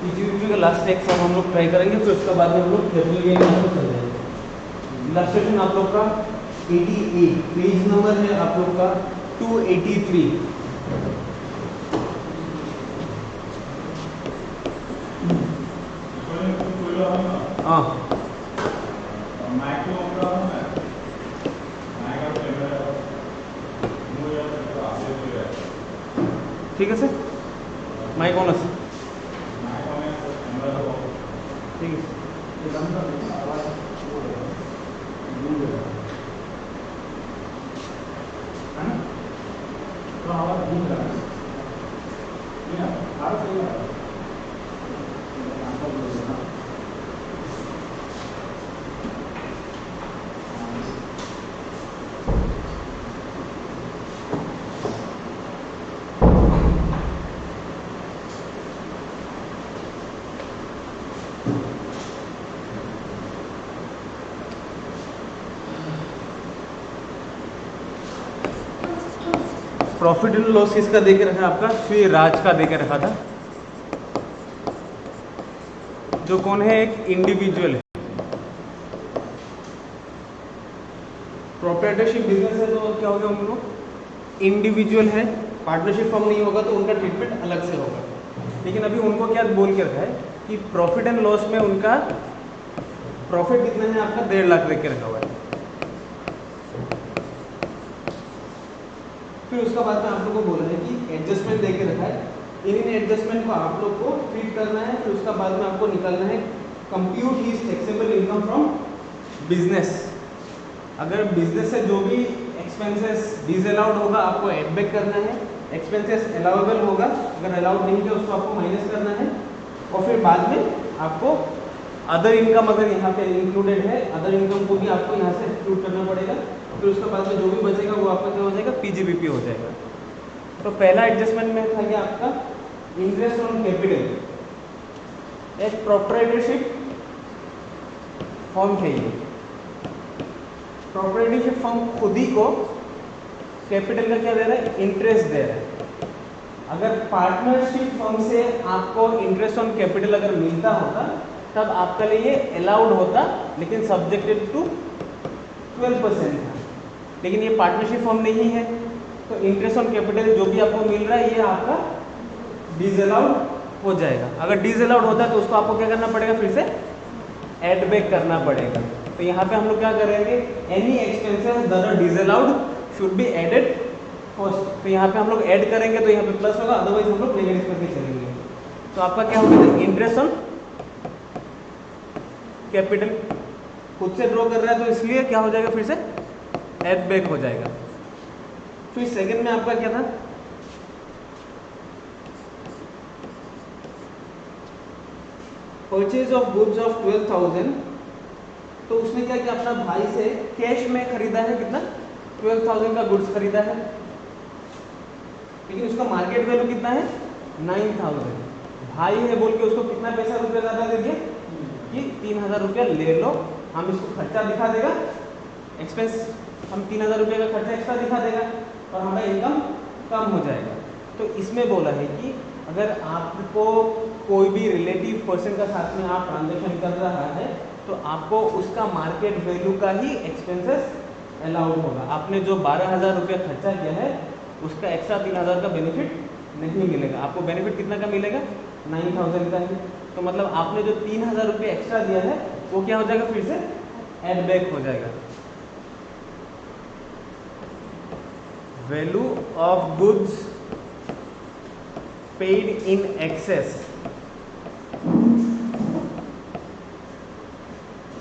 PGBP का last एक सम हम लोग ट्राई करेंगे, फिर उसके बाद में हम लोग कैपिटल गेन में चल जाएंगे। इलस्ट्रेशन आप लोग का 88, पेज नंबर है आप लोग का 283। हाँ ठीक है सर, माइक ऑन है ठीक है। प्रॉफिट एंड लॉस किसका दे के रखा है आपका? श्री राज का दे के रखा था, जो कौन है? एक इंडिविजुअल है। प्रोप्राइटरशिप बिजनेस है तो क्या हो गया उन लोग? इंडिविजुअल है, पार्टनरशिप फॉर्म नहीं होगा तो उनका ट्रीटमेंट अलग से होगा। लेकिन अभी उनको क्या बोल के रखा है कि प्रॉफिट एंड लॉस में उनका प्रॉफिट कितना है आपका? 1.5 लाख दे के रखा हुआ है। फिर उसका बाद में आप लोग को बोला है कि एडजस्टमेंट दे के रखा है, इन एडजस्टमेंट को आप लोग को ट्रीट करना है। फिर उसका बाद में आपको निकालना है compute his taxable income from business. अगर बिजनेस से जो भी एक्सपेंसेस डिसअलाउड होगा आपको एड बैक करना है, एक्सपेंसेस अलाउेबल होगा अगर अलाउड नहीं है उसको आपको माइनस करना है। और फिर बाद में आपको अदर इनकम अगर यहाँ पे इंक्लूडेड है, अदर इनकम को भी आपको यहाँ से एक्सक्लूड करना पड़ेगा। फिर उसके बाद में जो भी बचेगा वो आपका क्या हो जाएगा? पीजीबीपी हो जाएगा। तो पहला एडजस्टमेंट में था क्या आपका? Interest on capital. एक प्रोप्राइटरशिप फॉर्म चाहिए। प्रोप्राइटरशिप फॉर्म खुद ही को कैपिटल का क्या दे रहा है? इंटरेस्ट दे रहा है। अगर पार्टनरशिप फॉर्म से आपको इंटरेस्ट ऑन कैपिटल अगर मिलता होता तब आपके लिए ये अलाउड होता, लेकिन सब्जेक्टेड टू 12% था। लेकिन ये पार्टनरशिप फॉर्म नहीं है तो इंटरेस्ट ऑन कैपिटल जो भी आपको मिल रहा है ये आपका डिसअलाउड हो जाएगा। अगर डिसअलाउड होता है तो उसको आपको क्या करना पड़ेगा? फिर से एड बैक करना पड़ेगा। तो यहाँ पे हम लोग क्या करेंगे? Any expenses that are disallowed should be added first. तो यहाँ पे हम लोग ऐड करेंगे तो यहाँ पे प्लस होगा, अदरवाइज हम लोग नेगेटिव करके चलेंगे। तो आपका क्या होगा? इंटरेस्ट ऑन कैपिटल खुद से ड्रॉ कर रहा है तो इसलिए क्या हो जाएगा? फिर से एड बैक हो जाएगा। तो इस सेकंड में आपका क्या था? Purchase of goods of 12,000। तो उसने क्या किया? अपना भाई से कैश में खरीदा है, कितना? 12,000 का गुड्स खरीदा है, लेकिन उसका मार्केट वैल्यू कितना है? 9,000। भाई है बोल के उसको कितना पैसा रुपया ज्यादा दे दिया कि 3,000 रुपया ले लो, हम इसको खर्चा दिखा देगा, एक्सपेंस हम 3,000 रुपये का खर्चा एक्स्ट्रा दिखा देगा और हमारा इनकम कम हो जाएगा। तो इसमें बोला है कि अगर आपको कोई भी रिलेटिव पर्सन का साथ में आप ट्रांजेक्शन कर रहा है तो आपको उसका मार्केट वैल्यू का ही एक्सपेंसेस अलाउड होगा। आपने जो 12,000 रुपया खर्चा किया है उसका एक्स्ट्रा 3,000 का बेनिफिट नहीं मिलेगा। आपको बेनिफिट कितना का मिलेगा? 9,000 का ही। तो मतलब आपने जो 3,000 रुपये एक्स्ट्रा दिया है वो क्या हो जाएगा? फिर से एड बैक हो जाएगा। Value of goods paid in excess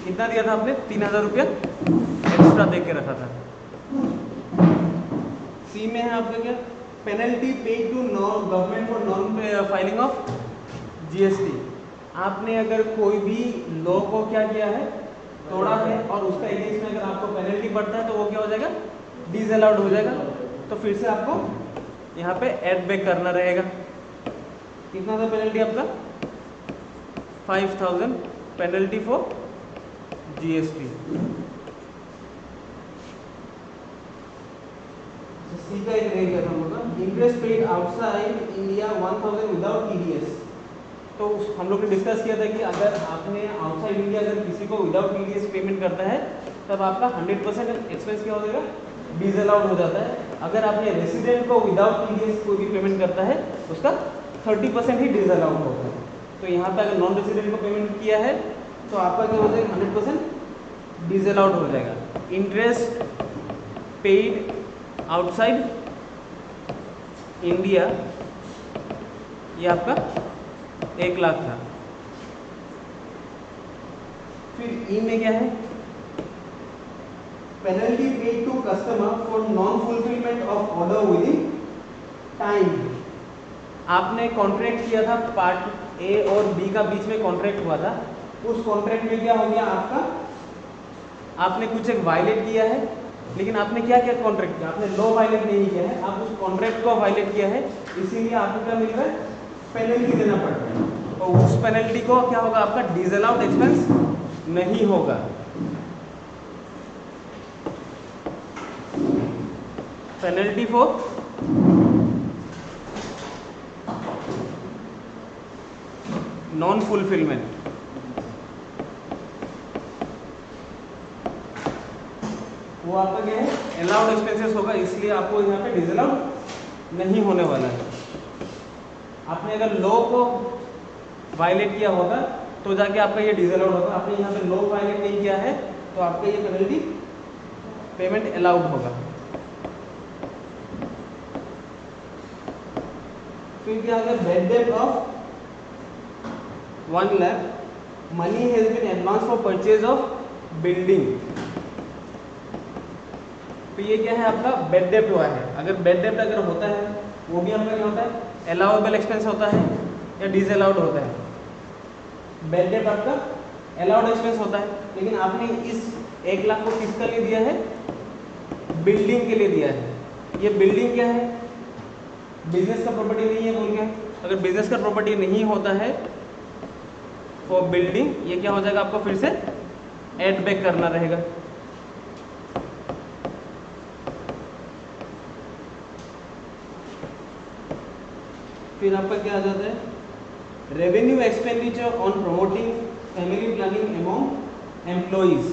कितना दिया था आपने? 3,000 रुपया एक्स्ट्रा दे के रखा था। सी में है आपका क्या? Penalty paid to government for non filing of GST. आपने अगर कोई भी लॉ को क्या किया है? तोड़ा है और उसका अगेंस्ट में अगर आपको पेनल्टी पड़ता है तो वो क्या हो जाएगा? डिसअलाउड हो जाएगा। तो फिर से आपको यहाँ पे एड बैक करना रहेगा। कितना था पेनल्टी आपका? 5,000 पेनल्टी फॉर जीएसटी। सी का एक रेट है हम लोग का। Interest paid outside India 1,000 without TDS. तो हम लोग ने डिस्कस किया था कि अगर आपने आउटसाइड इंडिया अगर किसी को विदाउट टीडीएस पेमेंट करता है तब आपका 100% एक्सपेंस क्या हो जाएगा, डिसअलाउड हो जाता है। अगर आपने रेसिडेंट को विदाउट टीडीएस कोई भी पेमेंट करता है उसका 30% ही डिसअलाउड होता है। तो यहाँ पे अगर नॉन रेसिडेंट को पेमेंट किया है तो आपका क्या हो जाएगा, 100% डिसअलाउड हो जाएगा। इंटरेस्ट पेड आउटसाइड इंडिया ये आपका 1 लाख था। फिर ई में क्या है, penalty paid to customer for non fulfilment of order within time. आपने कॉन्ट्रैक्ट किया था, पार्ट ए और बी का बीच में कॉन्ट्रैक्ट हुआ था, उस कॉन्ट्रैक्ट में क्या हो गया आपका, आपने कुछ एक वायलेट किया है, लेकिन आपने क्या क्या कॉन्ट्रैक्ट किया, आपने लॉ वायलेट नहीं किया है, आप उस कॉन्ट्रैक्ट को वायलेट किया है, इसीलिए आपको क्या मिल रहा है, पेनल्टी देना पड़ रहा है। और उस पेनल्टी को क्या होगा, आपका डिसअलाउड एक्सपेंस नहीं होगा। पेनल्टी फॉर नॉन फुलफिलमेंट, वो आपका क्या है, अलाउड एक्सपेंसेस होगा, इसलिए आपको यहाँ पे डिसअलाउड नहीं होने वाला है। आपने अगर लॉ को वायलेट किया होगा तो जाके आपका ये डिसअलाउड होगा। आपने यहाँ पे लॉ वायलेट नहीं किया है तो आपका ये पेनल्टी पेमेंट अलाउड होगा। फिर क्या होगा, bad debt of 1 lakh, money has been advance for purchase of building. तो ये क्या है, आपका बैड डेट हुआ है। अगर बैड डेट अगर होता है वो भी आपका क्या होता है, अलाउएबल एक्सपेंस होता है या डिसअलाउड होता है। बैड डेट आपका अलाउड एक्सपेंस होता है, लेकिन आपने इस 1 लाख को किसके लिए दिया है, बिल्डिंग के लिए दिया है। ये बिल्डिंग क्या है, बिजनेस का प्रॉपर्टी नहीं है बोल के, अगर बिजनेस का प्रॉपर्टी नहीं होता है फॉर बिल्डिंग, ये क्या हो जाएगा, आपको फिर से एड बैक करना रहेगा। फिर आपका क्या आ जाता है, revenue expenditure on promoting family planning among employees.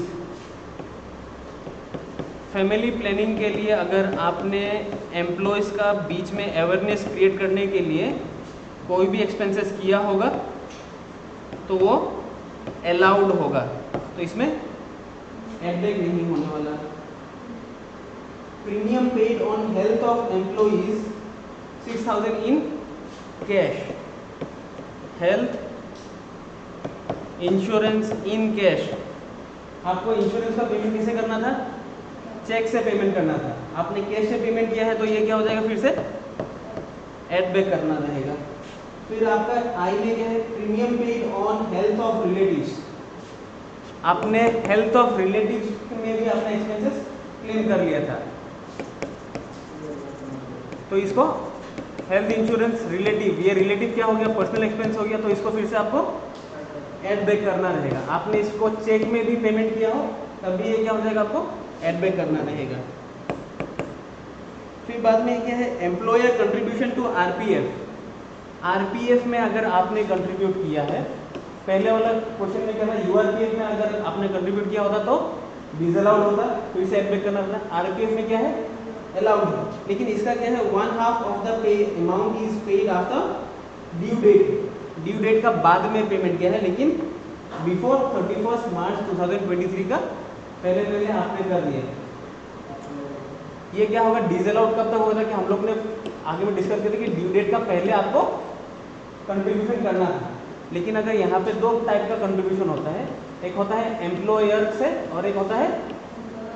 Family planning के लिए अगर आपने एम्प्लॉयज़ का बीच में अवेयरनेस क्रिएट करने के लिए कोई भी एक्सपेंसेस किया होगा तो वो अलाउड होगा, तो इसमें एडबैक नहीं होने वाला। Premium paid on health of employees 6000 in cash, health insurance in cash. आपको इंश्योरेंस का पेमेंट कैसे करना था, चेक से पेमेंट करना था, आपने कैश से पेमेंट किया है तो ये क्या हो जाएगा, फिर से एड बैक करना रहेगा। फिर आपका आई में क्या है, premium paid on health of relatives. आपने हेल्थ ऑफ रिलेटिव्स में भी अपना एक्सपेंसेस क्लेम कर लिया था, तो इसको हेल्थ इंश्योरेंस रिलेटिव, ये रिलेटिव क्या हो गया, पर्सनल एक्सपेंस हो गया, तो इसको फिर से आपको एड बैक करना रहेगा। आपने इसको चेक में भी पेमेंट किया हो तब भी ये क्या हो जाएगा, आपको एड बैक करना रहेगा। फिर बाद में क्या है, employer contribution to RPF. RPF में अगर आपने कंट्रीब्यूट किया है, पहले वाला क्वेश्चन में क्या था, यूआरपीएफ में अगर आपने कंट्रीब्यूट किया होता तो डिसअलाउड होता, फिर से एड बैक करना होता। आरपीएफ में क्या है, अलाउड है, लेकिन इसका क्या है, 1/2 of the pay amount is paid after due date. Due date का बाद में पेमेंट किया है, लेकिन बिफोर 31 मार्च 2023 का पहले आपने कर दिया। ये क्या होगा, डिसअलाउड कब तक होगा, कि हम लोग ने आगे में डिस्कस किया था कि ड्यू डेट का पहले आपको कंट्रीब्यूशन करना था। लेकिन अगर यहाँ पे 2 टाइप का कंट्रीब्यूशन होता है, एक होता है एम्प्लॉयर से और एक होता है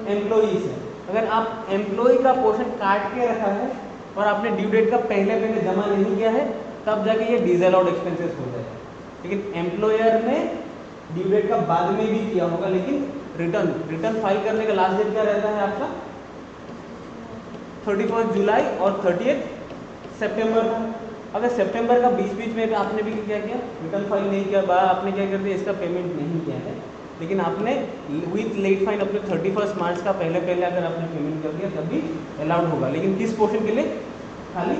एम्प्लॉई से। अगर आप एम्प्लॉई का पोर्शन काट के रखा है और आपने ड्यू डेट का पहले जमा नहीं किया है, तब जाके ये डिसअलाउड एक्सपेंसेस हो जाएगा। लेकिन एम्प्लॉयर ने ड्यू डेट का बाद में भी किया होगा, लेकिन रिटर्न फाइल करने का लास्ट डेट क्या रहता है आपका, 31 जुलाई और 30 सितंबर। अगर सितंबर का बीच में आपने भी क्या किया, रिटर्न फाइल नहीं किया, आपने क्या कर दिया, इसका पेमेंट नहीं किया है, लेकिन आपने विथ लेट फाइन अपने 31 मार्च का पहले अगर आपने पेमेंट कर दिया तब भी अलाउड होगा। लेकिन किस पोर्शन के लिए, खाली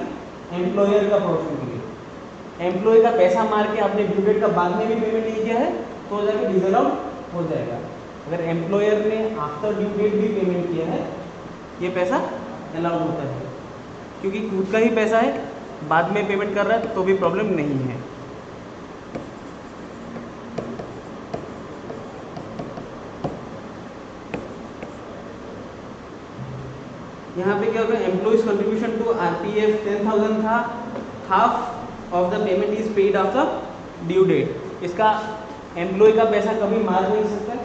एम्प्लॉयर का पोर्शन के लिए। एम्प्लॉय का पैसा मार के आपने ड्यू डेट का बाद में भी पेमेंट नहीं किया है तो हो जाएगा डिसअलाउड हो जाएगा। अगर एम्प्लॉयर ने आफ्टर ड्यू डेट भी पेमेंट किया है ये पैसा अलाउड होता है, क्योंकि खुद का ही पैसा है, बाद में पेमेंट कर रहा है तो भी प्रॉब्लम नहीं है। यहाँ पे क्या होगा, एम्प्लॉइज कंट्रीब्यूशन टू आरपीएफ 10,000 था, half of the payment is paid after due date. इसका एम्प्लॉय का पैसा कभी मार नहीं सकता,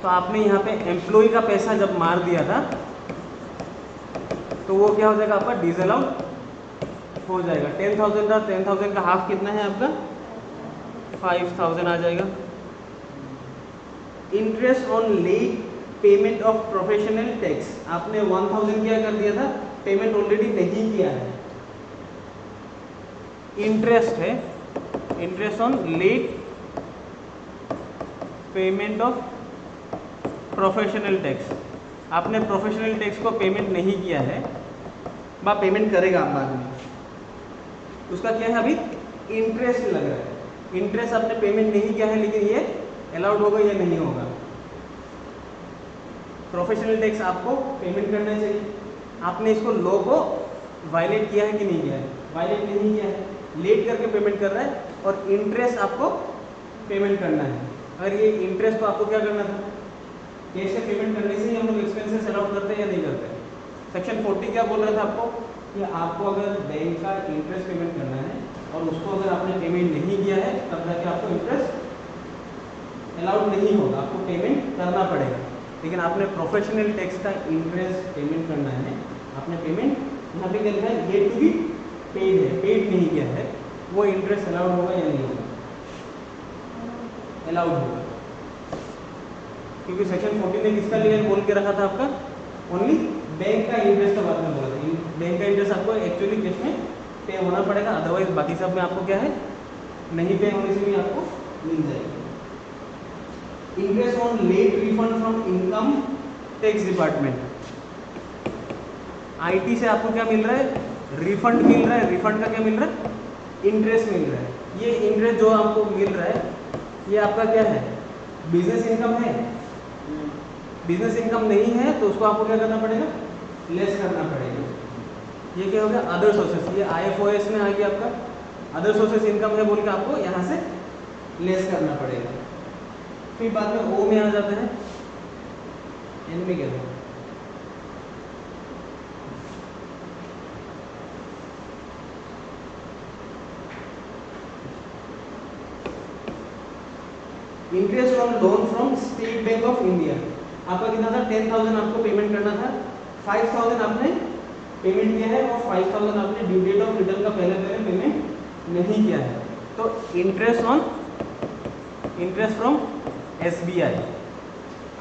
तो आपने यहाँ पे एम्प्लॉय का पैसा जब मार दिया था तो वो क्या हो जाएगा आपका डिसअलाउड हो जाएगा। 10,000 था, 10,000 का हाफ कितना है आपका 5,000 आ जाएगा। Interest on late payment of professional tax, आपने 1,000 क्या कर दिया था, पेमेंट ऑलरेडी नहीं किया है, इंटरेस्ट है, interest on late payment of professional tax, आपने प्रोफेशनल टैक्स को पेमेंट नहीं किया है, बा पेमेंट करेगा आप बाद में, उसका क्या है अभी इंटरेस्ट लग रहा है, इंटरेस्ट आपने पेमेंट नहीं किया है लेकिन ये अलाउड होगा या नहीं होगा। प्रोफेशनल टैक्स आपको पेमेंट करना चाहिए, आपने इसको लॉ को वायलेट किया है कि नहीं किया है, वायलेट नहीं किया है, लेट करके पेमेंट कर रहा है, और इंटरेस्ट आपको पेमेंट करना है। अगर ये इंटरेस्ट को आपको क्या करना था, कैश से पेमेंट करने से ही हम लोग एक्सपेंसेस अलाउड करते हैं या नहीं करते। सेक्शन 40 क्या बोल रहा था आपको कि आपको अगर बैंक का इंटरेस्ट पेमेंट करना है और उसको अगर आपने पेमेंट नहीं किया है तब जाके आपको इंटरेस्ट अलाउड नहीं होगा, आपको पेमेंट करना पड़ेगा। लेकिन आपने प्रोफेशनल टैक्स का इंटरेस्ट पेमेंट करना है, आपने पेमेंट यहाँ पे क्या लिखा है, ये टू बी पेड है, पेड नहीं किया है, वो इंटरेस्ट अलाउड होगा या नहीं होगा, अलाउड होगा, क्योंकि सेक्शन 14 ने किसका लिया बोल के रखा था आपका, ओनली बैंक का इंटरेस्ट का बात में बोला था। बैंक का इंटरेस्ट आपको एक्चुअली केस में पे होना पड़ेगा, अदरवाइज बाकी सब में आपको क्या है नहीं पे होने से भी आपको मिल जाएगा। Interest on late refund from income tax department, IT से आपको क्या मिल रहा है, रिफंड मिल रहा है, रिफंड का क्या मिल रहा है, इंटरेस्ट मिल रहा है। ये इंटरेस्ट जो आपको मिल रहा है ये आपका क्या है, बिजनेस इनकम है, बिजनेस इनकम नहीं है तो उसको आपको क्या करना पड़ेगा, लेस करना पड़ेगा। ये क्या हो गया, अदर सोर्सेस, ये IFOS में आ गया आपका, अदर सोर्सेस इनकम है बोल के आपको यहाँ से लेस करना पड़ेगा। फिर बाद में ओ में आ जाते हैं, एन में क्या है, interest on loan from state bank of India, आपका कितना था 10,000 आपको पेमेंट करना था, 5,000 आपने पेमेंट किया है और 5,000 आपने ड्यू डेट ऑफ रिटर्न का पहले पेमेंट नहीं किया है, तो इंटरेस्ट फ्रॉम SBI,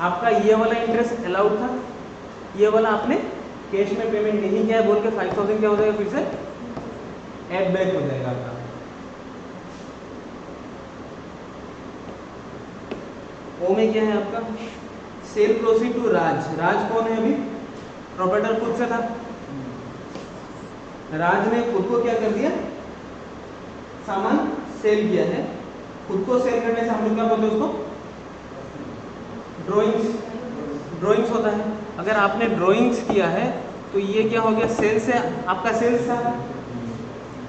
आपका ये वाला इंटरेस्ट अलाउड था, ये वाला आपने कैश में पेमेंट नहीं किया है बोल के 5,000 क्या हो जाएगा, फिर से एड बैक हो जाएगा आपका। ओ में क्या है आपका, सेल प्रोसीड टू राज, राज कौन है अभी, प्रोपराइटर खुद से था, राज ने खुद को क्या कर दिया, सामान सेल किया है, खुद को सेल करने से हम लोग क्या बोलते हैं उसको, ड्राइंग्स होता है। अगर आपने ड्राइंग्स किया है तो ये क्या हो गया, सेल्स से, आपका सेल्स था,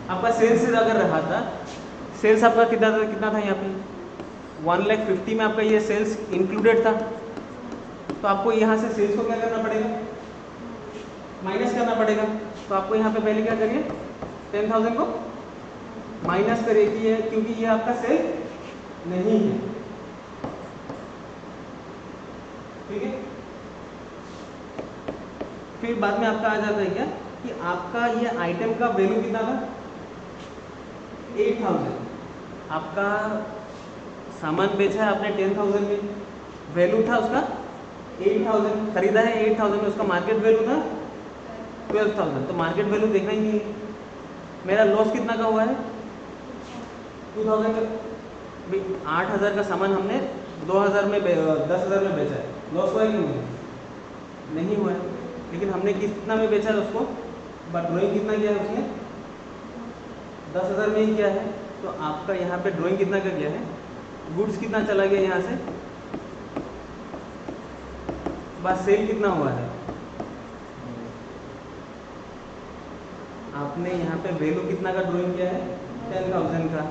आपका सेल्स से अगर रहा था, सेल्स आपका कितना था यहाँ पे 1,50,000 में आपका ये सेल्स इंक्लूडेड था, तो आपको यहाँ से सेल्स को क्या करना पड़ेगा, माइनस करना पड़ेगा। तो आपको यहाँ पे पहले क्या करिए, 10,000 को माइनस करिए कि ये, क्योंकि ये आपका सेल नहीं है, ठीक है। फिर बाद में आपका आ जाता है क्या कि आपका ये आइटम का वैल्यू कितना था, 8,000, आपका सामान बेचा है आपने 10,000 में, वैल्यू था उसका 8,000, खरीदा है 8,000 में, उसका मार्केट वैल्यू था 12,000, तो मार्केट वैल्यू देखना ही नहीं है। मेरा लॉस कितना का हुआ है 2,000 का, 8,000 का सामान हमने 2,000 में 10,000 में बेचा है, लॉस हुआ है कि नहीं हुआ है, लेकिन हमने कितना में बेचा है उसको, बट ड्रॉइंग कितना किया है उसने 10,000 में ही किया है, तो आपका यहाँ पे ड्राइंग कितना का गया है, गुड्स कितना चला गया यहाँ से, बस सेल कितना हुआ है, आपने यहाँ पे वैल्यू कितना का ड्राइंग किया है 10,000 का,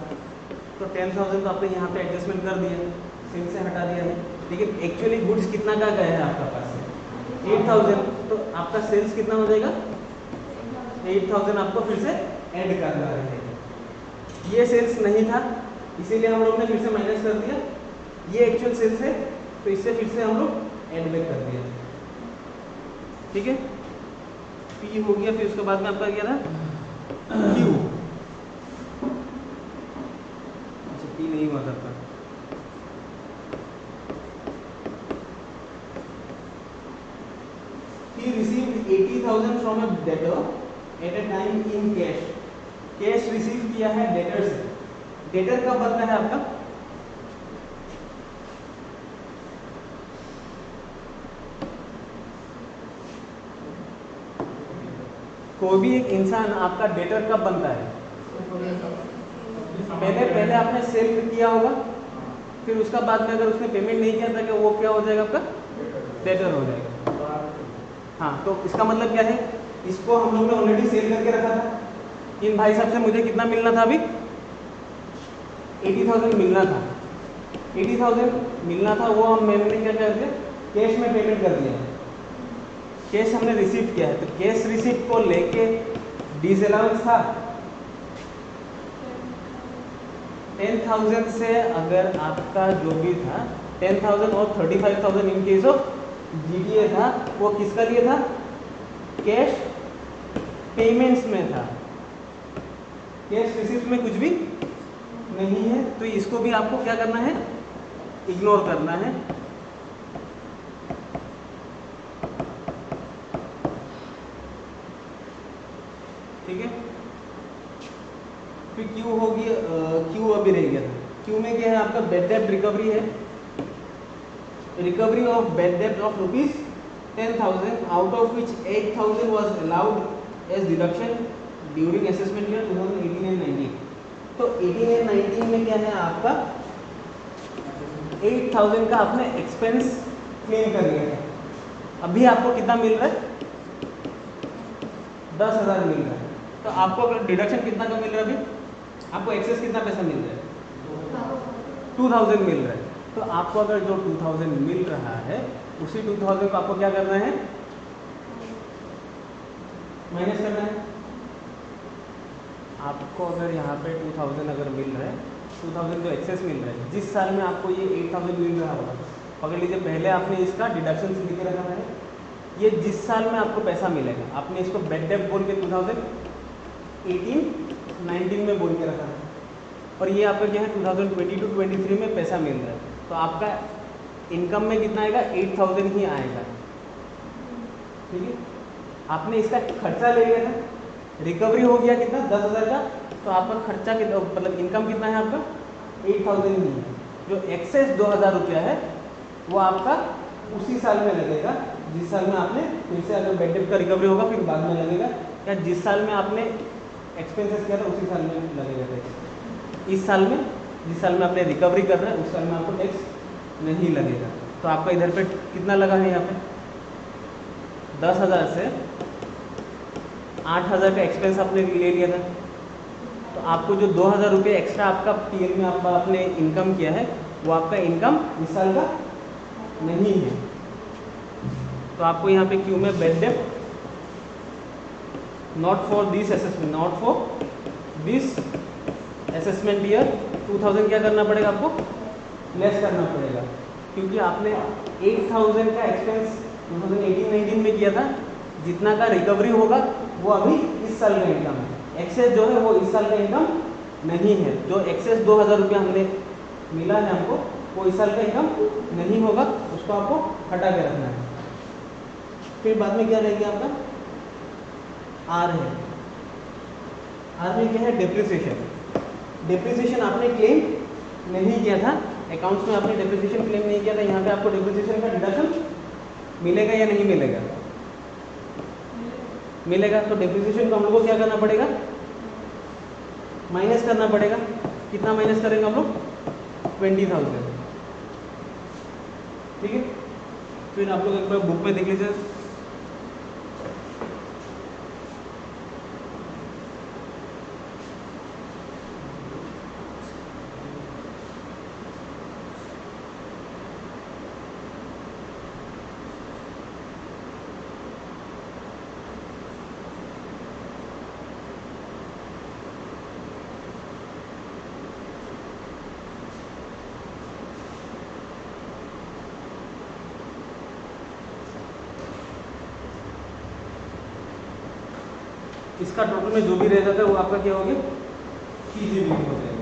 तो 10,000 तो आपने यहाँ पे एडजस्टमेंट कर दिया है, सेल से हटा दिया है, लेकिन एक्चुअली गुड्स कितना का गया है आपका पास 8,000, तो आपका सेल्स कितना हो जाएगा 8,000 आपको फिर से ऐड करना रहेगा। ये सेल्स नहीं था इसीलिए हम लोग ने फिर से माइनस कर दिया, ये एक्चुअल सेल्स है तो इससे फिर से हम लोग ऐड बैक कर दिया, ठीक है। पी हो गया, फिर उसके बाद में आपका क्या था क्यू, अच्छा पी नहीं हुआ था आपका, he received 80,000 from a debtor at a time in cash, cash receive किया है डेटर से, डेटर कब बनता है आपका, कोई भी एक इंसान आपका डेटर कब बनता है, पहले आपने सेल किया होगा, फिर उसका बाद में अगर उसने पेमेंट नहीं किया था कि वो क्या हो जाएगा आपका डेटर हो जाएगा। हाँ तो इसका मतलब क्या है, इसको हम लोग ने ऑलरेडी सेल करके रखा था, इन भाई साहब से मुझे कितना मिलना था अभी 80,000 मिलना था, 80,000 मिलना था, वो हम मैंने क्या कर दिया कैश में पेमेंट कर दिया, कैश हमने रिसीव किया है, तो कैश रिसीप्ट को लेके डिसअलाउंस था 10,000 से, अगर आपका जो भी था 10,000 और 35,000 इन केस ऑफ जीडीए था, वो किसका लिए था, कैश पेमेंट्स में था, कैश रिसीप्ट में कुछ भी नहीं है, तो इसको भी आपको क्या करना है इग्नोर करना है, ठीक है। फिर क्यू होगी, क्यू अभी रह गया था, क्यू में क्या है आपका बैड डेब्ट रिकवरी है, रिकवरी ऑफ बैड डेब्ट of ₹10,000 out of which 8,000 was allowed as deduction during assessment year 2018 and 19, तो 18 एंड 19 में क्या है आपका 8,000 का आपने एक्सपेंस क्लेम कर लिया है, अभी आपको कितना मिल रहा है 10,000 मिल रहा है, तो आपको अगर डिडक्शन कितना का मिल रहा है, अभी आपको एक्सेस कितना पैसा मिल रहा है 2,000 मिल रहा है, तो आपको अगर जो 2,000 मिल रहा है उसी 2,000 को आपको क्या करना है माइनस करना है, आपको अगर यहाँ पे 2,000 अगर मिल रहा है, 2,000 जो एक्सेस मिल रहा है, जिस साल में आपको ये 8,000 मिल रहा होगा, पकड़ लीजिए पहले आपने इसका डिडक्शन लिख के रखा है, ये जिस साल में आपको पैसा मिलेगा आपने इसको बैड डेब्ट बोल के 2018-19 में बोल के रखा है, और ये आपका क्या है 2022-23 में पैसा मिल रहा है, तो आपका इनकम में कितना आएगा 8,000 ही आएगा, ठीक है। आपने इसका खर्चा ले लिया था, रिकवरी हो गया कितना 10,000 का, तो आपका खर्चा कितना मतलब इनकम कितना है आपका 8,000 ही है, जो एक्सेस 2,000 रुपया है वो आपका उसी साल में लगेगा जिस साल में आपने फिर से अगर बैड डेब्ट का रिकवरी होगा फिर बाद में लगेगा, या जिस साल में आपने एक्सपेंसेस किया था उसी साल में लगेगा टैक्स, इस साल में जिस साल में आपने रिकवरी कर रहे हैं उस साल में आपको टैक्स नहीं लगेगा, तो आपका इधर पे कितना लगा है यहाँ पे 10,000 से 8,000 का एक्सपेंस आपने ले लिया था, तो आपको जो 2,000 रुपये एक्स्ट्रा आपका पीएल में आपने इनकम किया है वो आपका इनकम इस साल का नहीं है, तो आपको यहाँ पे क्यू में बैड डेब्ट not for this assessment, not for this assessment year 2,000 क्या करना पड़ेगा आपको लेस करना पड़ेगा, क्योंकि आपने 8,000 का एक्सपेंस 2018-19 में किया था, जितना का रिकवरी होगा वो अभी इस साल का इनकम है, एक्सेस जो है वो इस साल का इनकम नहीं है, जो एक्सेस 2,000 रुपया हमने मिला है हमको वो इस साल का इनकम नहीं होगा, उसको आपको हटा के रखना है। फिर बाद में क्या रहेगा आपका आर है, आर में क्या है डेप्रिसिएशन, डेप्रिसिएशन आपने क्लेम नहीं किया था, अकाउंट्स में आपने डेप्रिसिएशन क्लेम नहीं किया था, यहाँ पे आपको डेप्रिसिएशन का डिडक्शन मिलेगा या नहीं मिलेगा, मिलेगा, तो डेप्रिसिएशन को हम लोग को क्या करना पड़ेगा माइनस करना पड़ेगा, कितना माइनस करेंगे हम लोग? 20,000। ठीक है, फिर आप लोग एक बार बुक में देख लीजिए। इसका टोटल में जो भी रह जाता है वो आपका क्या हो गया? फीजिबिलिटी हो जाएगा।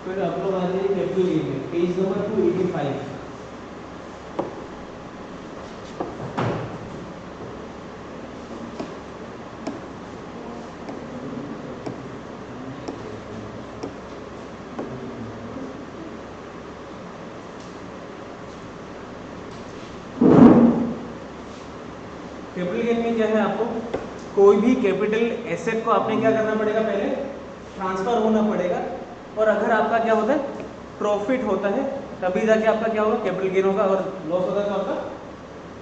फिर आप लोग आ जाइए कैपिटल गेन में, पेज नंबर 285। कैपिटल गेन में क्या है, आपको कोई भी कैपिटल एसेट को आपने क्या करना पड़ेगा? पहले ट्रांसफर होना पड़ेगा। और अगर आपका क्या होता है? प्रॉफिट होता है, तभी जाके आपका क्या होगा? कैपिटल गेन होगा। और लॉस होता है तो आपका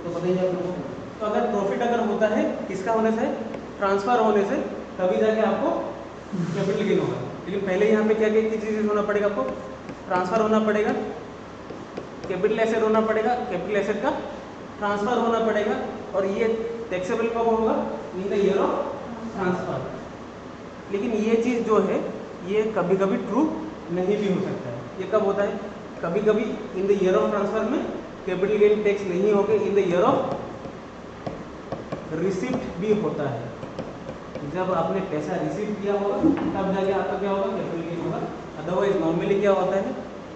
तो पता ही है आप लोगों को। तो अगर प्रॉफिट अगर होता है किसका होने से? ट्रांसफर होने से, तभी जाके आपको कैपिटल गेन होगा। लेकिन पहले यहाँ पे क्या क्या चीज़ होना पड़ेगा? आपको ट्रांसफर होना पड़ेगा, कैपिटल एसेट होना पड़ेगा, कैपिटल एसेट का ट्रांसफर होना पड़ेगा। और ये टैक्सेबल कब होगा? In the year of transfer. लेकिन ये चीज़ जो है ये कभी कभी ट्रू नहीं भी हो सकता है। ये कब होता है? कभी कभी in the year of transfer में कैपिटल गेन टैक्स नहीं होके in the year of receipt भी होता है। जब आपने पैसा रिसीव किया होगा तब जाके आपका क्या होगा? कैपिटल गेन होगा। अदरवाइज नॉर्मली क्या होता है?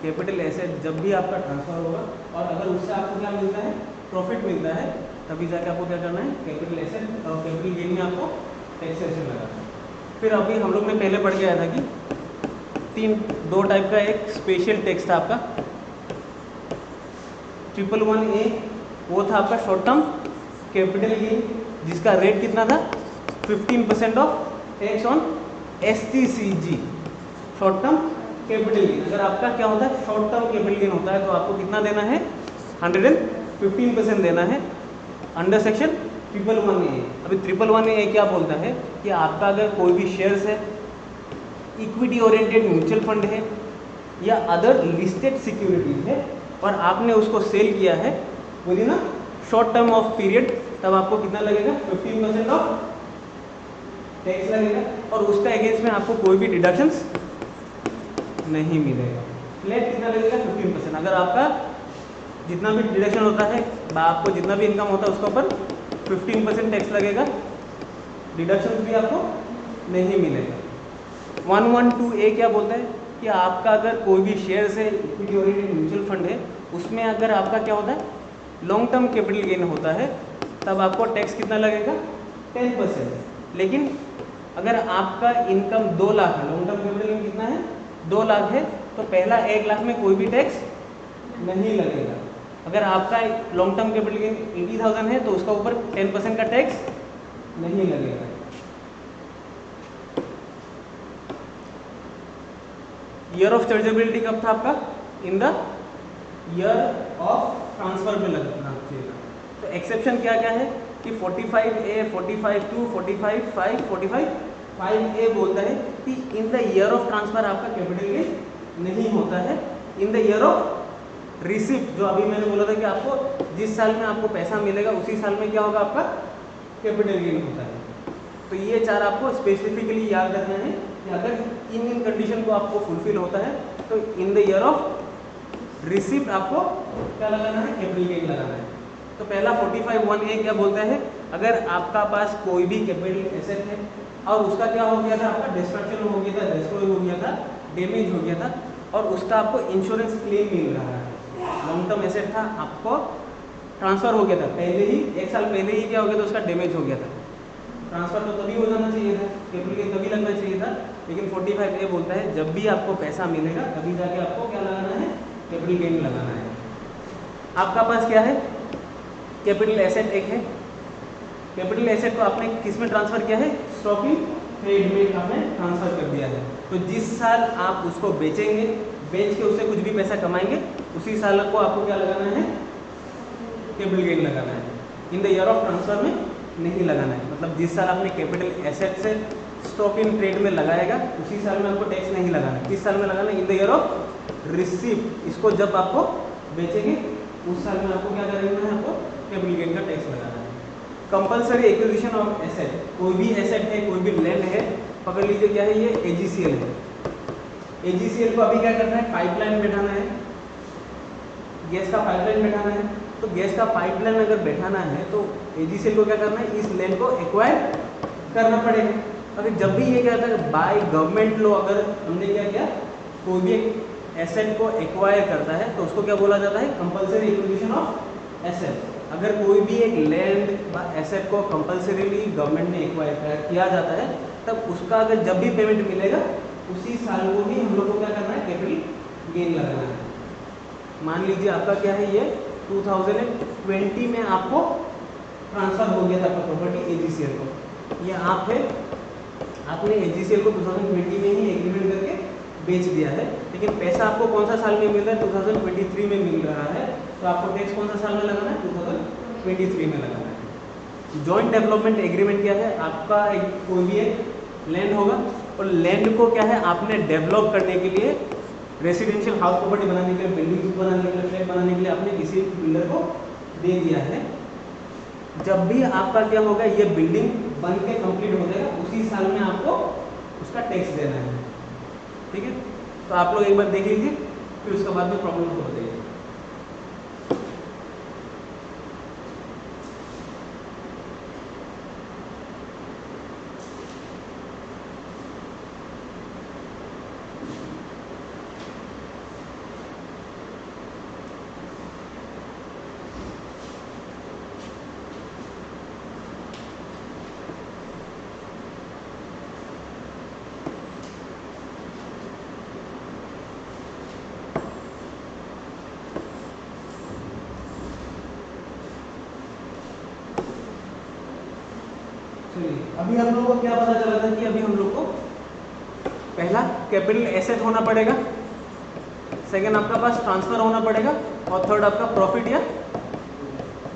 कैपिटल एसेट जब भी आपका ट्रांसफर होगा और अगर उससे आपको क्या मिलता है? प्रॉफिट मिलता है, तभी जाके आपको क्या करना है? कैपिटल एसेट और कैपिटल गेन में आपको टैक्सेशन लगाना है। फिर अभी हम लोग ने पहले पढ़ के आया था कि दो टाइप का एक स्पेशल टैक्स था आपका। 111A वो था आपका शॉर्ट टर्म कैपिटल गेन, जिसका रेट कितना था? 15% of tax on STCG, short term capital gain. अगर आपका क्या होता है? शॉर्ट टर्म कैपिटल गेन होता है तो आपको कितना देना है? 115% देना है अंडर सेक्शन 111A। अभी 111A क्या बोलता है कि आपका अगर कोई भी शेयर्स है, इक्विटी ओरिएंटेड म्यूचुअल फंड है या अदर लिस्टेड सिक्योरिटीज है और आपने उसको सेल किया है with in a short term of period, तब आपको कितना लगेगा? 15% ऑफ टैक्स लगेगा। और उसका अगेंस्ट में आपको कोई भी डिडक्शंस नहीं मिलेगा। फ्लैट कितना लगेगा? 15%। अगर आपका जितना भी डिडक्शन होता है, आपको जितना भी इनकम होता है उसके ऊपर 15% टैक्स लगेगा, डिडक्शन भी आपको नहीं मिलेगा। 112A क्या बोलता है कि आपका अगर कोई भी शेयर्स है, इक्विटी ओरिएंटेड म्यूचुअल फंड है, उसमें अगर आपका क्या होता है? लॉन्ग टर्म कैपिटल गेन होता है, तब आपको टैक्स कितना लगेगा? 10%। लेकिन अगर आपका इनकम 2 लाख है, लॉन्ग टर्म कैपिटल गेन कितना है? 2 लाख है, तो पहला 1 लाख में कोई भी टैक्स नहीं लगेगा। अगर आपका लॉन्ग टर्म कैपिटल गेन 80,000 है तो उसका ऊपर 10% का टैक्स नहीं लगेगा। ईयर ऑफ चार्जेबिलिटी कब था आपका? In the year of transfer पे लगना चाहिए। तो एक्सेप्शन क्या क्या है कि 45A, 45(2), 45(5), 45(5A बोलता है कि in the year of transfer आपका कैपिटल गेन नहीं होता है। In the year of receipt, जो अभी मैंने बोला था कि आपको जिस साल में आपको पैसा मिलेगा उसी साल में क्या होगा? आपका कैपिटल गेन होता है। तो ये 4 आपको स्पेसिफिकली याद रखना है कि अगर इन कंडीशन को आपको फुलफिल होता है तो in the year of receipt आपको क्या लगाना है? कैपिटल गेन लगाना है। तो पहला 45(1)(a) क्या बोलता है? अगर आपका पास कोई भी कैपिटल एसेट है और उसका क्या हो गया था? आपका डिस्ट्रक्शन हो गया था, डिस्ट्रॉय हो गया था, डैमेज हो गया था और उसका आपको इंश्योरेंस क्लेम मिल रहा है, लॉन्ग टर्म एसेट था, आपको ट्रांसफर हो गया था पहले ही, 1 साल पहले ही क्या हो गया था, उसका डैमेज हो गया था। ट्रांसफर तो तभी हो जाना चाहिए था, कैपिटल गेन तभी लगना चाहिए था, लेकिन 45 ये बोलता है जब भी आपको पैसा मिलेगा तभी जाके आपको क्या लगाना है, कैपिटल गेन लगाना है। आपका पास क्या है, कैपिटल एसेट एक है, कैपिटल एसेट को आपने किस में ट्रांसफर किया है, स्टॉक इन ट्रेड में आपने ट्रांसफर कर दिया है। तो जिस साल आप उसको बेचेंगे, बेच के उससे कुछ भी पैसा कमाएंगे, उसी साल को आपको क्या लगाना है, कैपिटल गेन लगाना है। In the year of transfer में नहीं लगाना है, मतलब जिस साल आपने कैपिटल एसेट से स्टॉक इन ट्रेड में लगाएगा उसी साल में आपको टैक्स नहीं लगाना है। किस साल में लगाना है, in the year of receipt. इसको जब आपको बेचेंगे उस साल में आपको क्या करना है, आपको कैपिटल गेन का टैक्स लगाना है। कंपलसरी एक्विजिशन ऑफ एसेट, कोई भी एसेट है, कोई भी लैंड है, पकड़ लीजिए क्या है, ये एजीसीएल है। एजीसीएल को अभी क्या करना है, पाइपलाइन बैठाना है, गैस का पाइपलाइन बैठाना है। तो गैस का पाइपलाइन अगर बैठाना है तो एजीसीएल को क्या करना है, इस लैंड को एक्वायर करना पड़ेगा। अगर जब भी ये क्या होता है, बाय गवर्नमेंट लॉ अगर हमने क्या किया, कोई भी एक एसेट को एक्वायर करता है तो उसको क्या बोला जाता है, कंपलसरी एक्विजिशन ऑफ एसेट। अगर कोई भी एक लैंड एसेट को कंपलसरीली गवर्नमेंट ने एक्वायर किया जाता है, तब उसका अगर जब भी पेमेंट मिलेगा उसी साल को ही हम लोग को क्या करना है, कैपिटल गेन लगाना है। मान लीजिए आपका क्या है, ये 2020 में आपको ट्रांसफर हो गया था आपका प्रॉपर्टी एजीसीएल को, ये आप है, आपने एजीसीएल को 2020 में ही एग्रीमेंट करके बेच दिया है, लेकिन पैसा आपको कौन सा साल में मिल रहा है, 2023 में मिल रहा है, तो आपको टैक्स कौन सा साल में लगाना है, 2023 में लगाना है। जॉइंट डेवलपमेंट एग्रीमेंट क्या है, आपका एक कोई भी एक लैंड होगा और लैंड को क्या है, आपने डेवलप करने के लिए, रेसिडेंशियल हाउस प्रॉपर्टी बनाने के लिए, बिल्डिंग बनाने के लिए, फ्लैट बनाने के लिए आपने किसी बिल्डर को दे दिया है। जब भी आपका क्या होगा, ये बिल्डिंग बन के कंप्लीट हो जाएगा उसी साल में आपको उसका टैक्स देना है। ठीक है, तो आप लोग एक बार देख लीजिए, फिर उसके बाद में प्रॉब्लम हो जाएगी। अभी हम लोग को क्या पता चला था कि अभी हम लोग को पहला कैपिटल एसेट होना पड़ेगा, सेकंड आपका पास ट्रांसफर होना पड़ेगा, और थर्ड आपका प्रॉफिट या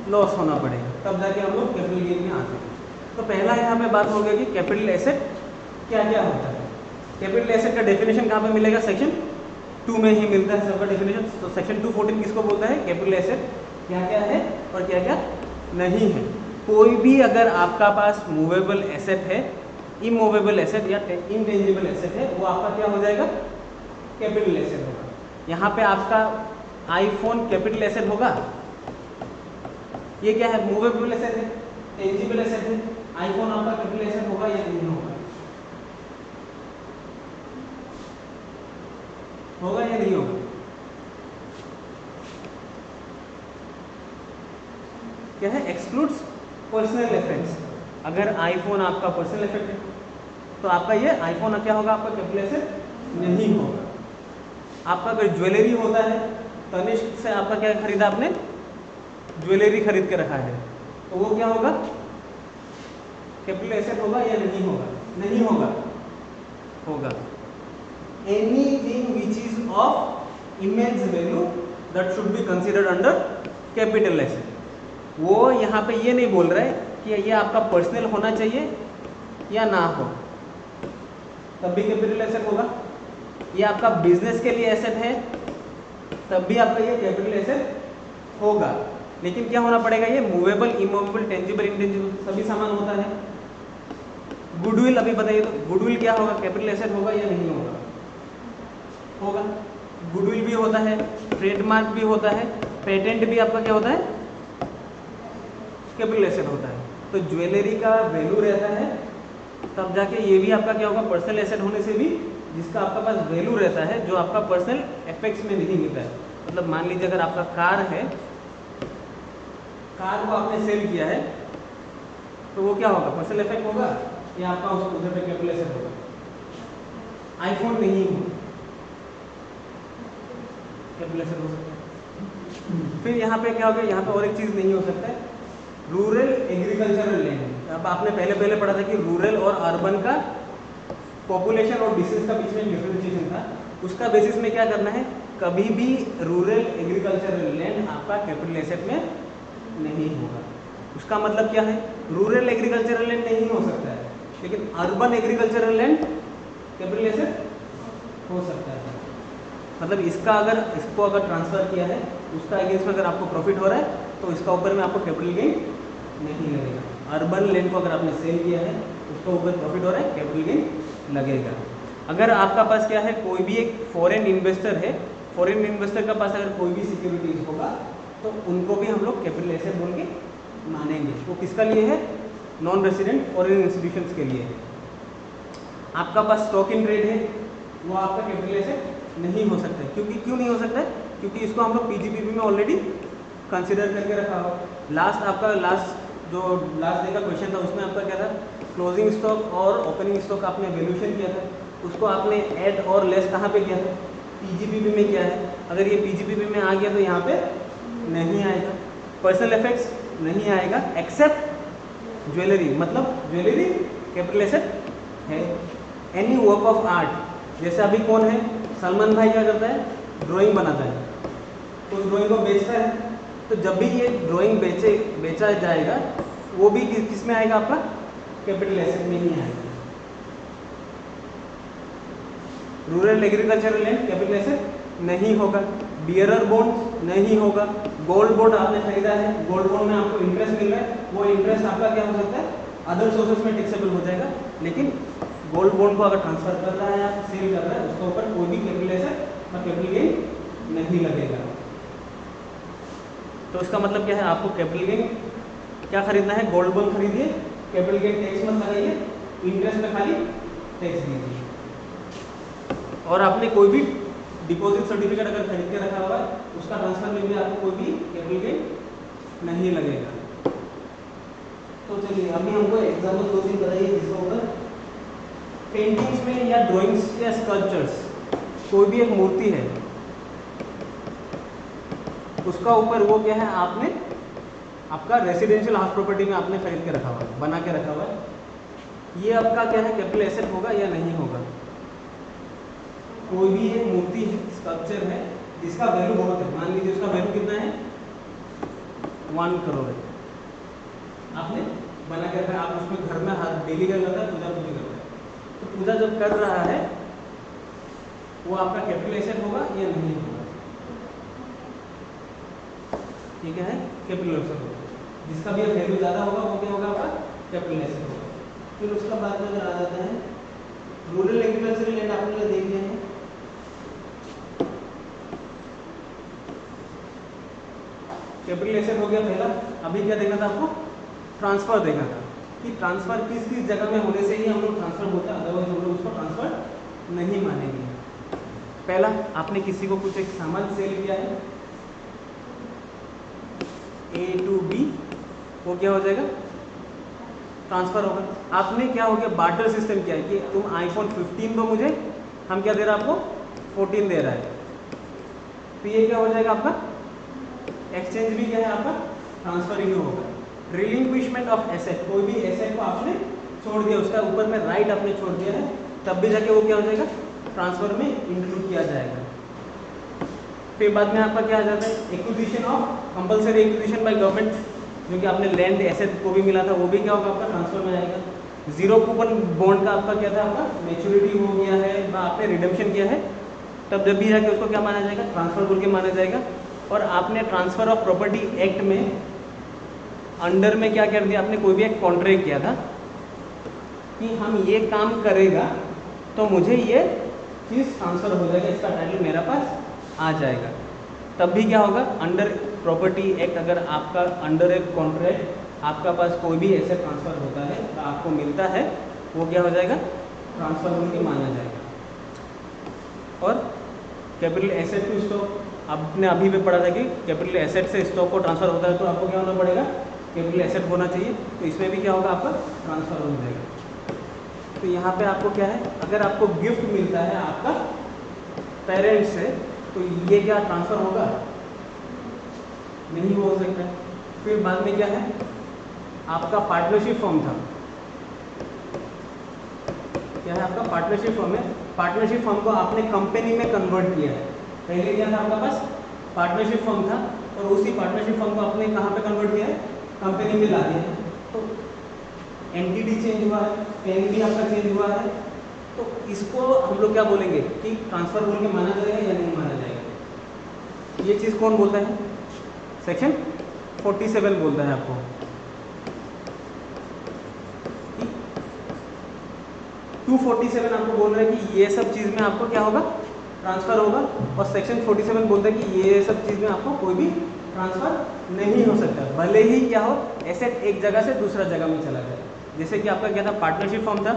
लॉस होना पड़ेगा, तब जाके हम लोग कैपिटल गेन में आते हैं। तो पहला यहाँ पे बात हो गया कि कैपिटल एसेट क्या क्या होता है। कैपिटल एसेट का डेफिनेशन कहाँ पे मिलेगा, सेक्शन 2 में ही मिलता है सबका डेफिनेशन। तो सेक्शन 214 किसको बोलता है, कैपिटल एसेट क्या क्या है और क्या क्या नहीं है। कोई भी अगर आपका पास मूवेबल एसेट है, इमूवेबल एसेट या इनटेंजिबल एसेट है, वो आपका क्या हो जाएगा, कैपिटल एसेट होगा। यहाँ पे आपका आईफोन कैपिटल एसेट होगा, ये क्या है, मूवेबल एसेट है, टेंजिबल एसेट है। आईफोन आपका कैपिटल एसेट होगा या नहीं होगा, होगा या नहीं होगा, क्या है, एक्सक्लूड्स पर्सनल इफेक्ट्स। अगर आईफोन आपका पर्सनल इफेक्ट है तो आपका ये आईफोन क्या होगा, आपका कैपिटल एसेट नहीं होगा। आपका अगर ज्वेलरी होता है, तनिष्क से आपका क्या खरीदा, आपने ज्वेलरी खरीद के रखा है, तो वो क्या होगा, कैपिटल एसेट होगा या नहीं होगा, नहीं होगा, होगा। Anything which is of immense value that should be considered under capital asset. वो यहाँ पे ये नहीं बोल रहा है कि ये आपका पर्सनल होना चाहिए या ना हो, तब भी कैपिटल एसेट होगा। ये आपका बिजनेस के लिए एसेट है, तब भी आपका ये कैपिटल एसेट होगा। लेकिन क्या होना पड़ेगा, ये मूवेबल, इमूवेबल, टेंजिबल, इंटेंजिबल सभी सामान होता है। गुडविल अभी बताइए, तो गुडविल क्या होगा, कैपिटल एसेट होगा या नहीं होगा, होगा। गुडविल भी होता है, ट्रेडमार्क भी होता है, पेटेंट भी आपका क्या होता है, कैपिटल एसेट होता है। तो ज्वेलरी का वैल्यू रहता है, तब जाके ये भी आपका क्या होगा, पर्सनल एसेट होने से भी जिसका आपका पास वैल्यू रहता है, जो आपका पर्सनल एफेक्ट्स में नहीं मिलता है। मतलब मान लीजिए अगर आपका कार है, कार को आपने सेल किया है, तो वो क्या होगा, पर्सनल इफेक्ट होगा या आपका उस उधर पे कैपिटल एसेट होगा? आईफोन नहीं हो, कैपिटल एसेट हो सकता है। फिर यहाँ पे क्या हो गया, यहाँ पे और एक चीज़ नहीं हो सकता है, रूरल एग्रीकल्चरल लैंड। अब आपने पहले पढ़ा था कि रूरल और अर्बन का पॉपुलेशन और डिस्टेंस का बीच में डिफरेंशिएशन था। उसका बेसिस में क्या करना है, कभी भी रूरल एग्रीकल्चरल लैंड आपका कैपिटल एसेट में नहीं होगा। उसका मतलब क्या है, रूरल एग्रीकल्चरल लैंड नहीं हो सकता है, लेकिन urban agricultural land capital asset हो सकता है। मतलब इसको अगर ट्रांसफर किया है, उसका अगेंस्ट में अगर आपको प्रॉफिट हो रहा है, तो इसका ऊपर में आपको कैपिटल गेन नहीं लगेगा। अर्बन लैंड को अगर आपने सेल किया है, उसका ऊपर प्रॉफिट हो रहा है, कैपिटल गेन लगेगा। अगर आपका पास क्या है, कोई भी एक फॉरेन इन्वेस्टर है, फॉरेन इन्वेस्टर का पास अगर कोई भी सिक्योरिटीज होगा, तो उनको भी हम लोग कैपिटल एसेट बोल के मानेंगे। वो किसका लिए है, नॉन रेसिडेंट फॉरेन इंस्टीट्यूशंस के लिए है। आपका पास स्टॉक इन ट्रेड है, वो आपका कैपिटल एसेट नहीं हो सकता है। क्यों नहीं हो सकता है? क्योंकि इसको हम लोग पीजीपीपी में ऑलरेडी कंसिडर करके रखा हो। लास्ट डे का क्वेश्चन था, उसमें आपका क्या था, क्लोजिंग स्टॉक और ओपनिंग स्टॉक आपने वैल्यूएशन किया था, उसको आपने ऐड और लेस कहाँ पे किया था, पीजीपीपी में किया है। अगर ये पीजीपीपी में आ गया तो यहाँ पे नहीं आएगा, पर्सनल इफेक्ट्स नहीं आएगा, एक्सेप्ट ज्वेलरी, मतलब ज्वेलरी कैपिटल एसेट है। एनी वर्क ऑफ आर्ट, जैसे अभी कौन है, सलमान भाई क्या करता है, ड्राइंग बनाता है, तो उस ड्राइंग को बेचता है। तो जब भी ये ड्राइंग बेचा जाएगा, वो भी किस में आएगा, आपका कैपिटल एसेट में ही आएगा। Rural agricultural land capital asset नहीं होगा। बियरर बॉन्ड नहीं होगा। गोल्ड बॉन्ड आपने खरीदा है, गोल्ड बॉन्ड में आपको इंटरेस्ट मिल रहा है, वो इंटरेस्ट आपका क्या हो सकता है, अदर सोर्सेस में टैक्सेबल हो जाएगा। लेकिन गोल्ड बॉन्ड को अगर ट्रांसफर कर रहा है या सेल कर रहा है, उसके ऊपर कोई भी कैपिटल एसेट और कैपिटल गेन नहीं लगेगा। तो इसका मतलब क्या है, आपको कैपिटल गेन क्या खरीदना है, गोल्ड बॉन्ड खरीदिए, कैपिटल गेन टैक्स मत लगाइए, इंटरेस्ट में खाली टैक्स दीजिए। और आपने कोई भी डिपॉजिट सर्टिफिकेट अगर खरीद के रखा हुआ है, उसका ट्रांसफर में भी आपको कोई भी कैपिटल गेन नहीं लगेगा। तो चलिए अभी हमको एग्जाम्पल 2-3 बताइए जिसका ऊपर पेंटिंग्स में या ड्राइंग्स या स्कल्पचर्स, कोई भी एक मूर्ति है, उसका ऊपर वो क्या है, आपने आपका रेसिडेंशियल हाउस प्रॉपर्टी में आपने खरीद के रखा हुआ है, बना के रखा हुआ है, ये आपका क्या है, कैपिटल एसेट होगा या नहीं होगा। कोई भी एक मूर्ति है, स्कल्पचर है, जिसका वैल्यू बहुत है, मान लीजिए उसका वैल्यू कितना है, 1 करोड़ है, आपने बना के रखा, आप उसमें घर में डेली क्या करता है, पूजा पूजी करता है, तो पूजा जब कर रहा है, वो आपका कैपिटल एसेट होगा या नहीं होगा, ठीक है, कैपिटल एसेट होगा। जिसका भी वैल्यू ज़्यादा होगा वो क्या होगा, आपका कैपिटल एसेट होगा। फिर उसका बाद में अगर आ जाता है रूरल एग्रीकल्चरल लैंड, आपने देख लिया है, कैपिटल एसेट हो गया पहला। अभी क्या देखना था आपको, ट्रांसफर देखना था कि ट्रांसफर किस किस जगह में होने से ही हम लोग ट्रांसफर बोलते हैं, अदरवाइज हम लोग उसको ट्रांसफर नहीं मानेंगे। पहला, आपने किसी को कुछ एक सामान सेल किया है A to B, वो क्या हो जाएगा, ट्रांसफर होगा। आपने क्या हो गया, बार्टर सिस्टम किया है कि तुम आईफोन 15 दो मुझे, हम क्या दे रहा है आपको, 14 दे रहा है, तो ये क्या हो जाएगा आपका एक्सचेंज भी क्या है, आपका ट्रांसफर ही होगा। रिलिंक्विशमेंट ऑफ एसेट, कोई भी एसेट को आपने छोड़ दिया, उसका ऊपर में राइट आपने छोड़ दिया है, तब भी जाके वो क्या हो जाएगा, ट्रांसफर में इंक्लूड किया जाएगा। फिर बाद में आपका क्या आ जाता है, acquisition of compulsory acquisition by government, जो कि आपने लैंड एसेट को भी मिला था, वो भी क्या होगा, आपका ट्रांसफर में आएगा। जीरो कूपन बॉन्ड का आपका क्या था, आपका मैच्योरिटी हो गया है, आपने रिडम्पशन किया है, तब जब भी जाके उसको क्या माना जाएगा, ट्रांसफर बोल के माना जाएगा। और आपने ट्रांसफर ऑफ प्रॉपर्टी एक्ट में अंडर में क्या कर दिया, आपने कोई भी एक कॉन्ट्रैक्ट किया था कि हम ये काम करेगा तो मुझे ये चीज़ ट्रांसफर हो जाएगा, इसका टाइटल मेरा पास आ जाएगा। तब भी क्या होगा, अंडर प्रॉपर्टी एक्ट, अगर आपका अंडर एक कॉन्ट्रैक्ट आपका पास कोई भी एसेट ट्रांसफर होता है, तो आपको मिलता है, वो क्या हो जाएगा, ट्रांसफर होकर माना जाएगा। और कैपिटल एसेट टू स्टॉक, आपने अभी भी पढ़ा था कि कैपिटल एसेट से स्टॉक को ट्रांसफर होता है तो आपको क्या होना पड़ेगा, कैपिटल एसेट होना चाहिए। तो इसमें भी क्या होगा, आपका ट्रांसफर हो जाएगा। तो यहाँ पे आपको क्या है, अगर आपको गिफ्ट मिलता है आपका पेरेंट्स से तो ये क्या ट्रांसफर होगा, नहीं हो सकता है। फिर बाद में क्या है, आपका पार्टनरशिप फॉर्म था, क्या है आपका पार्टनरशिप फॉर्म है। पार्टनरशिप फॉर्म को आपने कंपनी में कन्वर्ट किया है। पहले क्या था आपका पास, पार्टनरशिप फॉर्म था और उसी पार्टनरशिप फॉर्म को आपने कहाँ पे कन्वर्ट किया है, कंपनी में ला दिया है। तो एंटिटी चेंज हुआ है, पेन भी आपका चेंज हुआ है। तो इसको हम लोग क्या बोलेंगे कि ट्रांसफर बोल के माना जाएगा या नहीं माना जाएगा। ये चीज़ कौन बोलता है, सेक्शन 47 बोलता है आपको। 247 आपको बोल रहा है कि ये सब चीज़ में आपको क्या होगा, ट्रांसफर होगा। और सेक्शन 47 बोलता है कि ये सब चीज़ में आपको कोई भी ट्रांसफर नहीं हो सकता, भले ही क्या हो, एसेट एक जगह से दूसरा जगह में चला जाए। जैसे कि आपका क्या था, पार्टनरशिप फॉर्म था।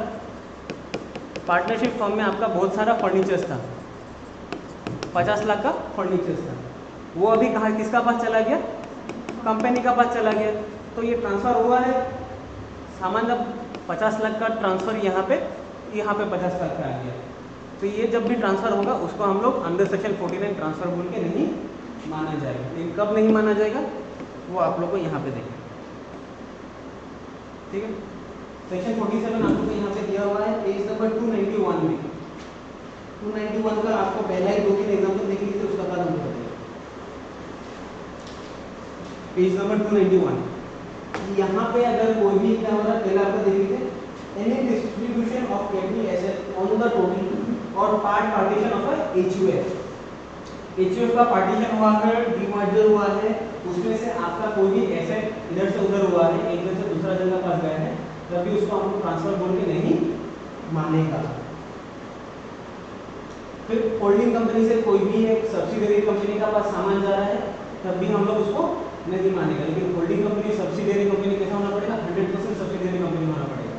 पार्टनरशिप फॉर्म में आपका बहुत सारा फर्नीचर्स था, 50 लाख का फर्नीचर्स था। वो अभी कहाँ, किसका पास चला गया, कंपनी का पास चला गया। तो ये ट्रांसफर हुआ है, सामान जब 50 लाख का ट्रांसफर यहाँ पे 50 लाख का आ गया। तो ये जब भी ट्रांसफर होगा उसको हम लोग अंडर सेक्शन 49 ट्रांसफर बोल के नहीं माना जाएगा। लेकिन कब नहीं माना जाएगा वो आप लोग को यहाँ पे देखें, ठीक है। सेक्शन 47 आपको तो यहाँ पे दिया हुआ है पेज नंबर 291 में। 291 का आपको पहला ही 2-3 एग्जाम्पल देख लीजिए, उसका बाद हम बताएंगे। पेज नंबर 291 यहाँ पे अगर कोई भी क्या हो रहा है, पहले आपको देख लीजिए, any distribution of capital asset on the total और पार्टीशन ऑफ एचयूएफ। एचयूएफ का पार्टीशन हुआ है, डीमर्जर हुआ है, उसमें से आपका कोई भी एसेट इधर से उधर हुआ है, एक जगह से दूसरा जगह पास गया है, तभी उसको हम ट्रांसफर बोल के नहीं मानेगा। फिर होल्डिंग कंपनी से कोई भी एक सब्सिडियरी कंपनी का पास सामान जा रहा है, तब भी हम लोग उसको नहीं मानेगा। लेकिन होल्डिंग कंपनी सब्सिडियरी कंपनी कैसा होना पड़ेगा, 100% सब्सिडियरी कंपनी होना पड़ेगा,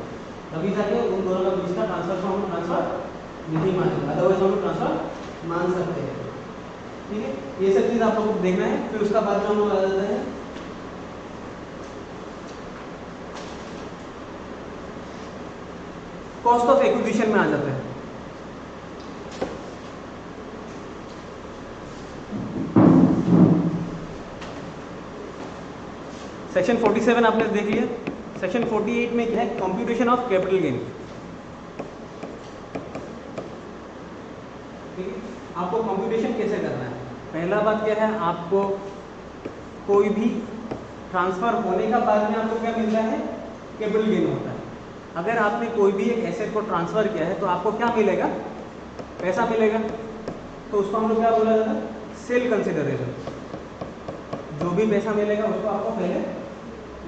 तभी जाके उन दोनों का बीच का ट्रांसफर को हम ट्रांसफर नहीं मानेंगे। अदरवाइज हम ट्रांसफर मान सकते हैं, ठीक है। ये सब चीज़ आप लोग को देखना है। फिर उसका बाद में हम लोग आ जाते हैं कॉस्ट ऑफ एक्विजिशन में आ जाते हैं। सेक्शन 47 आपने देख लिया। सेक्शन 48 में क्या है, कंप्यूटेशन ऑफ कैपिटल गेन। ठीक है, आपको कंप्यूटेशन कैसे करना है। पहला बात क्या है, आपको कोई भी ट्रांसफर होने का बाद में आपको क्या मिलता है, कैपिटल गेन होता है। अगर आपने कोई भी एक एसेट को ट्रांसफर किया है तो आपको क्या मिलेगा, पैसा मिलेगा। तो उसको हम लोग क्या बोला जाता है, सेल कंसिडरेशन। जो भी पैसा मिलेगा उसको आपको पहले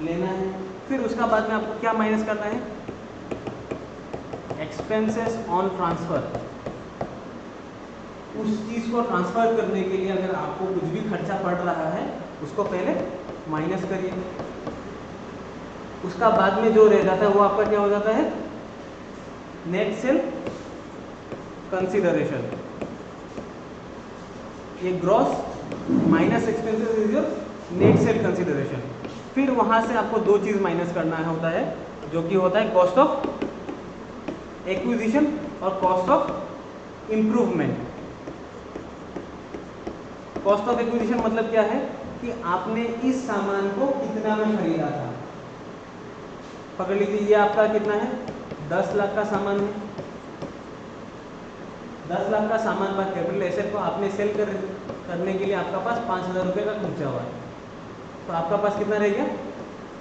लेना है। फिर उसका बाद में आपको क्या माइनस करना है, एक्सपेंसेस ऑन ट्रांसफर। उस चीज़ को ट्रांसफर करने के लिए अगर आपको कुछ भी खर्चा पड़ रहा है उसको पहले माइनस करिए। उसका बाद में जो रह जाता है वो आपका क्या हो जाता है, नेट सेल कंसिडरेशन। ये gross minus expenses is your net sale consideration. फिर वहां से आपको दो चीज माइनस करना होता है, जो कि होता है कॉस्ट ऑफ एक्विजिशन और cost of improvement. Cost of acquisition मतलब क्या है कि आपने इस सामान को कितना में खरीदा था। पकड़ लीजिए ये आपका कितना है, 10 लाख का सामान है। 10 लाख का सामान पर कैपिटल एसेट को आपने सेल करने के लिए आपका पास 5,000 रुपये का खर्चा हुआ है, तो आपका पास कितना रह गया,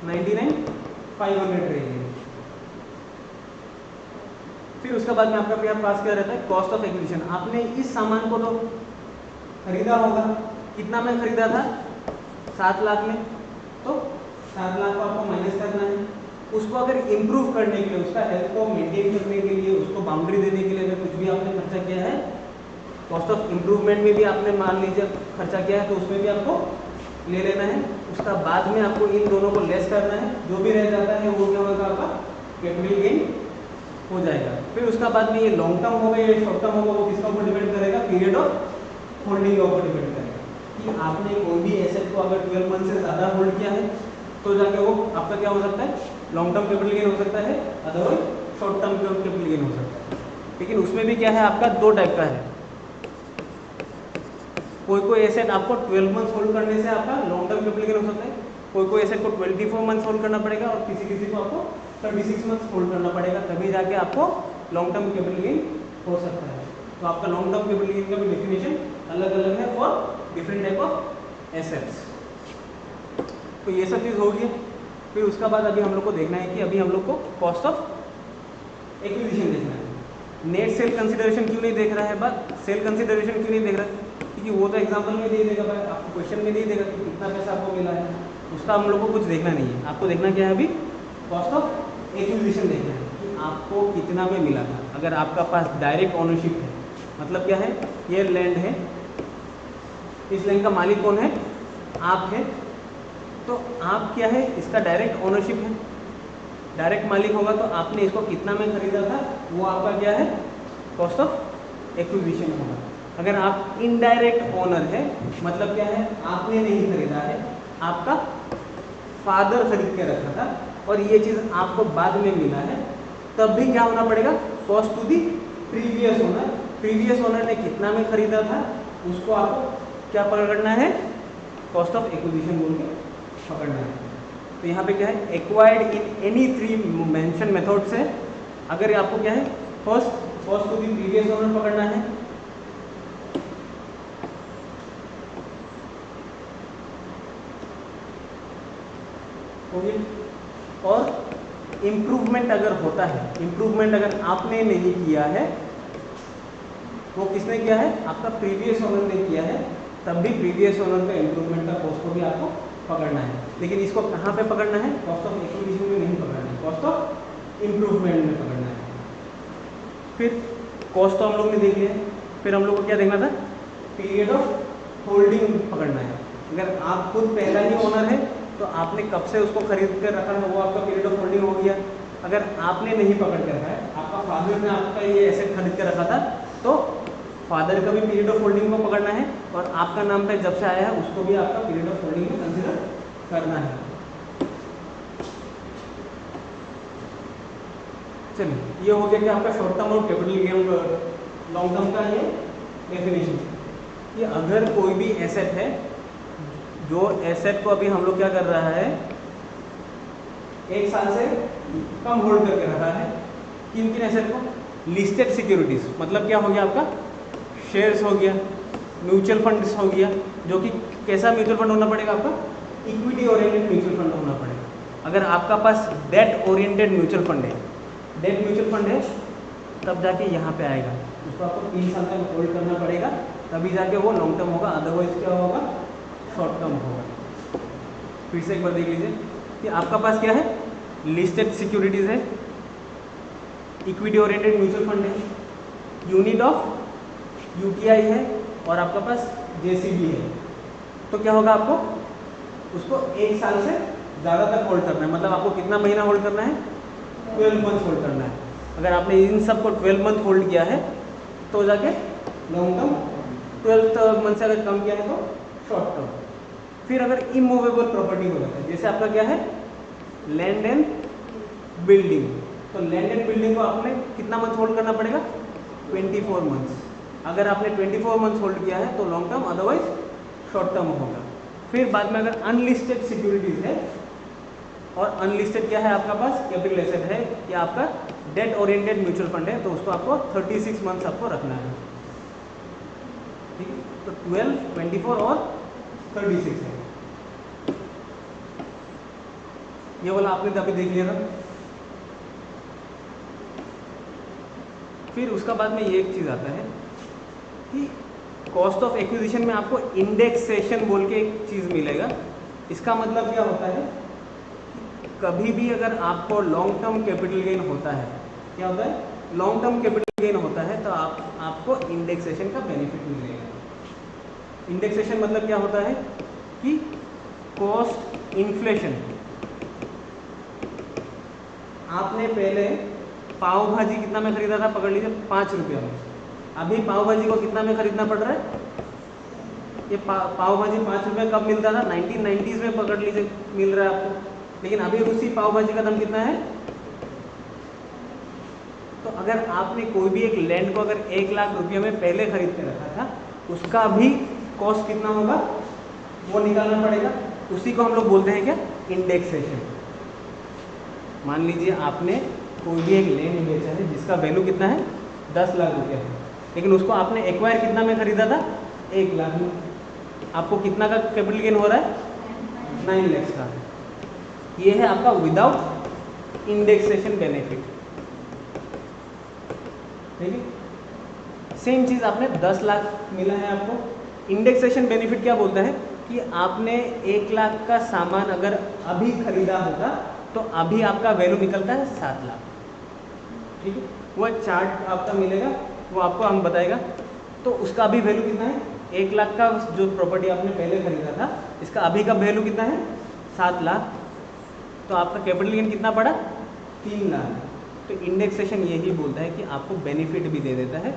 99,500 रह गया। फिर उसके बाद में आपका पास क्या रहता है, कॉस्ट ऑफ एक्विजिशन। आपने इस सामान को तो खरीदा होगा, कितना में खरीदा था, 7 लाख में, तो 7 लाख को आपको माइनस करना है। उसको अगर इम्प्रूव करने के लिए, उसका हेल्थ को मेंटेन करने के लिए, उसको बाउंड्री देने के लिए अगर कुछ भी आपने खर्चा किया है, कॉस्ट ऑफ इम्प्रूवमेंट में भी आपने मान लीजिए खर्चा किया है, तो उसमें भी आपको ले लेना है। उसका बाद में आपको इन दोनों को लेस करना है, जो भी रह जाता है वो क्या होगा, आपका कैपिटल गेन हो जाएगा। फिर उसका बाद में ये लॉन्ग टर्म होगा या शॉर्ट टर्म होगा, वो किसका ऊपर डिपेंड करेगा, पीरियड ऑफ होल्डिंग के ऊपर डिपेंड करेगा। कि आपने कोई भी एसेट को अगर 12 मंथ से ज़्यादा होल्ड किया है तो जाके वो आपका क्या हो सकता है, लॉन्ग टर्म कैपिटल गेन हो सकता है, otherwise short term capital gain हो सकता है। लेकिन उसमें भी क्या है, आपका दो टाइप का है। कोई एसेट आपको 12 मंथ होल्ड करने से आपका लॉन्ग टर्म कैपिटल गेन हो सकता है, कोई एसेट को 24 मंथ होल्ड करना पड़ेगा और किसी को आपको 36 मंथ होल्ड करना पड़ेगा, तभी जाके आपको लॉन्ग टर्म कैपिटल गेन हो सकता है। तो आपका लॉन्ग टर्म कैपिटल गेन का भी डेफिनेशन अलग अलग है for different type of assets. तो ये सब चीज़ हो गई। फिर उसका बाद अभी हम लोग को देखना है कि अभी हम लोग को कॉस्ट ऑफ एक्विजिशन देखना है। नेट सेल कंसिडरेशन क्यों नहीं देख रहा है, बात सेल कंसिडरेशन क्यों नहीं देख रहा है, क्योंकि वो तो एग्जाम्पल में दे देगा भाई, आपको क्वेश्चन में नहीं देगा कि कितना पैसा आपको मिला है, उसका हम लोग को कुछ देखना नहीं है। आपको देखना क्या है, अभी कॉस्ट ऑफ एक्विजिशन देखना है कि आपको कितना में मिला था। अगर आपका पास डायरेक्ट ओनरशिप है, मतलब क्या है, ये लैंड है, इस लैंड का मालिक कौन है, आप है, तो आप क्या है, इसका डायरेक्ट ओनरशिप है, डायरेक्ट मालिक होगा तो आपने इसको कितना में खरीदा था, वो आपका क्या है, कॉस्ट ऑफ एक्विजिशन होगा। अगर आप इनडायरेक्ट ओनर है, मतलब क्या है, आपने नहीं खरीदा है, आपका फादर खरीद के रखा था और ये चीज़ आपको बाद में मिला है, तब भी क्या होना पड़ेगा, cost to the previous owner. Previous owner ने कितना में खरीदा था उसको आपको क्या पकड़ना है, कॉस्ट ऑफ एक्विजिशन बोल के पकड़ना है। तो यहाँ पे क्या है, acquired in any 3 mention method से, अगर आपको क्या है, first cost to the previous owner पकड़ना है, और इम्प्रूवमेंट अगर होता है, इम्प्रूवमेंट अगर आपने नहीं किया है, वो किसने किया है, आपका प्रीवियस ओनर ने किया है, तब भी प्रीवियस ओनर का इम्प्रूवमेंट का कॉस्ट को भी आपको पकड़ना है। लेकिन इसको कहाँ पे पकड़ना है, कॉस्ट ऑफ एक्विजिशन में नहीं पकड़ना है, कॉस्ट ऑफ इम्प्रूवमेंट में पकड़ना है। फिर कॉस्ट तो हम लोग ने देख लिया, फिर हम लोग को क्या देखना था, पीरियड ऑफ होल्डिंग पकड़ना है। अगर आप खुद पहला ही ओनर है तो आपने कब से उसको खरीद कर रखा है, वो आपका पीरियड ऑफ होल्डिंग हो गया। अगर आपने नहीं पकड़ कर रखा है, आपका फादर ने आपका ये एसेट खरीद कर रखा था, तो फादर का भी पीरियड ऑफ होल्डिंग को पकड़ना है, और आपका नाम पे जब से आया है उसको भी आपका पीरियड ऑफ होल्डिंग में कंसिडर करना है। चलिए, ये हो गया कि आपका शॉर्ट टर्म और कैपिटल गेन, लॉन्ग टर्म का ये डेफिनेशन। कि अगर कोई भी एसेट है, जो एसेट को अभी हम लोग क्या कर रहा है, 1 साल से कम होल्ड करके रखा है, किन किन एसेट को, लिस्टेड सिक्योरिटीज, मतलब क्या हो गया, आपका शेयर्स हो गया, म्यूचुअल फंड्स हो गया, जो कि कैसा म्यूचुअल फंड होना पड़ेगा, आपका इक्विटी ओरिएंटेड म्यूचुअल फंड होना पड़ेगा। अगर आपका पास डेट ओरिएंटेड म्यूचुअल फंड है, डेट म्यूचुअल फंड है, तब जाके यहाँ पे आएगा, उसको आपको 3 साल तक होल्ड करना पड़ेगा, तभी जाके वो लॉन्ग टर्म होगा, अदरवाइज क्या होगा, शॉर्ट टर्म होगा। फिर से एक बार देख लीजिए कि आपका पास क्या है, लिस्टेड सिक्योरिटीज है, इक्विटी ओरिएंटेड म्यूचुअल फंड है, यूनिट ऑफ यूटीआई है, और आपका पास जेसीबी है। तो क्या होगा, आपको उसको 1 साल से ज़्यादा तक होल्ड करना है, मतलब आपको कितना महीना होल्ड करना है, 12 मंथ होल्ड करना है। अगर आपने इन सब को 12 मंथ होल्ड किया है तो जाके लॉन्ग टर्म, 12 मंथ से अगर कम किया है तो शॉर्ट टर्म। फिर अगर इमूवेबल प्रॉपर्टी हो जाता है, जैसे आपका क्या है, लैंड एंड बिल्डिंग, तो लैंड एंड बिल्डिंग को आपने कितना मंथ होल्ड करना पड़ेगा, 24 मंथ्स। अगर आपने 24 मंथ्स होल्ड किया है तो long term, otherwise short term होगा। फिर बाद में अगर अनलिस्टेड सिक्योरिटीज है, और अनलिस्टेड क्या है आपका पास, कैपिटल एसेट है, या आपका डेट ओरिएंटेड म्यूचुअल फंड है, तो उसको आपको 36 मंथ्स आपको रखना है। ठीक है, तो 12, 24 और 36 है। ये वाला आपने तो अभी देख लिया था। फिर उसका बाद में ये एक चीज़ आता है कि कॉस्ट ऑफ एक्विजिशन में आपको इंडेक्सेशन बोल के एक चीज़ मिलेगा। इसका मतलब क्या होता है, कभी भी अगर आपको लॉन्ग टर्म कैपिटल गेन होता है, क्या होता है, लॉन्ग टर्म कैपिटल गेन होता है, तो आपको इंडेक्सेशन का बेनिफिट मिलेगा। इंडेक्सेशन मतलब क्या होता है कि कॉस्ट इन्फ्लेशन, आपने पहले पाव भाजी कितना में खरीदा था, पकड़ लीजिए 5 रुपया में, अभी पाव भाजी को कितना में खरीदना पड़ रहा है, ये पाव भाजी 5 रुपये कब मिलता था? 1990s में पकड़ लीजिए मिल रहा है आपको, लेकिन अभी उसी पाव भाजी का दाम कितना है? तो अगर आपने कोई भी एक लैंड को अगर 1 लाख रुपये में पहले खरीद के रखा था, उसका भी कॉस्ट कितना होगा वो निकालना पड़ेगा। उसी को हम लोग बोलते हैं क्या? इंडेक्सेशन। मान लीजिए आपने कोई भी एक लैंड बेचा है जिसका वैल्यू कितना है? 10 लाख रुपये है, लेकिन उसको आपने एक्वायर कितना में खरीदा था? 1 लाख में। आपको कितना का कैपिटल गेन हो रहा है? 9 लाख का। ये है आपका विदाउट इंडेक्सेशन बेनिफिट। ठीक है, सेम चीज आपने 10 लाख मिला है आपको। इंडेक्सेशन बेनिफिट क्या बोलता है कि आपने 1 लाख का सामान अगर अभी खरीदा होगा तो अभी आपका वैल्यू निकलता है 7 लाख। ठीक है, वो चार्ट आपका मिलेगा, वो आपको हम बताएगा। तो उसका अभी वैल्यू कितना है? 1 लाख का जो प्रॉपर्टी आपने पहले खरीदा था, इसका अभी का वैल्यू कितना है? 7 लाख। तो आपका कैपिटल गेन कितना पड़ा? 3 लाख। तो इंडेक्सेशन यही बोलता है कि आपको बेनिफिट भी दे देता है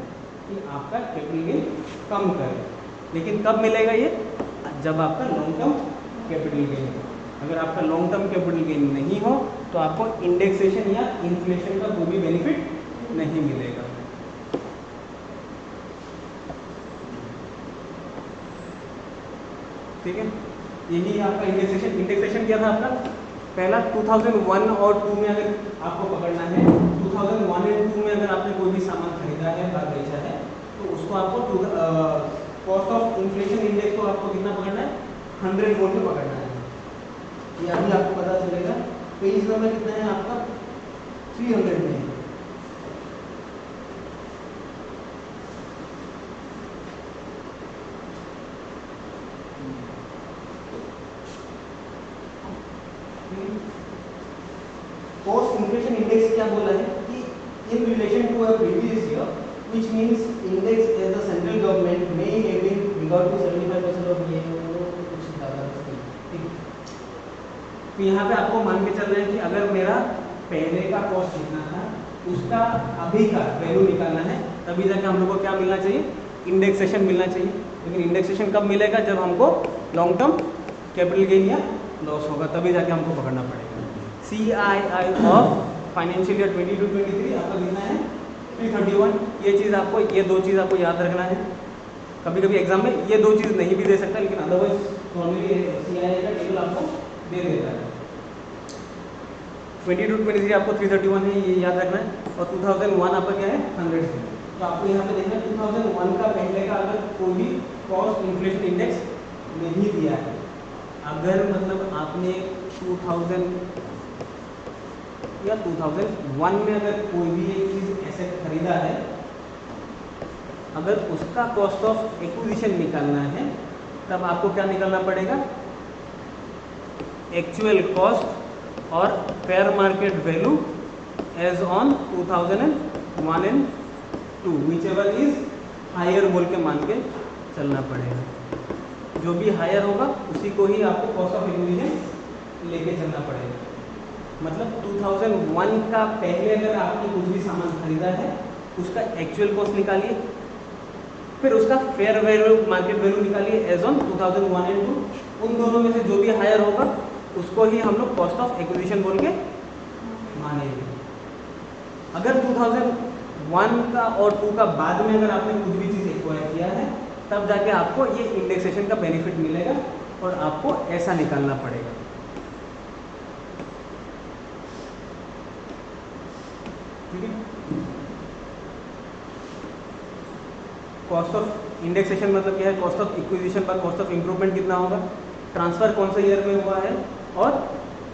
कि आपका कैपिटल गेन कम करे, लेकिन कब मिलेगा ये? जब आपका लॉन्ग टर्म कैपिटल गेन हो। अगर आपका लॉन्ग टर्म कैपिटल गेन नहीं हो तो आपको इंडेक्सेशन या इन्फ्लेशन का कोई भी बेनिफिट नहीं मिलेगा। ठीक है, यही आपका इंडेक्सेशन। इंडेक्सेशन क्या था आपका? पहला 2001 और 2 में अगर आपको पकड़ना है, 2001 एंड 2 में अगर आपने कोई भी सामान खरीदा है या बेचा है तो उसको आपको कॉस्ट ऑफ इन्फ्लेशन इंडेक्स को आपको कितना पकड़ना है? 100 वोल्ट में पकड़ना है। ये अभी आपको पता चलेगा। पेज नंबर कितना है आपका? 300 में। कॉस्ट इन्फ्लेशन इंडेक्स क्या बोला है कि in relation to a previous year which means index as the central government may having regard to 75% of ये कुछ ज्यादा। ठीक, तो यहाँ पे आपको मान के चल रहे हैं कि अगर मेरा पहले का कॉस्ट कितना था उसका अभी का वैल्यू निकालना है, तभी जाके हम लोग को क्या मिलना चाहिए? इंडेक्सेशन मिलना चाहिए। लेकिन इंडेक्सेशन कब मिलेगा? जब हमको लॉन्ग टर्म कैपिटल गेन या लॉस होगा, तभी जाके हमको पकड़ना पड़ेगा। CII ऑफ फाइनेंशियल ईयर 22-23 आपका कितना है? 331। ये चीज़ आपको, ये दो चीज़ आपको याद रखना है। कभी कभी एग्जाम में ये दो चीज़ नहीं भी दे सकता, लेकिन अदरवाइज नॉर्मली CII का टेबल आपको दे देता है। 22-23 आपको 331 है, ये याद रखना है। और 2001 आपका क्या है? 100 है। तो आपको यहाँ पे देखना है 2001 का पहले का अगर कोई भी कॉस्ट इन्फ्लेशन इंडेक्स नहीं दिया है, अगर मतलब आपने 2000 या 2001 में अगर कोई भी एक चीज़ एसेट खरीदा है, अगर उसका कॉस्ट ऑफ एक्विजिशन निकालना है तब आपको क्या निकालना पड़ेगा? एक्चुअल कॉस्ट और fair market value as on 2001 and 2 whichever is higher बोल के मान के चलना पड़ेगा। जो भी हायर होगा उसी को ही आपको कॉस्ट ऑफ एक्विजिशन लेके चलना पड़ेगा। मतलब 2001 का पहले अगर आपने कुछ भी सामान खरीदा है उसका एक्चुअल कॉस्ट निकालिए, फिर उसका फेयर वैल्यू मार्केट वैल्यू निकालिए एज ऑन 2001 एंड 2। उन दोनों में से जो भी हायर होगा उसको ही हम लोग कॉस्ट ऑफ एक्विजिशन बोल के मानेंगे। अगर 2001 का और 2 का बाद में अगर आपने कुछ भी चीज़ एक्वायर किया है तब जाके आपको ये इंडेक्सेशन का बेनिफिट मिलेगा और आपको ऐसा निकालना पड़ेगा। ठीक है, कॉस्ट ऑफ इंडेक्सेशन मतलब क्या है? कॉस्ट ऑफ इक्विजिशन पर कॉस्ट ऑफ इंप्रूवमेंट कितना होगा, ट्रांसफर कौन सा ईयर में हुआ है और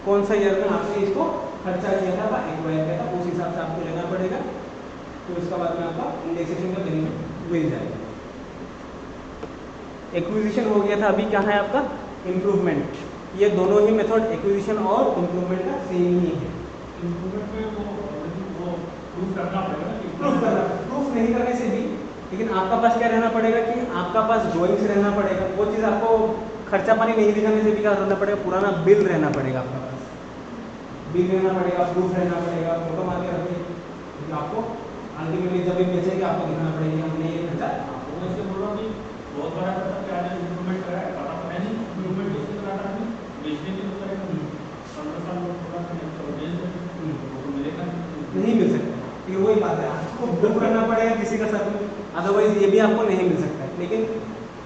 कौन सा ईयर में आपने इसको खर्चा किया था, एक्वायर किया था, उस हिसाब से आपको लेना पड़ेगा। तो इसका बाद में आपका इंडेक्सेशन का बेनिफिट मिल जाएगा। एक्विजिशन हो गया था, अभी क्या है आपका? इम्प्रूवमेंट। ये दोनों ही मेथड एक्विजिशन और इम्प्रूवमेंट का सेम ही है। इम्प्रूवमेंट में वो प्रूफ करना पड़ेगा, प्रूफ नहीं करने से भी, लेकिन आपका पास क्या रहना पड़ेगा कि आपका पास ड्रॉइंग्स रहना पड़ेगा। वो चीज़ आपको खर्चा पानी नहीं दिखाने से भी क्या करना पड़ेगा? पुराना बिल रहना पड़ेगा, आपका पास बिल रहना पड़ेगा, प्रूफ रहना पड़ेगा, फोटो मार के रखिए, क्योंकि आपको अल्टीमेटली जब भी बेचेंगे आपको दिखाना पड़ेगा हमने ये खर्चा। मैं इसलिए बोल रहा हूँ कि बहुत बड़ा खर्चा क्या है, इम्प्रूवमेंट प्रूफ करना पड़ेगा किसी का सर्विस, अदरवाइज ये भी आपको नहीं मिल सकता है। लेकिन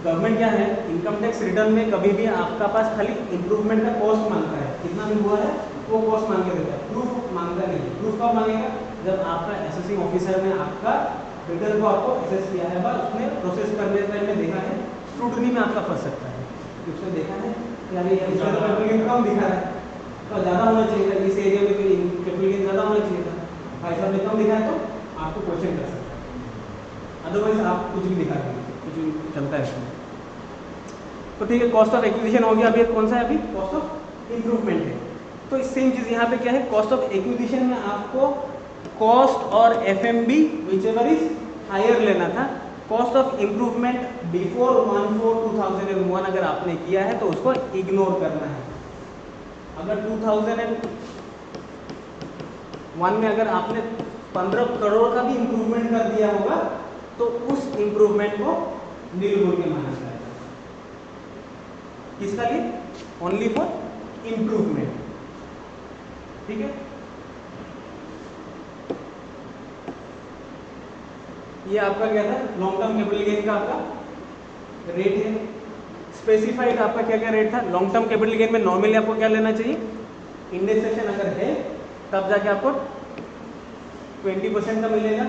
गवर्नमेंट क्या है, इनकम टैक्स रिटर्न में कभी भी आपका पास खाली इम्प्रूवमेंट का कॉस्ट मांगता है, कितना भी हुआ है वो कॉस्ट मांग के देता है, प्रूफ मांगता नहीं है। प्रूफ कब मांगेगा, जब आपका असेसिंग ऑफिसर ने आपका रिटर्न को आपको असेस किया है, बस उसने प्रोसेस करने टाइम में देखा है, स्क्रूटनी में आपका फंस सकता है कि उसने देखा है यार ये इसका तो कैपिटल गेन कम दिखा है, तो ज़्यादा होना चाहिए था, इस एरिया में तो कैपिटल गेन ज़्यादा होना चाहिए था, भाई साहब ने कम दिखा है, तो आपको क्वेश्चन कर सकता है। अदरवाइज आप कुछ भी दिखा देंगे, कुछ भी चलता है इसमें। तो ठीक है, कॉस्ट ऑफ एक्विजिशन हो गया। अभी कौन सा है, अभी कॉस्ट ऑफ इम्प्रूवमेंट है। तो सेम चीज़ यहाँ पे क्या है, कॉस्ट ऑफ एक्विजिशन में आपको कॉस्ट और एफएमबी व्हिचएवर इज हायर लेना था। कॉस्ट ऑफ इम्प्रूवमेंट बिफोर 1/4/2001 अगर आपने किया है तो उसको इग्नोर करना है। अगर 2001 में अगर आपने 15 करोड़ का भी इम्प्रूवमेंट कर दिया होगा तो उस इम्प्रूवमेंट को नील बोल के माना जाएगा। किसका लिए, ओनली फॉर इम्प्रूवमेंट, ठीक है। ये आपका क्या था, लॉन्ग टर्म कैपिटल गेन का आपका रेट है। स्पेसिफाइड आपका क्या क्या रेट था, लॉन्ग टर्म कैपिटल गेन में नॉर्मली आपको क्या लेना चाहिए, इंडेक्सेशन अगर है तब जाके आपको 20% का मिलेगा।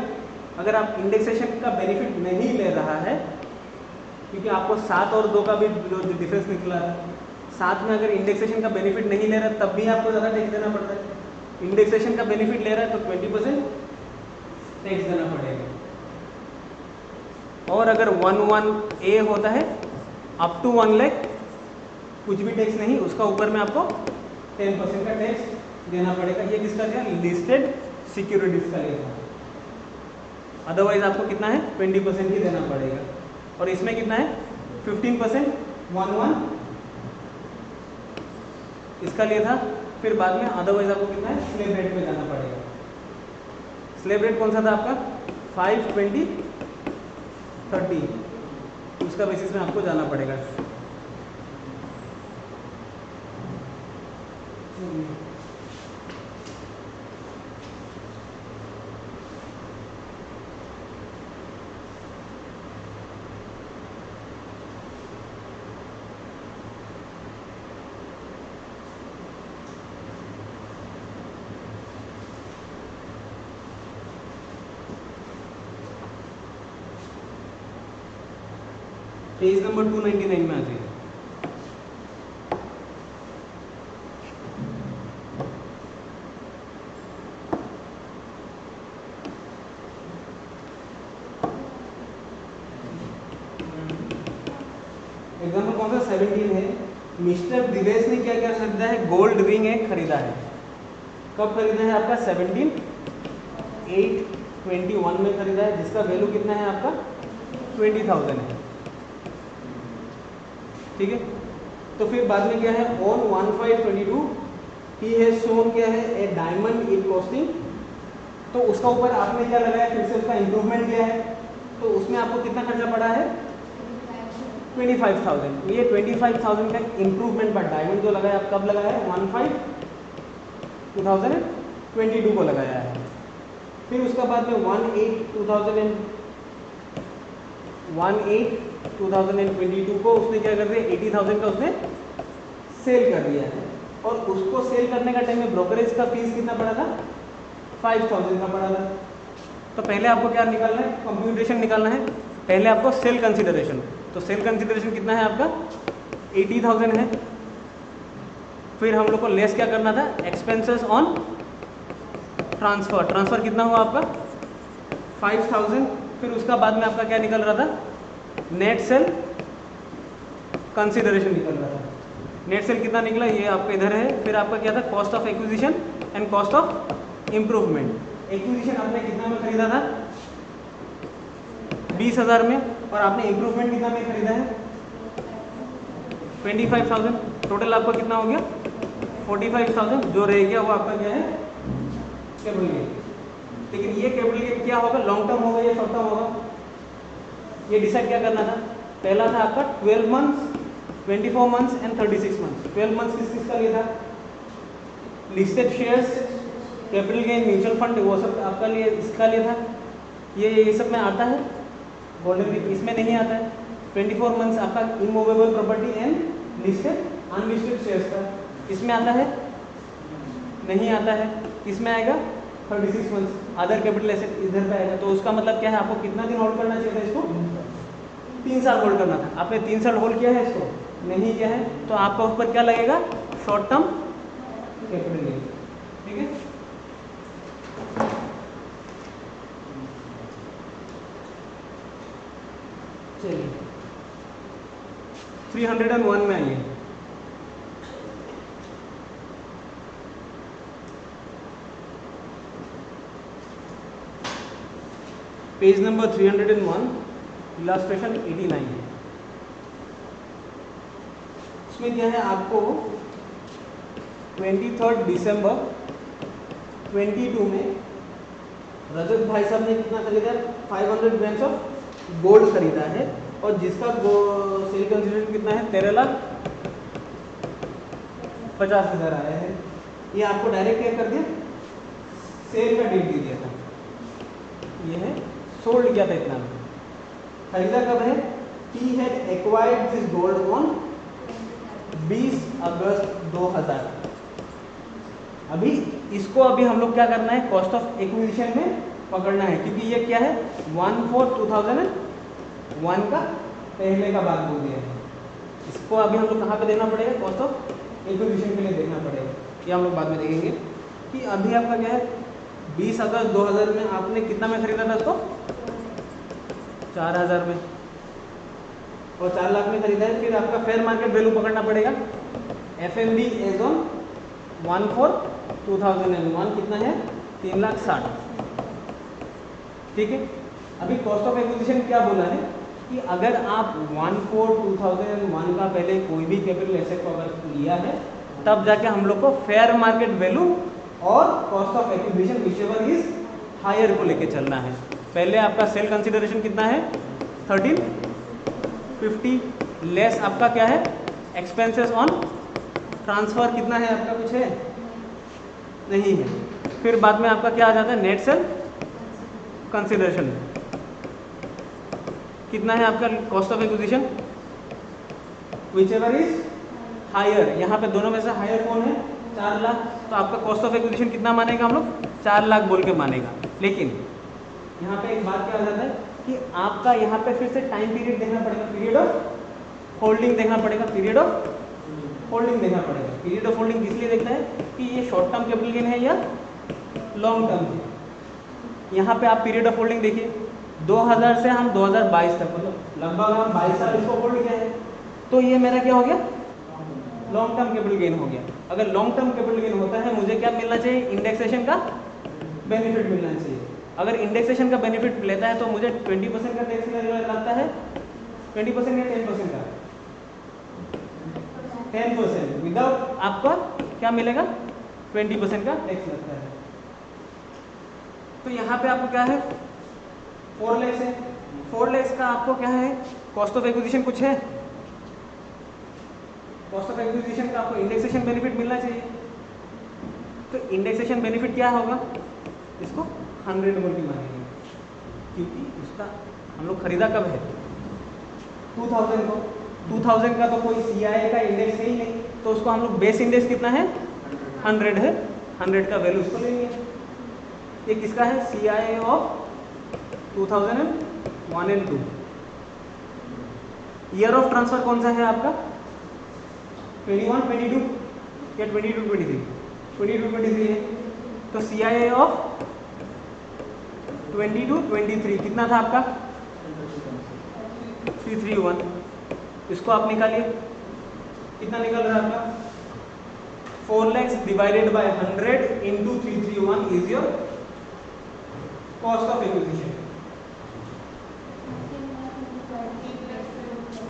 अगर आप इंडेक्सेशन का बेनिफिट नहीं ले रहा है, क्योंकि आपको 7 और 2 का भी जो डिफरेंस निकला है, 7 में अगर इंडेक्सेशन का बेनिफिट नहीं ले रहा है तब भी आपको ज़्यादा टैक्स देना पड़ता है। इंडेक्सेशन का बेनिफिट ले रहा है तो 20% टैक्स देना पड़ेगा। और अगर 1/1 होता है अप टू 1 लाख कुछ भी टैक्स नहीं, उसका ऊपर में आपको 10% का टैक्स देना पड़ेगा। ये किसका दिया, लिस्टेड सिक्योरिटीज का लिया। अदरवाइज आपको कितना है, 20% ही देना पड़ेगा। और इसमें कितना है, 15% 1/1 इसका लिया था। फिर बाद में अदरवाइज आपको कितना है, स्लैब रेट में जाना पड़ेगा। स्लैब रेट कौन सा था आपका, 5, 20, 30, उसका बेसिस में आपको जाना पड़ेगा। पेज नंबर 299 में आ जाइए। एग्जाम्पल कौन सा, 17 है। मिस्टर दिवेश ने क्या क्या खरीदा है, गोल्ड रिंग एक खरीदा है। कब खरीदा है आपका, 17/8/21 में खरीदा है, जिसका वैल्यू कितना है आपका, 20,000 है, ठीक है। तो फिर बाद में क्या है, ऑन 1/5/22 ही हैज शोन क्या है, ए डायमंड इन कॉस्टिंग। तो उसका ऊपर आपने क्या लगाया, फिर से उसका इंप्रूवमेंट किया है, तो उसमें आपको कितना खर्चा पड़ा है, 25,000। ये 25,000 का इंप्रूवमेंट पर डायमंड जो लगाया, आप कब लगाया है, 1/5/2022 को लगाया है। फिर उसका बाद में 1/8/2022 को उसने क्या कर दिया, 80,000 का उसने सेल कर दिया है। और उसको सेल करने का टाइम में ब्रोकरेज का फीस कितना पड़ा था, 5,000 का पड़ा था। तो पहले आपको क्या निकालना है, कंप्यूटेशन निकालना है। पहले आपको सेल कंसिडरेशन, तो सेल कंसिडरेशन कितना है आपका, 80,000 है। फिर हम लोग को लेस क्या करना था, एक्सपेंसेस ऑन ट्रांसफर। ट्रांसफर कितना हुआ आपका, 5,000। फिर उसका बाद में आपका क्या निकल रहा था, नेट सेल कंसिडरेशन निकल रहा था। नेट सेल कितना निकला, ये आपका इधर है। फिर आपका क्या था, cost of acquisition and cost of improvement. Acquisition आपने कितना में खरीदा था, 20,000 में, और आपने इम्प्रूवमेंट कितना में खरीदा है, 25,000। टोटल आपका कितना हो गया, 45,000। जो रह गया वो आपका क्या है, कैपिटल गेन। लेकिन ये कैपिटल गेन क्या होगा, लॉन्ग टर्म होगा या शॉर्ट टर्म होगा, ये डिसाइड क्या करना था। पहला था आपका 12 months, 24 months and 36 months. 12 months किस का लिए था, listed shares, capital gain, mutual fund, वो सब आपका लिए, इसका लिए था। ये सब में आता है, गोल्डन रीप इसमें नहीं आता है। 24 मंथ्स आपका immovable property and listed unlisted shares का इसमें आता है, नहीं आता है। इसमें आएगा 36 मंथ्स अदर कैपिटल एसेट इधर पे आएगा। तो उसका मतलब क्या है, आपको कितना दिन होल्ड करना चाहिए था इसको? 3 साल होल्ड करना था। आपने 3 साल होल्ड किया है इसको? नहीं किया है, तो आपका उस पर क्या लगेगा? Short term capital gain. ठीक है, चलिए 301 में आइए। पेज नंबर 301, इलास्ट्रेशन 89 है। इसमें क्या है, आपको 23 दिसंबर 22 में रजत भाई साहब ने कितना खरीदा? 500 ग्राम्स ऑफ गोल्ड खरीदा है, और जिसका सेल कंसिडरेशन कितना है? 13,50,000 आया है। ये आपको डायरेक्ट क्या कर दिया? सेल का डेट दे दिया था। ये है सोल्ड किया था इतना में। खरीदा कब है? He had acquired this gold on 20 अगस्त 2000। अभी इसको हम लोग क्या करना है? कॉस्ट ऑफ एक्विजिशन में पकड़ना है, क्योंकि ये क्या है? 1/4/2001 का पहले का बात बोल दिया है। इसको अभी हम लोग कहाँ पे देना पड़ेगा? कॉस्ट ऑफ एक्विजिशन के लिए देखना पड़ेगा। ये हम लोग बाद में देखेंगे कि अभी आपका क्या है? 20 अगस्त 2000 में आपने कितना में खरीदा था इसको? 4000 में, और 4 लाख में खरीदा है। फिर आपका फेयर मार्केट वैल्यू पकड़ना पड़ेगा। FMV एज ऑन 1/4/2001 कितना है? 3,60,000। ठीक है, अभी कॉस्ट ऑफ एक्विजिशन क्या बोला है कि अगर आप 1/4/2001 का पहले कोई भी कैपिटल एसेट को अगर लिया है, तब जाके हम लोग को फेयर मार्केट वैल्यू और cost of acquisition whichever is higher को लेके चलना है। पहले आपका सेल कंसिडरेशन कितना है? 1350 लेस आपका क्या है? एक्सपेंसेस ऑन ट्रांसफर कितना है आपका? कुछ है? नहीं है। फिर बाद में आपका क्या आ जाता है? नेट सेल कंसिडरेशन कितना है आपका? Cost of acquisition whichever is higher. यहाँ पे दोनों में से हायर कौन है? 4 लाख। तो आपका कॉस्ट ऑफ एक्विजिशन कितना मानेगा हम लोग? 4 लाख बोल के मानेगा। लेकिन यहाँ पे एक बात क्या हो जाता है कि आपका यहाँ पे फिर से टाइम पीरियड देखना पड़ेगा, पीरियड ऑफ होल्डिंग देखना पड़ेगा, पीरियड ऑफ होल्डिंग देखना पड़ेगा। पीरियड ऑफ होल्डिंग इसलिए देखना है कि ये शॉर्ट टर्म कैपिटल गेन है या लॉन्ग टर्म है। यहाँ पे आप पीरियड ऑफ होल्डिंग देखिए, 2000 से हम 2022 तक, मतलब लगभग हम 22 साल इसको होल्ड किया है। तो ये मेरा क्या हो गया? लॉन्ग टर्म कैपिटल गेन हो गया। अगर लॉन्ग टर्म कैपिटल गेन होता है, मुझे क्या मिलना चाहिए? इंडेक्सेशन का बेनिफिट मिलना चाहिए। अगर इंडेक्सेशन का बेनिफिट लेता है तो मुझे 20% का टैक्स लगता है। 20% या 10% का? 10%। विदाउट आपका क्या मिलेगा? 20% का टैक्स लगता है। तो यहाँ पे आपको क्या है? 4 लाख है। 4 लाख का आपको क्या है? कॉस्ट ऑफ एक्विजिशन कुछ है? कॉस्ट ऑफ एक्विजिशन का आपको इंडेक्सेशन बेनिफिट मिलना चाहिए। तो इंडेक्सेशन बेनिफिट क्या होगा? इसको 100 बोल के मानेंगे, क्योंकि उसका हम लोग खरीदा कब है? 2000 को। 2000 का तो कोई CII का इंडेक्स है ही नहीं, तो उसको हम लोग बेस इंडेक्स कितना है? 100 है। 100 का वैल्यू उसको लेंगे। ये किसका है? CII of 2001 and 2। Year of transfer कौन सा है आपका? 21, 22 या 22, 23? 22, 23 है। तो CII ऑफ 22, 23 कितना था आपका? 331। इसको आप निकालिए, कितना निकल रहा है आपका? 4 lakh divided bye 100 into 331 is your cost of acquisition.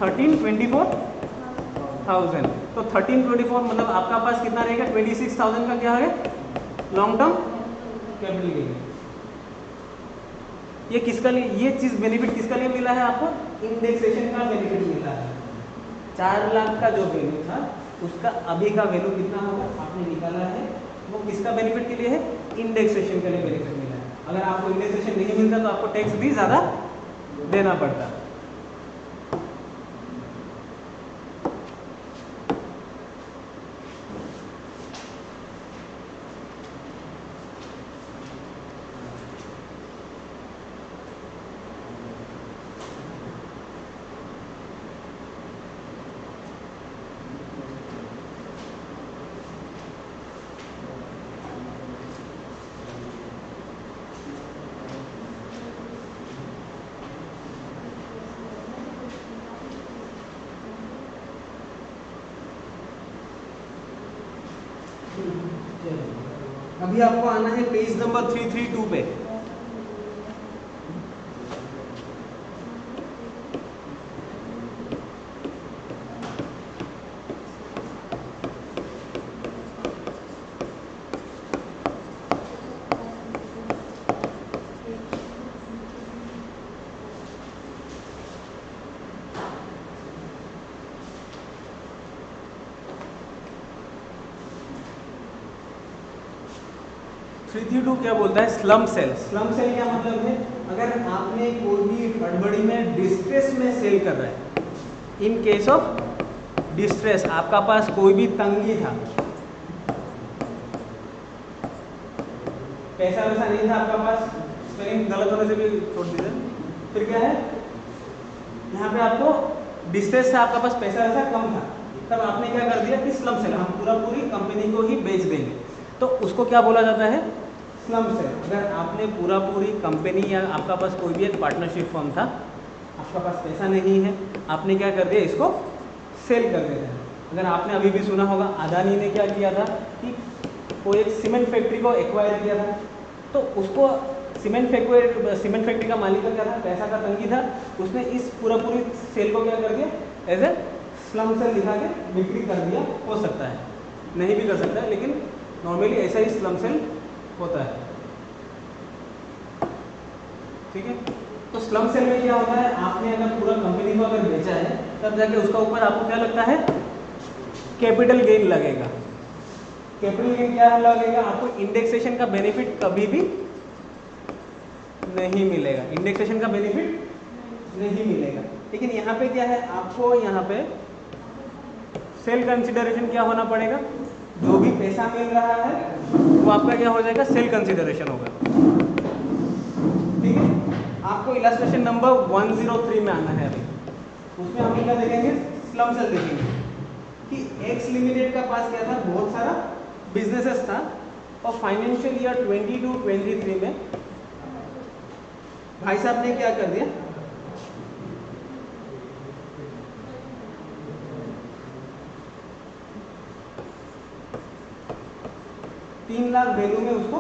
1324,000। तो 1324 मतलब आपका पास कितना रहेगा? 26,000 का क्या है? Long term capital gain. ये किसका लिए? ये चीज बेनिफिट किसका लिए मिला है आपको? इंडेक्सेशन का बेनिफिट मिला है। 4 लाख का जो वैल्यू था उसका अभी का वैल्यू कितना होगा? आपने निकाला है। वो किसका बेनिफिट के लिए है? इंडेक्सेशन के लिए बेनिफिट मिला है। अगर आपको इंडेक्सेशन नहीं मिलता तो आपको टैक्स भी ज़्यादा देना पड़ता। अभी आपको आना है पेज नंबर 332 पे। टू क्या बोलता है? Slump sale. स्लम सेल क्या मतलब है? अगर आपने कोई भी हड़बड़ी में डिस्ट्रेस में सेल कर रहा है, इन केस ऑफ डिस्ट्रेस, आपका पास कोई भी तंगी था, पैसा वैसा नहीं था आपका पास, स्पेलिंग गलत होने से भी छोड़ दीजिए, फिर क्या है, यहाँ पे आपको डिस्ट्रेस था, आपका पास पैसा वैसा कम था, तब आपने क्या कर दिया कि स्लम सेल, हम पूरी कंपनी को ही बेच देंगे, तो उसको क्या बोला जाता है? Slump sale. अगर आपने पूरी कंपनी या आपका पास कोई भी एक पार्टनरशिप फर्म था, आपका पास पैसा नहीं है, आपने क्या कर दिया? इसको सेल कर देते हैं। अगर आपने अभी भी सुना होगा अदानी ने क्या किया था कि कोई एक सीमेंट फैक्ट्री को एक्वायर किया था, तो उसको सीमेंट फैक्ट्री का मालिक का क्या था? पैसा का तंगी था, उसने इस पूरी सेल को क्या कर दिया? एज ए स्लम सेल दिखा के बिक्री कर दिया। हो सकता है, नहीं भी कर सकता है, लेकिन नॉर्मली ऐसा ही स्लम सेल होता है। ठीक है, तो स्लम सेल में क्या होता है? आपने अगर पूरा कंपनी को अगर बेचा है, तब जाके उसका ऊपर आपको क्या लगता है? कैपिटल गेन लगेगा। कैपिटल गेन क्या लगेगा? आपको इंडेक्सेशन का बेनिफिट कभी भी नहीं मिलेगा, इंडेक्सेशन का बेनिफिट नहीं मिलेगा। लेकिन यहाँ पे क्या है? आपको यहाँ पे सेल कंसिडरेशन क्या होना पड़ेगा? जो भी पैसा मिल रहा है वो आपका क्या हो जाएगा? सेल कंसिडरेशन होगा। ठीक है, आपको इलस्ट्रेशन नंबर 103 में आना है अभी, उसमें हम क्या देखेंगे? स्लम सेल देखेंगे कि एक्स लिमिटेड का पास क्या था? बहुत सारा बिजनेसेस था, और फाइनेंशियल ईयर 22-23 में भाई साहब ने क्या कर दिया? $3 लाख वैल्यू में उसको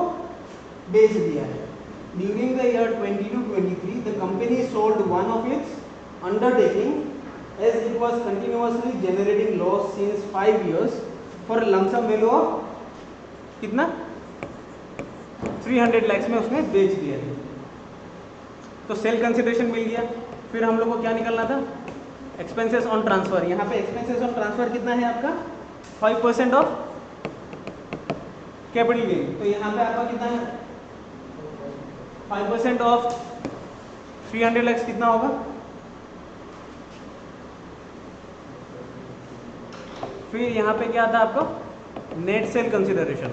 बेच दिया है। During the year 22-23 the company sold one of its undertaking as it was continuously generating loss since 5 years for lump sum value of कितना? 300 lakhs में उसने बेच दिया है। तो सेल कंसिडरेशन मिल गया। फिर हम लोग को क्या निकलना था? Expenses on transfer. यहाँ पे एक्सपेंसेस ऑन ट्रांसफर कितना है आपका? 5% ऑफ कैपिटल गेन। तो यहाँ पे आपका कितना है? 5% ऑफ 300 lakhs कितना होगा? फिर यहाँ पे क्या आता है आपका? नेट सेल कंसिडरेशन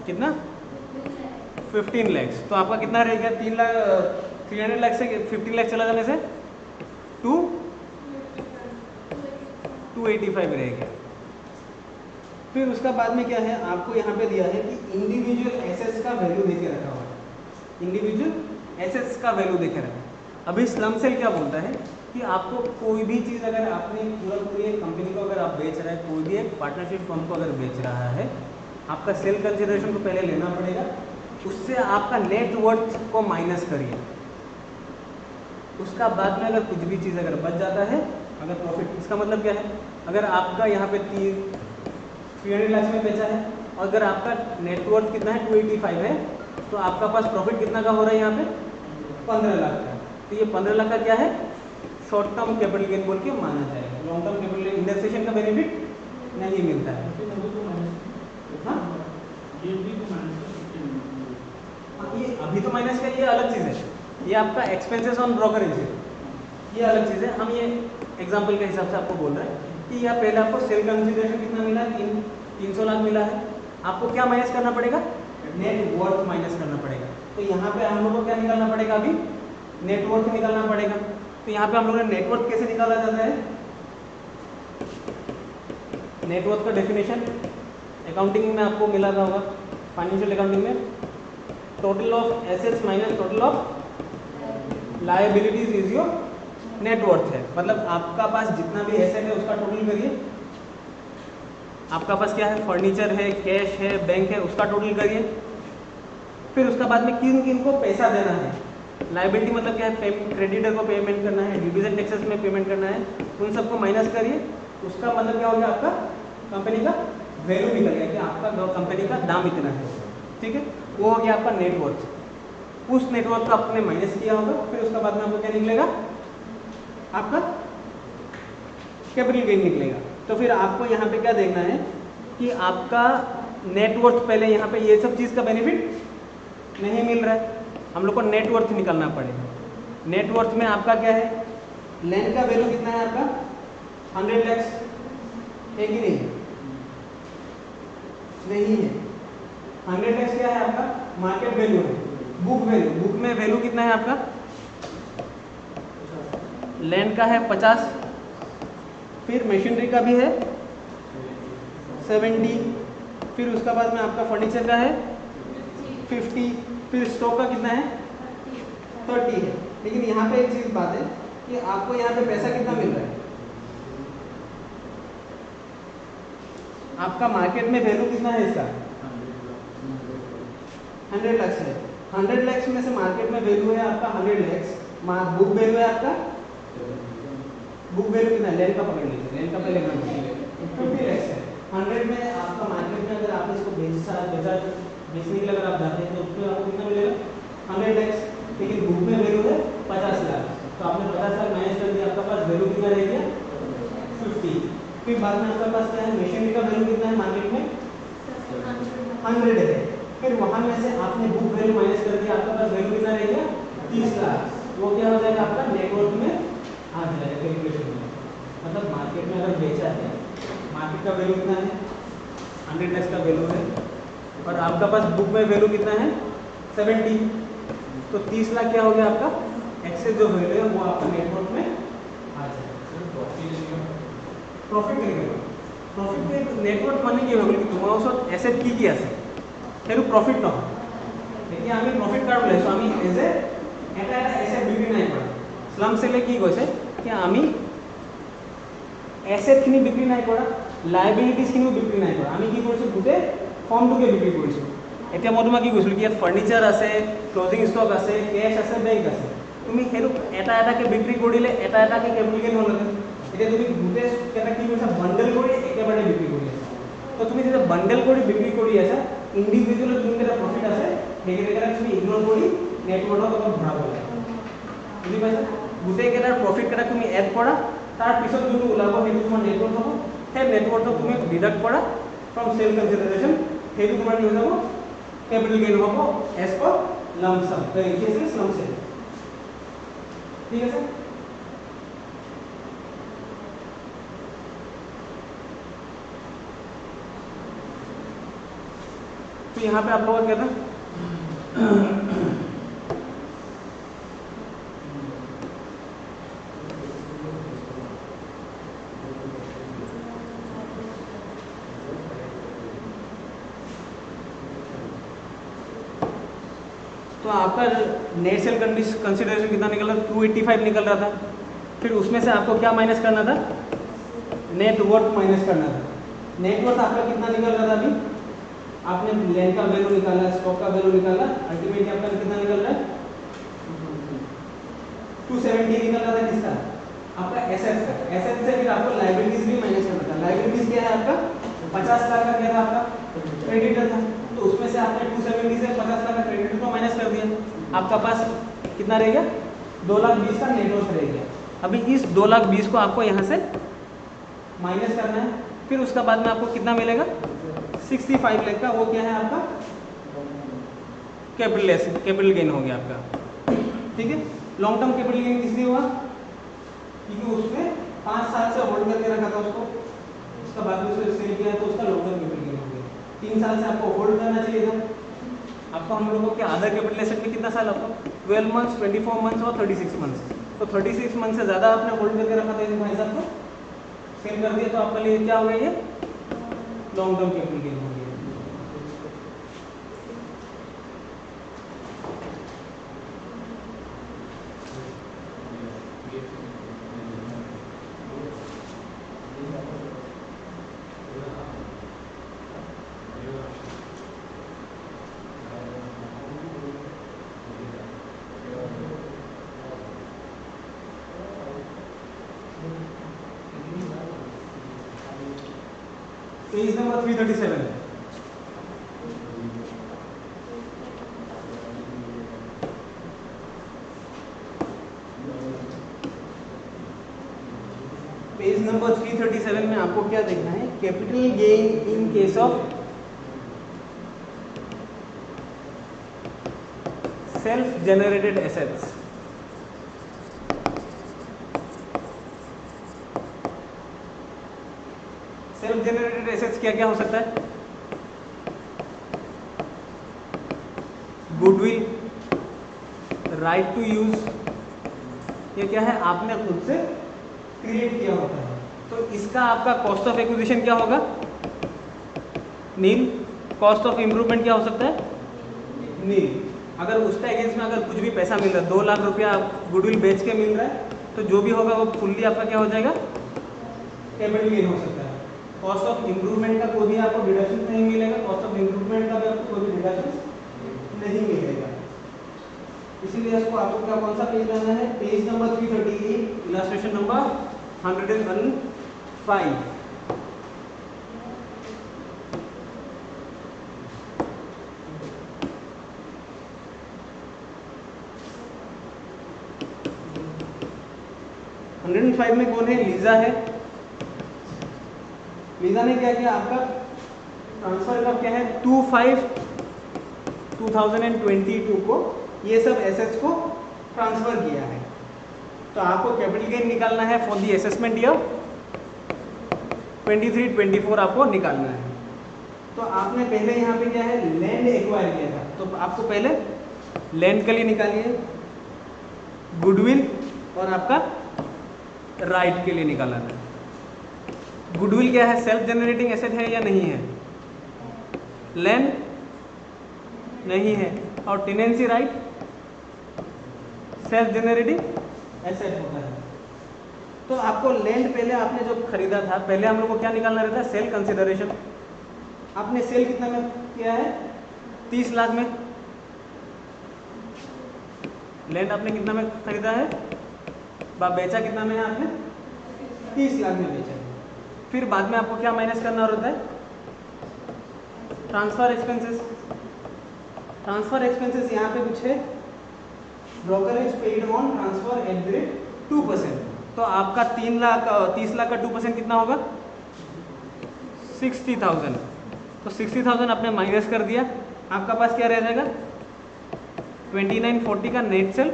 कितना? 15 lakhs। तो आपका कितना रह गया? 300 लाख से 15 लाख चला जाने से 285 रह गया। फिर उसका बाद में क्या है? आपको यहाँ पे दिया है कि इंडिविजुअल एसेट्स का वैल्यू देके रखा हुआ है, इंडिविजुअल एसेट्स का वैल्यू देके रखा है। अभी स्लम सेल क्या बोलता है कि आपको कोई भी चीज़ अगर आपने पूरी एक कंपनी को अगर आप बेच रहे हैं, कोई भी एक पार्टनरशिप फर्म को अगर बेच रहा है, आपका सेल कंसिडरेशन को पहले लेना पड़ेगा, उससे आपका नेट वर्थ को माइनस करिए, उसका बाद में अगर कुछ भी चीज़ अगर बच जाता है, अगर प्रॉफिट, इसका मतलब क्या है? अगर आपका यहाँ पे 300 लाख में बेचा है और अगर आपका नेटवर्थ कितना है? 285 है, तो आपका पास प्रॉफिट कितना का हो रहा है यहाँ पे? 15 लाख का। तो ये 15 लाख का क्या है? शॉर्ट टर्म कैपिटल गेन बोल के माना जाएगा। लॉन्ग टर्म कैपिटल इंडेक्सेशन का बेनिफिट नहीं मिलता है। हाँ ये भी तो माइनस कर सकते हैं। ये अभी तो माइनस का, ये अलग चीज़ है, ये आपका एक्सपेंसेस ऑन ब्रोकरेज है, ये अलग चीज़ है। हम ये एग्जांपल के हिसाब से आपको बोल रहे हैं कि यह पहले आपको सेल कंसिडरेशन कितना मिला है, 300 लाख मिला है। आपको क्या माइनस करना पड़ेगा, नेट वर्थ माइनस करना पड़ेगा। तो यहाँ पे हम लोग को क्या निकालना पड़ेगा, अभी नेटवर्थ निकालना पड़ेगा। तो यहाँ पे हम लोग ने नेटवर्थ कैसे निकाला जाता है, नेटवर्थ का डेफिनेशन अकाउंटिंग में आपको मिला था होगा, फाइनेंशियल अकाउंटिंग में, total of assets minus total of liabilities is your net worth है। मतलब आपका पास जितना भी एसेट है उसका टोटल करिए, आपका पास क्या है, फर्नीचर है, कैश है, बैंक है, उसका टोटल करिए। फिर उसका बाद में किन किन को पैसा देना है, लायबिलिटी मतलब क्या है, क्रेडिटर को पेमेंट करना है, डिविजन टैक्सेस में पेमेंट करना है, उन सबको माइनस करिए। उसका मतलब क्या हो गया, आपका कंपनी का वैल्यू निकल गया कि आपका कंपनी का दाम इतना है, ठीक है। वो हो गया आपका नेटवर्थ। उस नेटवर्थ को आपने माइनस किया होगा, फिर उसका बाद में आपको क्या निकलेगा, आपका कैपिटल गेन निकलेगा। तो फिर आपको यहाँ पे क्या देखना है कि आपका नेटवर्थ, पहले यहाँ पे ये सब चीज़ का बेनिफिट नहीं मिल रहा है, हम लोग को नेटवर्थ निकालना पड़ेगा। नेटवर्थ में आपका क्या है, लैंड का वैल्यू कितना है आपका, 100 लाख है कि नहीं, नहीं है। 100 लाख क्या है आपका, मार्केट वैल्यू है, बुक वैल्यू, बुक में वैल्यू कितना है आपका, लैंड का है 50, फिर मशीनरी का भी है 70, फिर उसका बाद में आपका फर्नीचर का है 50, फिर स्टॉक का कितना है 30 है। लेकिन यहाँ पे एक चीज बात है कि आपको यहाँ पे पैसा कितना मिल रहा है, आपका मार्केट में वैल्यू कितना है इसका, 100 लाख है। 100 लाख में से मार्केट में वैल्यू है आपका 100 लाख, बुक वैल्यू है आपका, बुक वैल्यू कितना है, लैंड का पकड़ लीजिए, लैंड का पहले 50 लाख है। 100 में आपका मार्केट में अगर आपने इसको बेचने के लिए अगर आप जाते हैं तो उसमें आपको कितना मिलेगा, 100 लाख, लेकिन बुक में वैल्यू है 50 लाख। तो आपने 50 लाख माइनस कर दिया, आपका पास वैल्यू कितना रह गया, 50। फिर बाद में आपके पास क्या है, मशीनरी का वैल्यू कितना है मार्केट में, 100 है। फिर वहां में से आपने बुक वैल्यू माइनस कर दिया, आपके पास वैल्यू कितना रह गया, 30 लाख। वो क्या हो जाएगा, आपका नेटवर्थ में आ जाएगा कैलकुलेशन में। मतलब मार्केट में अगर बेचा है, मार्केट का वैल्यू कितना है, 100 लाख का वैल्यू है, और आपका पास बुक में वैल्यू कितना है 70, तो 30 लाख क्या हो गया आपका, एक्सेस जो वैल्यू है वो आपका नेटवर्थ में आ जाएगा। प्रॉफिट निकलेगा, प्रॉफिट नेटवर्थ মানে কি হবে কি তোমার ওসব অ্যাসেট কি কি আছে এর প্রফিট না দেখি আমি প্রফিট কার্ড লৈছো, আমি এজ এ এটা এসেট বিক্রি নাই কৰা, স্লাম সেলে কি কৈছে কি আমি এসেট খিনি বিক্রি নাই কৰা, লায়াবিলিটিজ খিনিও বিক্রি নাই কৰা, আমি কি কৰিছো গোটে ফৰ্মটোকে বিক্রি কৰিছো। এতিয়া মই তোমাক কি কৈছিলো কি ইয়াত ফাৰ্নিচাৰ আছে, ক্লোজিং ষ্টক আছে, কেছ আছে, বেংক আছে, তুমি হেতু এটা এটাকে বিক্রি কৰিলে এটা এটাকে কেপিটেল গেইন হ'লহেঁতেন। এতিয়া তুমি গোটে কেটা কি কৰিছা, বান্ডেল কৰি একেবাৰে বিক্রি কৰি আছা। তো তুমি যেতিয়া বান্ডেল কৰি বিক্রি কৰি আছা, ইন্ডিভিজুৱেল যোনকেইটা প্ৰফিট আছে সেইকেইটা তুমি ইগনোৰ কৰি নেটৱৰ্কত অলপ ভৰাব লাগে, বুজি পাইছা। গোটেইকেইটাৰ প্ৰফিট কেইটা তুমি এড কৰা, তাৰ পিছত যোনটো ওলাব সেইটো তোমাৰ নেটৱৰ্ক হ'ব, সেই নেটৱৰ্কটো তুমি ডিডাক্ট কৰা ফ্ৰম সেল কনসিডাৰেশ্যন, সেইটো তোমাৰ কি হৈ যাব, कैपिटल गेन होगा एज पर लमसम, तो ये से लम से, ठीक है सर। तो यहाँ पे आप लोग क्या कहते हैं, तो आपका नेट सेल कंसिडरेशन कितना निकल रहा था, 285 निकल रहा था। फिर उसमें से आपको क्या माइनस करना था, नेटवर्थ माइनस करना था। नेटवर्थ आपका कितना निकल रहा था, अभी आपने लैंड का वैल्यू निकाला, स्टॉक का वैल्यू निकाला, अल्टीमेटली आपका कितना निकल रहा है, 270 निकल रहा था। किसका, आपका एसेट का। एसेट से फिर आपको लायबिलिटीज भी माइनस करना था। लायबिलिटीज क्या है आपका, 50 लाख का क्या था, आपका क्रेडिटर था, तो उसमें से आपने 270 से 50 लाख का क्रेडिटर को माइनस कर दिया, आपका पास कितना रह गया, 2,20,000 का नेटवर्थ रह गया। अभी इस 2,20,000 को आपको यहाँ से माइनस करना है, फिर उसका बाद में आपको कितना मिलेगा, 65 लाख का, वो क्या है आपका कैपिटल गेन हो गया आपका। ठीक है, लॉन्ग टर्म कैपिटल गेन किसलिए हुआ? क्योंकि उसने 5 साल से होल्ड करके रखा था उसको, उसका बाद में उसने सेल किया तो उसका लॉन्ग टर्म कैपिटल गेन हो गया। 3 साल से आपको होल्ड करना चाहिए था। आपको हम लोगों के अदर कैपिटल एसेट में कितना साल आपको? 12 मंथ्स, 24 मंथ्स और 36 मंथ्स। तो 36 मंथ से ज़्यादा आपने होल्ड करके रखा था इन भाई साहब को, सेल कर दिया, तो आपके लिए क्या हो गया? ये लॉन्ग टर्म कैपिटल गेन हो गया। पेज नंबर 337 है। पेज नंबर 337 में आपको क्या देखना है? Capital gain in case of self generated assets. Self generated assets क्या क्या हो सकता है? गुडविल, राइट टू यूज, ये क्या है? आपने खुद से क्रिएट किया होता है। तो इसका आपका कॉस्ट ऑफ एक्विजिशन क्या होगा? नील। कॉस्ट ऑफ इम्प्रूवमेंट क्या हो सकता है? नील। अगर उसका अगेंस्ट में अगर कुछ भी पैसा मिल रहा है, 2 लाख रुपया गुडविल बेच के मिल रहा है, तो जो भी होगा वो फुल्ली आपका क्या हो जाएगा? कैपिटल गेन हो सकता है। कॉस्ट ऑफ इम्प्रूवमेंट का कोई भी आपको डिडक्शन नहीं मिलेगा, कॉस्ट ऑफ इम्प्रूवमेंट का भी आपको कोई भी डिडक्शन नहीं मिलेगा। इसीलिए इसको आपको क्या, कौन सा पेज लाना है? Page number 338, illustration number 105। में कौन है? लीजा है। लीजा ने क्या किया? आपका ट्रांसफर कब क्या है? 2/5/2022 को ये सब एसेट्स को ट्रांसफर किया है। तो आपको कैपिटल गेन निकालना है फॉर दी असेसमेंट ईयर 23-24 आपको निकालना है। तो आपने पहले यहाँ पे क्या है? लैंड एक्वायर किया था, तो आपको पहले लैंड के लिए निकालिए, गुडविल और आपका राइट के लिए निकालना है। गुडविल क्या है? सेल्फ जनरेटिंग एसेट है या नहीं है? लैंड नहीं है। और tenancy right self generating asset होता है। तो आपको लैंड पहले आपने जो खरीदा था, पहले हम लोग को क्या निकालना रहता है? Sale consideration. आपने सेल कितना में किया है? 30 लाख में। लैंड आपने कितना में खरीदा है? बेचा कितना में है आपने? 30 लाख में बेचा है। फिर बाद में आपको क्या माइनस करना होता है? Transfer expenses. ट्रांसफर एक्सपेंसेस यहाँ पे कुछ है, brokerage paid on transfer at the rate 2%। तो आपका 30 लाख का 2% कितना होगा? 60,000। तो 60,000 आपने माइनस कर दिया, आपका पास क्या रह जाएगा? 2940 का net cell,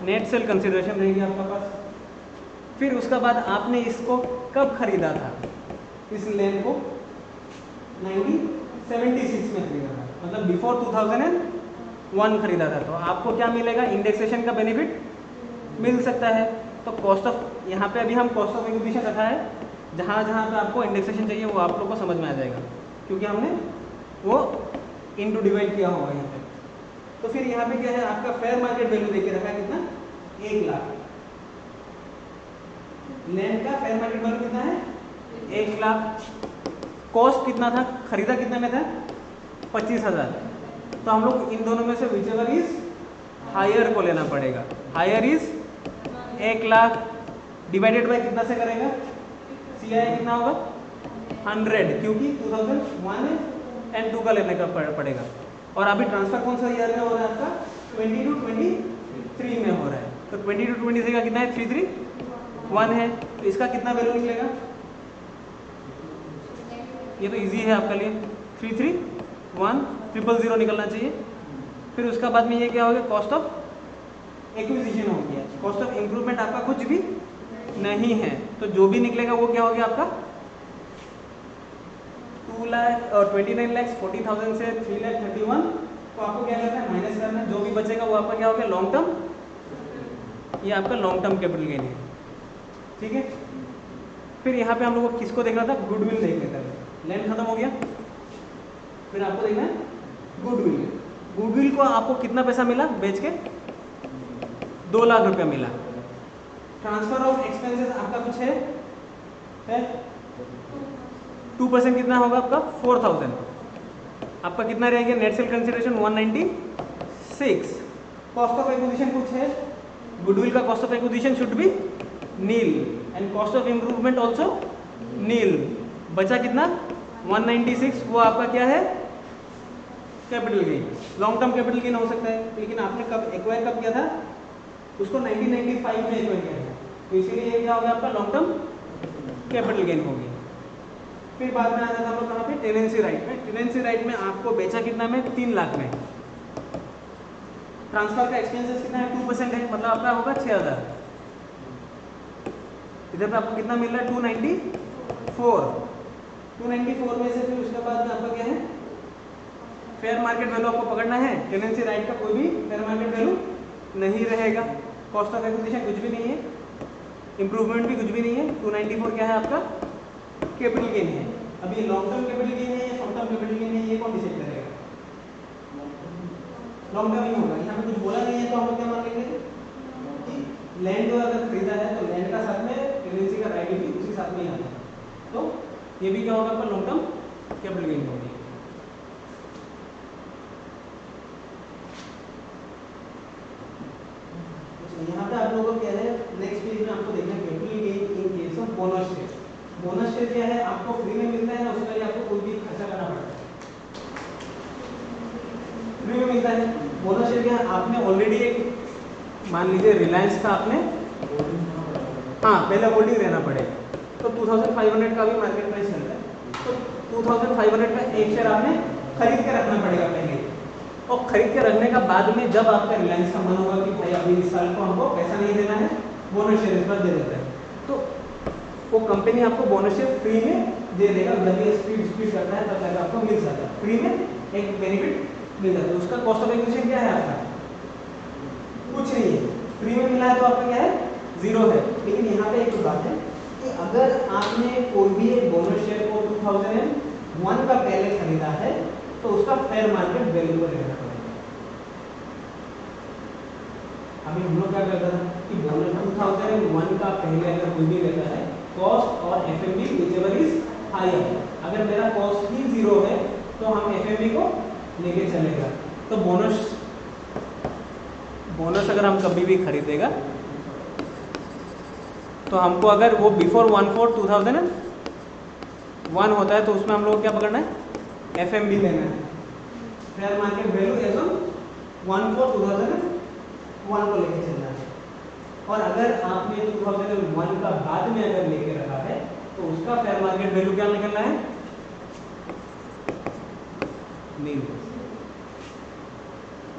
net sale consideration रहेगी आपका पास। फिर उसका बाद आपने इसको कब खरीदा था? इस लैंड को 1976 में खरीदा था, मतलब बिफोर 2001 खरीदा था। तो आपको क्या मिलेगा? इंडेक्सेशन का बेनिफिट मिल सकता है। तो कॉस्ट ऑफ, यहाँ पे अभी हम कॉस्ट ऑफ एक्विजिशन रखा है, जहाँ जहाँ पे आपको इंडेक्सेशन चाहिए वो आप लोग को समझ में आ जाएगा, क्योंकि हमने वो इनटू डिवाइड किया होगा यहाँ पे। तो फिर यहाँ पे क्या है? आपका फेयर मार्केट वैल्यू देके रखा है कितना? 1 लाख। लैंड का फेयर मार्केट वैल्यू कितना है? 1 लाख। कॉस्ट कितना था? खरीदा कितने में था? 25,000। तो हम लोग इन दोनों में से विचएवर इज हायर को लेना पड़ेगा। Higher is 1 lakh divided by कितना से करेगा? CI कितना होगा? 100, क्योंकि 2001 एंड 2 का लेने का पड़ेगा। और अभी ट्रांसफर कौन सा ईयर में हो रहा है आपका? 22-23 में हो रहा है। तो 22-23 का कितना है? 3346। 1 है, तो इसका कितना वैल्यू निकलेगा? ये तो इजी है आपके लिए, 331,000 निकलना चाहिए। फिर उसका बाद में ये क्या हो गया? कॉस्ट ऑफ एक्विजिशन हो गया। कॉस्ट ऑफ इम्प्रूवमेंट आपका कुछ भी नहीं है, तो जो भी निकलेगा वो क्या हो गया आपका? 2,29,40,000 से 3,31,000, तो आपको क्या करना है? माइनस करना है। जो भी बचेगा वो आपका क्या हो गया? लॉन्ग टर्म, ये आपका लॉन्ग टर्म कैपिटल गेन है, ठीक है। फिर यहाँ पे हम लोग को किसको देखना था? गुडविल देख लेते हैं। लैंड खत्म हो गया, फिर आपको देखना है गुडविल। गुडविल को आपको कितना पैसा मिला बेच के? 2 लाख रुपया मिला। ट्रांसफर ऑफ एक्सपेंसेस आपका कुछ है 2% कितना होगा आपका? 4,000। आपका कितना रहेगा? Net sale consideration 196। Cost of acquisition कुछ है? गुडविल का cost of acquisition should be nil and cost of improvement also nil. बचा कितना? 196। वो आपका क्या है? Capital gain. Long term capital gain हो सकता है, लेकिन आपने कब एक्वायर कब किया था? उसको 1995 में एक्वायर किया था, तो इसीलिए ये क्या हो गया आपका? लॉन्ग टर्म कैपिटल गेन हो गया। फिर बाद में आ जाता हम लोग कहाँ पे? टेनेंसी राइट में। टेनेंसी राइट में आपको बेचा कितना में? 3 लाख में। ट्रांसफर का एक्सपेंसेस कितना है? 2% है, मतलब आपका होगा 6,000। इधर पे आपको कितना मिल रहा है? 294। 294 में से फिर उसके बाद में आपका क्या है? फेयर मार्केट वैल्यू आपको पकड़ना है। टेनेंसी राइट का कोई भी फेयर मार्केट वैल्यू नहीं रहेगा। कॉस्ट ऑफ एक्विजिशन कुछ भी नहीं है, इंप्रूवमेंट भी कुछ भी नहीं है। 294 क्या है आपका? कैपिटल गेन है। अब ये लॉन्ग टर्म कैपिटल गेन है या शॉर्ट टर्म कैपिटल गेन है, ये कौन डिसाइड करेगा? लॉन्ग टर्म ही होगा। यहाँ पे कुछ बोला नहीं है, तो हम लोग क्या मान लेंगे कि लैंड अगर खरीदा है तो लैंड का साथ में टेनेंसी का राइट भी उसी साथ में ही आता है, तो ये भी क्या होगा आपका? लॉन्ग टर्म कैपिटल गेन होगी। यहाँ पे आप लोगों को क्या है? नेक्स्ट पेज में आपको देखना है capital gain in case of bonus share. Bonus share क्या है? आपको फ्री में मिलता है, उसके लिए आपको कोई भी खर्चा करना पड़ता है। फ्री में मिलता है बोनस शेयर क्या है? आपने ऑलरेडी एक मान लीजिए रिलायंस का आपने पहले होल्डिंग रहना पड़ेगा, तो 2500 का भी मार्केट प्राइस चलता है, तो 2500 का एक शेयर आपने खरीद के रखना पड़ेगा पहले। और खरीद के रखने का बाद में जब आपका रिलायंस का मन होगा कि भाई अभी इस साल को हमको पैसा नहीं देना है, बोनस शेयर इस बार दे देता है, तो वो कंपनी आपको बोनस शेयर फ्री में दे देगा। जब ये स्पीड करता है तब तक आपको मिल जाता है, फ्री में एक बेनिफिट मिल जाता है। उसका कॉस्ट ऑफ एक्विजिशन क्या है आपका? कुछ नहीं है, फ्री में मिला है तो आपका क्या है? 0 है। लेकिन यहाँ पे एक बात है कि अगर आपने कोई भी एक बोनस शेयर को 2001 का पहले खरीदा है तो उसका फेयर मार्केट वैल्यू पर रहना पड़ेगा। अभी हम लोग क्या करता था कि बोनस 2001 का पहले अगर कोई भी रहता है, कॉस्ट और एफएमबी व्हिचएवर इज हायर, अगर मेरा कॉस्ट ही 0 है तो हम एफएमबी को लेके चलेगा। तो बोनस अगर हम कभी भी खरीदेगा तो हमको अगर वो बिफोर 1/4/2001 होता है तो उसमें हम लोग क्या पकड़ना है? एफएमबी लेना है, fair market value as on 1/4/2001 को लेके चलना है। और अगर आपने 2001 का बाद में अगर लेके रखा है तो उसका फेयर मार्केट वैल्यू क्या निकलना है? नहीं,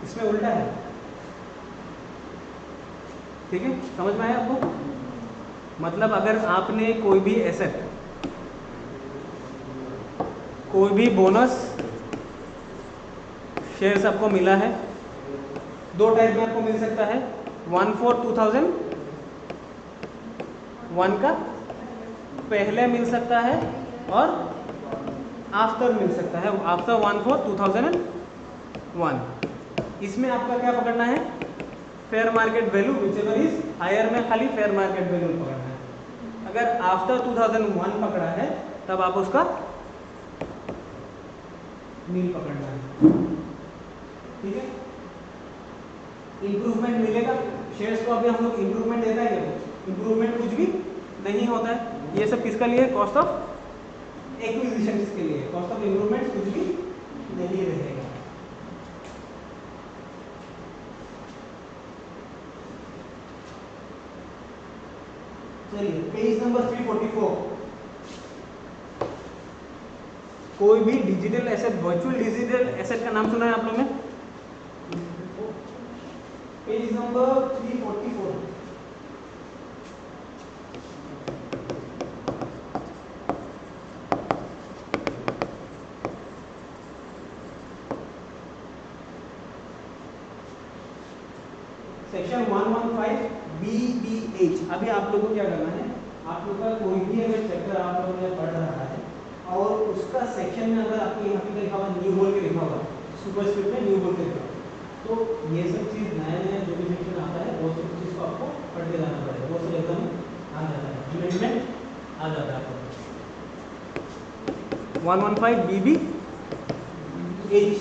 इसमें उल्टा है, ठीक है? समझ में आया आपको? मतलब अगर आपने कोई भी एसेट, कोई भी बोनस शेयर्स आपको मिला है, 2 टाइप में आपको मिल सकता है। 1/4/2001 का पहले मिल सकता है और आफ्टर मिल सकता है, आफ्टर 1/4/2001। इसमें आपका क्या पकड़ना है? Fair market value whichever is higher में खाली फेयर मार्केट वैल्यू पकड़ना है। अगर आफ्टर 2001 पकड़ा है तब आप उसका नील पकड़ना है, ठीक है? इंप्रूवमेंट मिलेगा शेयर्स को। अभी हम लोग इंप्रूवमेंट देता है क्या? इंप्रूवमेंट कुछ भी नहीं होता है। ये सब किसका लिए? कॉस्ट ऑफ एक्विजिशन के लिए। कॉस्ट ऑफ इंप्रूवमेंट कुछ भी नहीं रहेगा। चलिए पेज नंबर 344। कोई भी digital asset, virtual digital asset का नाम सुना है आप लोगों ने? Page number 344। Section 115 BBH। अभी आप लोगों को क्या करना है, आप लोग का कोई भी अगर चैप्टर आप लोगों ने पढ़ रहा है और उसका सेक्शन में अगर आपको यहाँ पे लिखा हुआ न्यू बोल के लिखा हुआ, सुपरस्क्रिप्ट में न्यू बोल के लिखा हुआ, तो ये सब चीज़ नया नया जो भी सेक्शन आता है वो सब चीज़ को आपको पढ़ के जाना पड़ेगा, वो सब एकदम आ जाता है, अमेंडमेंट आ जाता है आपको। 115 BBH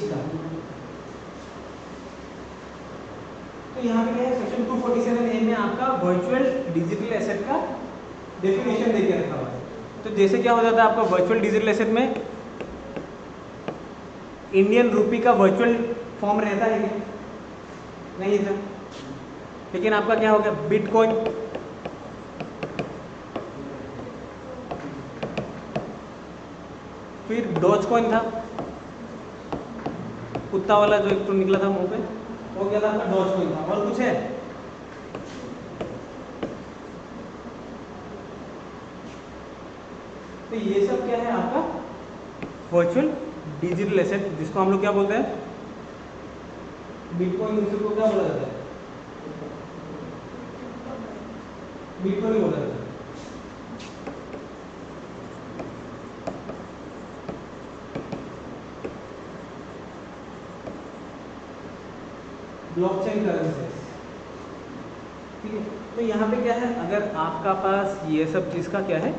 का। तो यहाँ पे क्या है, सेक्शन 247A में आपका वर्चुअल डिजिटल एसेट का डेफिनेशन देके रखा हुआ है। तो जैसे क्या हो जाता है आपका वर्चुअल डिजिटल एसेट में इंडियन रूपी का वर्चुअल फॉर्म रहता है क्या? नहीं सर। लेकिन आपका क्या हो गया, बिटकॉइन, फिर डॉज कॉइन था, कुत्ता वाला जो एक तो निकला था मुंह पे, वो क्या था आपका डॉज कॉइन था। और कुछ है? तो ये सब क्या है आपका वर्चुअल डिजिटल एसेट, जिसको हम लोग क्या बोलते हैं, बिटकॉइन। दूसरे को क्या बोला जाता है, बिटकॉइन बोला जाता है। ब्लॉकचेन करेंसीज, ठीक है। तो यहाँ पे क्या है, अगर आपका पास ये सब चीज़ का क्या है,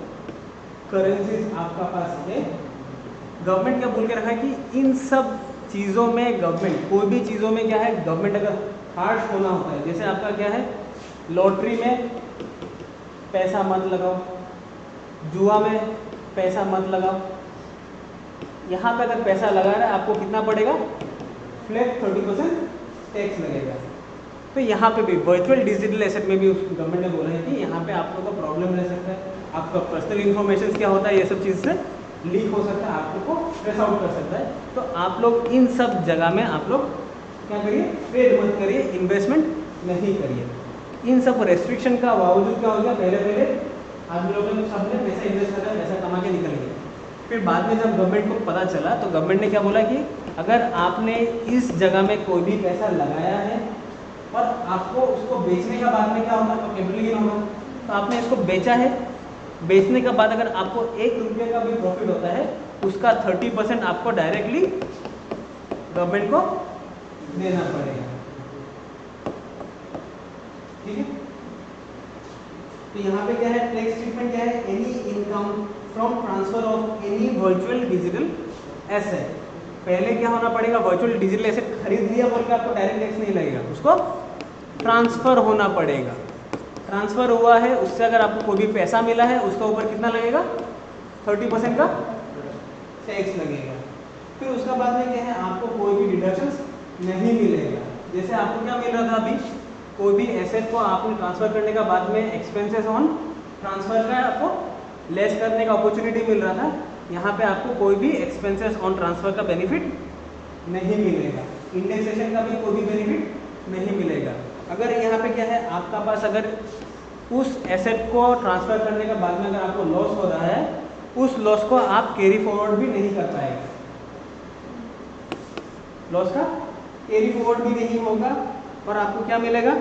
करेंसीज आपका पास है, गवर्नमेंट क्या बोल के रखा है कि इन सब चीज़ों में गवर्नमेंट, कोई भी चीज़ों में क्या है, गवर्नमेंट अगर हार्श होना होता है, जैसे आपका क्या है, लॉटरी में पैसा मत लगाओ, जुआ में पैसा मत लगाओ, यहाँ पे अगर पैसा लगा रहा है आपको कितना पड़ेगा, फ्लैट 30% टैक्स लगेगा। तो यहाँ पे भी वर्चुअल डिजिटल एसेट में भी गवर्नमेंट ने बोला है कि यहाँ पे आप लोगों का प्रॉब्लम रह सकता है, आपका पर्सनल इन्फॉर्मेशन क्या होता है, ये सब चीज़ से लीक हो सकता है, आप लोग को स्ट्रेस आउट कर सकता है। तो आप लोग इन सब जगह में आप लोग क्या करिए, ट्रेड मत करिए, इन्वेस्टमेंट नहीं करिए। इन सब रेस्ट्रिक्शन का बावजूद क्या हो गया, पहले आदमी लोगों ने सबने पैसा इन्वेस्ट करा, पैसा कमा के निकल गया। फिर बाद में जब गवर्नमेंट को पता चला तो गवर्नमेंट ने क्या बोला कि अगर आपने इस जगह में कोई भी पैसा लगाया है और आपको उसको बेचने का बाद में क्या होगा, तो कैपिटल गेन होगा, तो आपने इसको बेचा है, बेचने के बाद अगर आपको 1 रुपये का भी प्रॉफिट होता है, उसका 30% आपको डायरेक्टली गवर्नमेंट को देना पड़ेगा, ठीक है। तो यहाँ पे क्या है, टैक्स ट्रीटमेंट क्या है, any income from transfer of any virtual digital asset. पहले क्या होना पड़ेगा, वर्चुअल डिजिटल एसेट खरीद लिया बोल के आपको डायरेक्ट टैक्स नहीं लगेगा, उसको ट्रांसफर होना पड़ेगा। ट्रांसफर हुआ है, उससे अगर आपको कोई भी पैसा मिला है, उसके ऊपर कितना लगेगा, 30% का टैक्स लगेगा। फिर उसका बाद में क्या है, आपको कोई भी डिडक्शंस नहीं मिलेगा। जैसे आपको क्या मिल रहा था अभी, कोई भी एसेट को आपने ट्रांसफर करने का बाद में एक्सपेंसेस ऑन ट्रांसफर का आपको लेस करने का अपॉर्चुनिटी मिल रहा था, यहाँ पे आपको कोई भी एक्सपेंसेस ऑन ट्रांसफर का बेनिफिट नहीं मिलेगा, इंडेक्सेशन का भी कोई भी बेनिफिट नहीं मिलेगा। अगर यहाँ पे क्या है, आपका पास अगर उस एसेट को ट्रांसफर करने के बाद में अगर आपको लॉस हो रहा है, उस लॉस को आप कैरी फॉरवर्ड भी नहीं कर पाएंगे, लॉस का कैरी फॉरवर्ड भी नहीं होगा, और आपको क्या मिलेगा,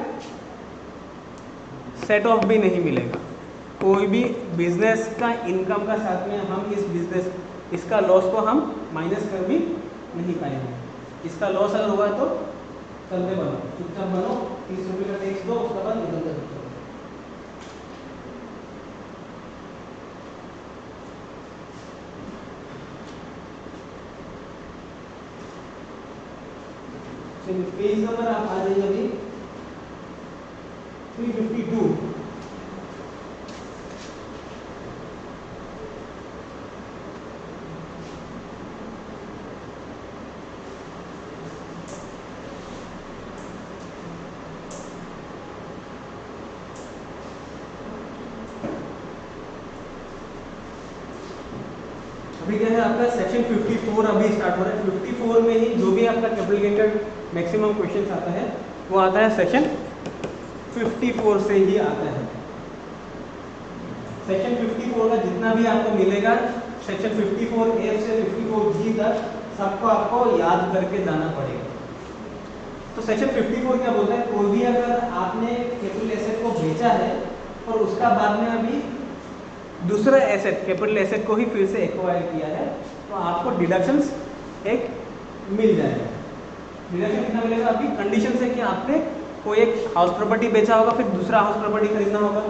सेट ऑफ भी नहीं मिलेगा। कोई भी बिजनेस का इनकम का साथ में हम इस बिजनेस इसका लॉस को हम माइनस कर भी नहीं पाएंगे। इसका लॉस अगर हुआ तो चलते बनो, चुपचाप बनो, 30 रुपये का टैक्स दो, उसके बाद निकलते बनो। पेज नंबर आप आ जाइए अभी 352। अभी क्या है आपका सेक्शन 54 अभी स्टार्ट हो रहा है। 54 में ही जो भी आपका कैपिटल गेन का मैक्सिमम क्वेश्चन आता है वो आता है सेक्शन 54 से ही आता है। सेक्शन 54 का जितना भी आपको मिलेगा सेक्शन 54A से 54G तक सबको आपको याद करके जाना पड़ेगा। तो सेक्शन 54 क्या बोलता है, कोई भी अगर आपने कैपिटल एसेट को बेचा है और उसका बाद में अभी दूसरा एसेट कैपिटल एसेट को ही फिर से एक्वायर किया है तो आपको डिडक्शंस एक मिल जाएगा। डिडक्शन कितना मिलेगा, अभी कंडीशन है कि आपने कोई एक हाउस प्रॉपर्टी बेचा होगा, फिर दूसरा हाउस प्रॉपर्टी खरीदना होगा,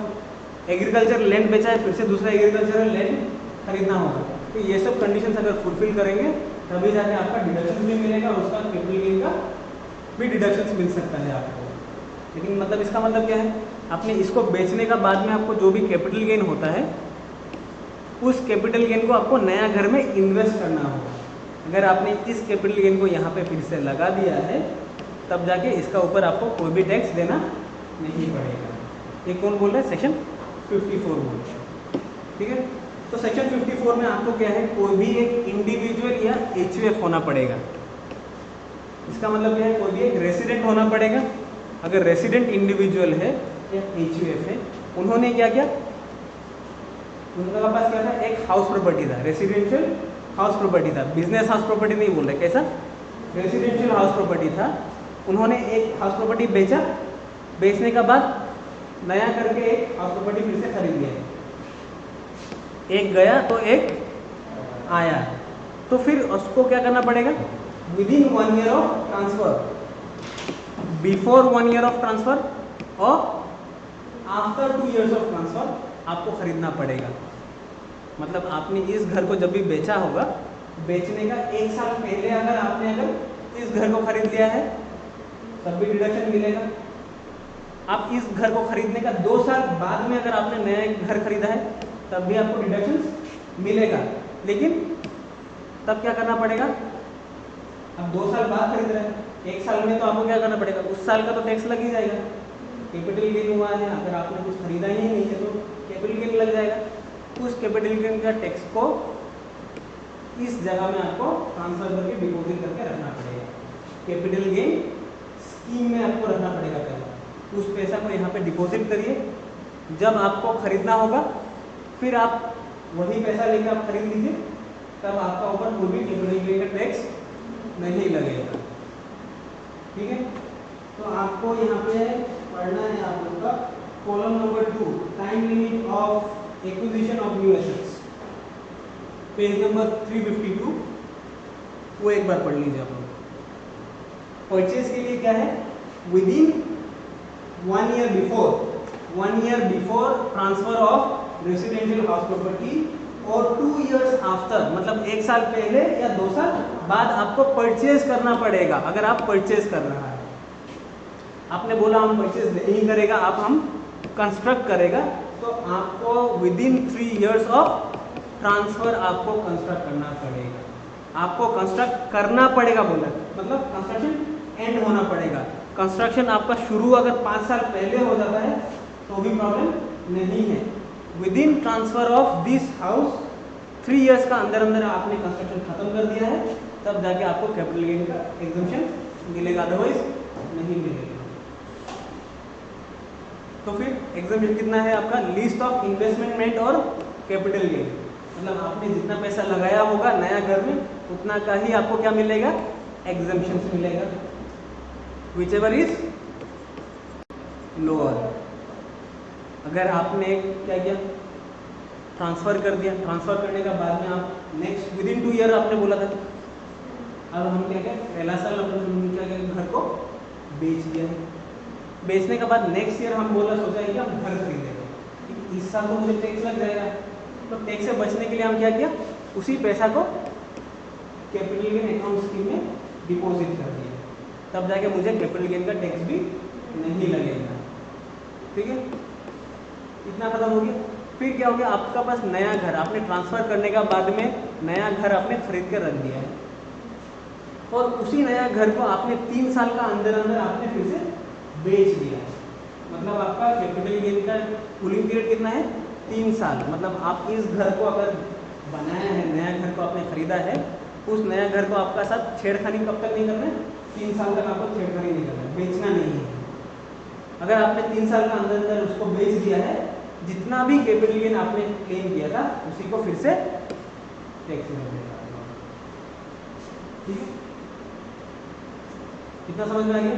एग्रीकल्चर लैंड बेचा है फिर से दूसरा एग्रीकल्चरल लैंड खरीदना होगा। तो ये सब कंडीशंस अगर फुलफिल करेंगे तभी जाके आपका डिडक्शन भी मिलेगा और उसका कैपिटल गेन का भी डिडक्शंस मिल सकता है आपको। लेकिन मतलब इसका मतलब क्या है, आपने इसको बेचने का बाद में आपको जो भी कैपिटल गेन होता है उस कैपिटल गेन को आपको नया घर में इन्वेस्ट करना होगा। अगर आपने इस कैपिटल गेन को यहाँ पे फिर से लगा दिया है तब जाके इसका ऊपर आपको कोई भी टैक्स देना नहीं पड़ेगा। ये कौन बोल रहा है, सेक्शन 54 बोल रहा है। ठीक है, तो सेक्शन 54 में आपको क्या है, कोई भी एक इंडिविजुअल या HUF होना पड़ेगा। इसका मतलब क्या है, कोई भी एक रेसिडेंट होना पड़ेगा। अगर रेसिडेंट इंडिविजुअल है या HUF है, उन्होंने क्या किया, उनके पास क्या था, एक हाउस प्रॉपर्टी था, रेसिडेंशियल हाउस प्रॉपर्टी था, बिजनेस हाउस प्रॉपर्टी नहीं बोल रहे, कैसा रेसिडेंशियल हाउस प्रॉपर्टी था। उन्होंने एक हाउस प्रॉपर्टी बेचा, बेचने का बाद नया करके एक हाउस प्रॉपर्टी फिर से खरीद लिया, एक गया तो एक आया, तो फिर उसको क्या करना पड़ेगा, with in 1 year of transfer, before 1 year of transfer और आफ्टर 2 ईयर्स ऑफ ट्रांसफर आपको खरीदना पड़ेगा। मतलब आपने इस घर को जब भी बेचा होगा, बेचने का 1 साल पहले अगर इस घर को खरीद लिया है तब भी डिडक्शन मिलेगा। आप इस घर को खरीदने का 2 साल बाद में अगर आपने नया घर खरीदा है तब भी आपको डिडक्शन मिलेगा। लेकिन तब क्या करना पड़ेगा, अब 2 साल बाद खरीद रहे हैं, 1 साल में तो आपको क्या करना पड़ेगा, उस साल का तो टैक्स लग ही जाएगा। कैपिटल गेन हुआ है, अगर आपने कुछ खरीदा ही नहीं है तो कैपिटल गेन लग जाएगा। उस कैपिटल गेन का टैक्स को इस जगह में आपको ट्रांसफर करके डिपॉजिट करके रखना पड़ेगा। कैपिटल गेन स्कीम में आपको रखना पड़ेगा पहले। उस पैसा को यहाँ पे डिपॉजिट करिए, जब आपको खरीदना होगा फिर आप वही पैसा लेकर आप खरीद लीजिए, तब आपका ऊपर कोई भी कैपिटल गेन का टैक्स नहीं लगेगा। ठीक है, तो आपको यहाँ पे पढ़ना है आप लोग का column number 2, time limit of acquisition of new assets, page number 352, वो एक बार पढ़ लीजिए आप लोग। परचेज के लिए क्या है, with in 1 year before transfer of residential house property और 2 ईयर्स आफ्टर, मतलब 1 साल पहले या 2 साल बाद आपको परचेज करना पड़ेगा। अगर आप परचेज कर रहा है, आपने बोला हम परचेज नहीं करेगा, आप हम कंस्ट्रक्ट करेगा, तो आपको with in 3 years of transfer आपको कंस्ट्रक्ट करना पड़ेगा। आपको कंस्ट्रक्ट करना पड़ेगा बोला, मतलब कंस्ट्रक्शन एंड होना पड़ेगा। कंस्ट्रक्शन आपका शुरू अगर 5 साल पहले हो जाता है तो भी प्रॉब्लम नहीं है। With in transfer of this house 3 years का अंदर आपने कंस्ट्रक्शन खत्म कर दिया है, तब जाके आपको कैपिटल गेन का एग्जम्पशन मिलेगा, अदरवाइज नहीं मिलेगा। तो फिर एग्जम्पशन कितना है आपका, लिस्ट ऑफ इन्वेस्टमेंट मेड और कैपिटल गेन, मतलब आपने जितना पैसा लगाया होगा नया घर में उतना का ही आपको क्या मिलेगा, एग्जम्पशन मिलेगा, विच एवर इज लोअर। अगर आपने क्या किया, ट्रांसफर कर दिया, ट्रांसफर करने का बाद में आप नेक्स्ट विद इन 2 ईयर आपने बोला था, अब हम क्या किया, पहला साल अपन क्या किया, घर को बेच दिया है। बेचने के बाद नेक्स्ट ईयर हम बोला सोचा है कि हम घर खरीदेंगे, इस साल तो मुझे टैक्स लग जाएगा, तो टैक्स से बचने के लिए हम क्या किया, उसी पैसा को कैपिटल गेन अकाउंट स्कीम में डिपॉजिट कर दिया, तब जाके मुझे कैपिटल गेन का टैक्स भी नहीं लगेगा। ठीक है, इतना खत्म हो गया। फिर क्या हो गया, आपका पास नया घर आपने ट्रांसफर करने का बाद में नया घर आपने खरीद कर रख दिया है और उसी नया घर को आपने 3 साल का अंदर आपने फिर से बेच दिया है, मतलब आपका कैपिटल गेन का कूलिंग पीरियड कितना है, 3 साल। मतलब आप इस घर को अगर बनाया है, नया घर को आपने खरीदा है, उस नया घर को आपका साथ छेड़खानी कब तक नहीं करना है? 3 साल तक आपको छेड़खानी नहीं करना है, बेचना नहीं है। अगर आपने 3 साल का अंदर अंदर उसको बेच दिया है, जितना भी कैपिटल गेन आपने क्लेम किया था उसी को फिर से टैक्स में देगा। ठीक है, कितना समझ में आ गया?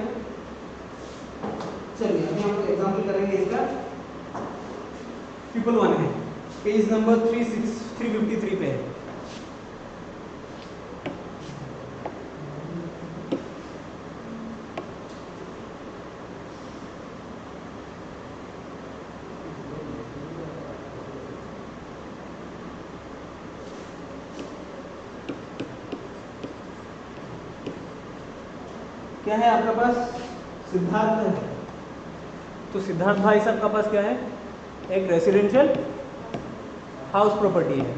चलिए अभी हम एग्जांपल करेंगे इसका। ट्रिपल 1 है, पेज नंबर 353 पे है। क्या है आपका पास? सिद्धार्थ है। तो सिद्धार्थ भाई साहब का पास क्या है? एक रेसिडेंशियल हाउस प्रॉपर्टी है।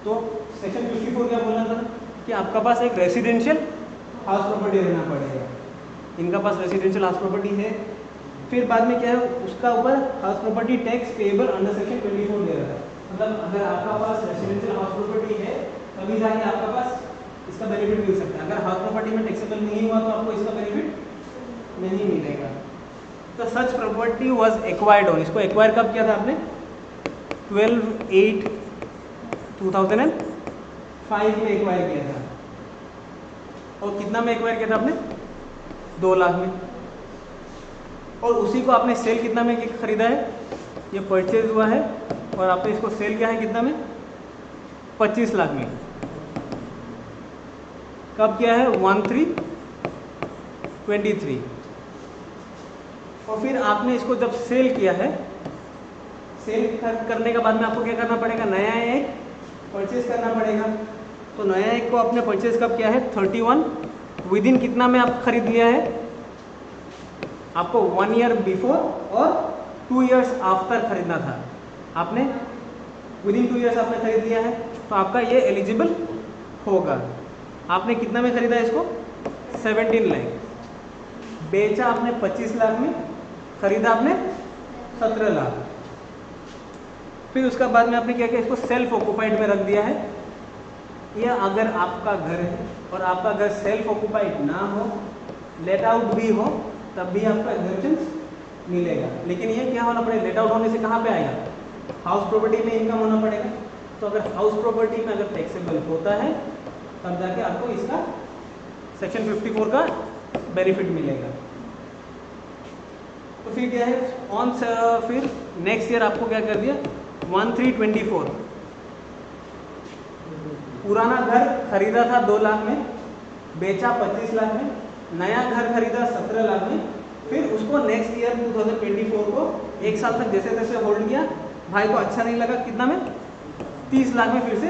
तो सेक्शन 54 क्या बोलना था कि आपका पास एक रेसिडेंशियल हाउस प्रॉपर्टी रहना पड़ेगा। इनका पास रेसिडेंशियल हाउस प्रॉपर्टी है। फिर बाद में क्या है, उसका ऊपर house property tax payable under section 24 दे रहा है। मतलब अगर आपका पास रेसिडेंशियल हाउस प्रॉपर्टी है तभी जाके आपका पास इसका बेनिफिट मिल सकता है। अगर हाउस प्रॉपर्टी में टैक्सेबल नहीं हुआ तो आपको इसका बेनिफिट नहीं मिलेगा। तो सच प्रॉपर्टी वाज एक्वायर्ड ऑन, इसको एक्वायर कब किया था आपने? 12/8/2005 में एक्वायर किया था। और कितना में एक्वायर किया था आपने? 2 लाख में। और उसी को आपने सेल कितना में खरीदा है? ये परचेज हुआ है और आपने इसको सेल किया है कितना में? 25 लाख में। कब किया है? 1/3/23। और फिर आपने इसको जब सेल किया है, सेल करने के बाद में आपको क्या करना पड़ेगा? नया एक परचेज करना पड़ेगा। तो नया एक को आपने परचेज कब किया है? 31 विद इन कितना में आप खरीद लिया है? आपको 1 ईयर बिफोर और 2 इयर्स आफ्टर खरीदना था। आपने विद इन 2 इयर्स आपने खरीद लिया है, तो आपका ये एलिजिबल होगा। आपने कितना में खरीदा इसको? 17 लाख। बेचा आपने 25 लाख में, खरीदा आपने 17 लाख। फिर उसका बाद में आपने क्या किया? इसको सेल्फ ऑक्युपाइड में रख दिया है। या अगर आपका घर है और आपका घर सेल्फ ऑक्युपाइड ना हो, लेट आउट भी हो, तब भी आपको एग्जेम्पशन मिलेगा। लेकिन ये क्या होना पड़ेगा? लेट आउट होने से कहाँ पे आएगा? हाउस प्रॉपर्टी में इनकम होना पड़ेगा। तो अगर हाउस प्रॉपर्टी में अगर टैक्सेबल होता है तब जाके आपको इसका सेक्शन 54 का बेनिफिट मिलेगा। तो फिर क्या है? फिर नेक्स्ट ईयर आपको क्या कर दिया? 1/3/24। पुराना घर खरीदा था 2 लाख में, बेचा 25 लाख में, नया घर खरीदा 17 लाख में। फिर उसको नेक्स्ट ईयर 2024 को 1 साल तक जैसे तैसे होल्ड किया। भाई को अच्छा नहीं लगा, कितना में? 30 लाख में फिर से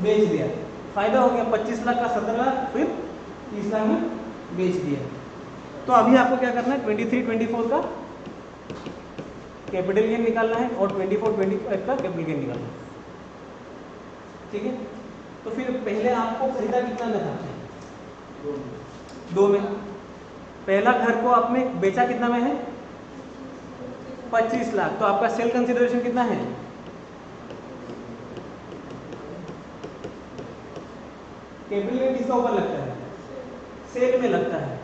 बेच दिया। फायदा हो गया, 25 लाख का 17 लाख, फिर 30 लाख में बेच दिया। तो अभी आपको क्या करना है? 23/24 का कैपिटल गेन निकालना है और 24/25 का कैपिटल गेन निकालना है। ठीक है, तो फिर पहले आपको खरीदा कितना में था? 2 में। पहला घर को आपने बेचा कितना में है? 25 लाख। तो आपका सेल कंसिडरेशन कितना है? कैपिटल गेन किसका ऊपर लगता है? सेल में लगता है।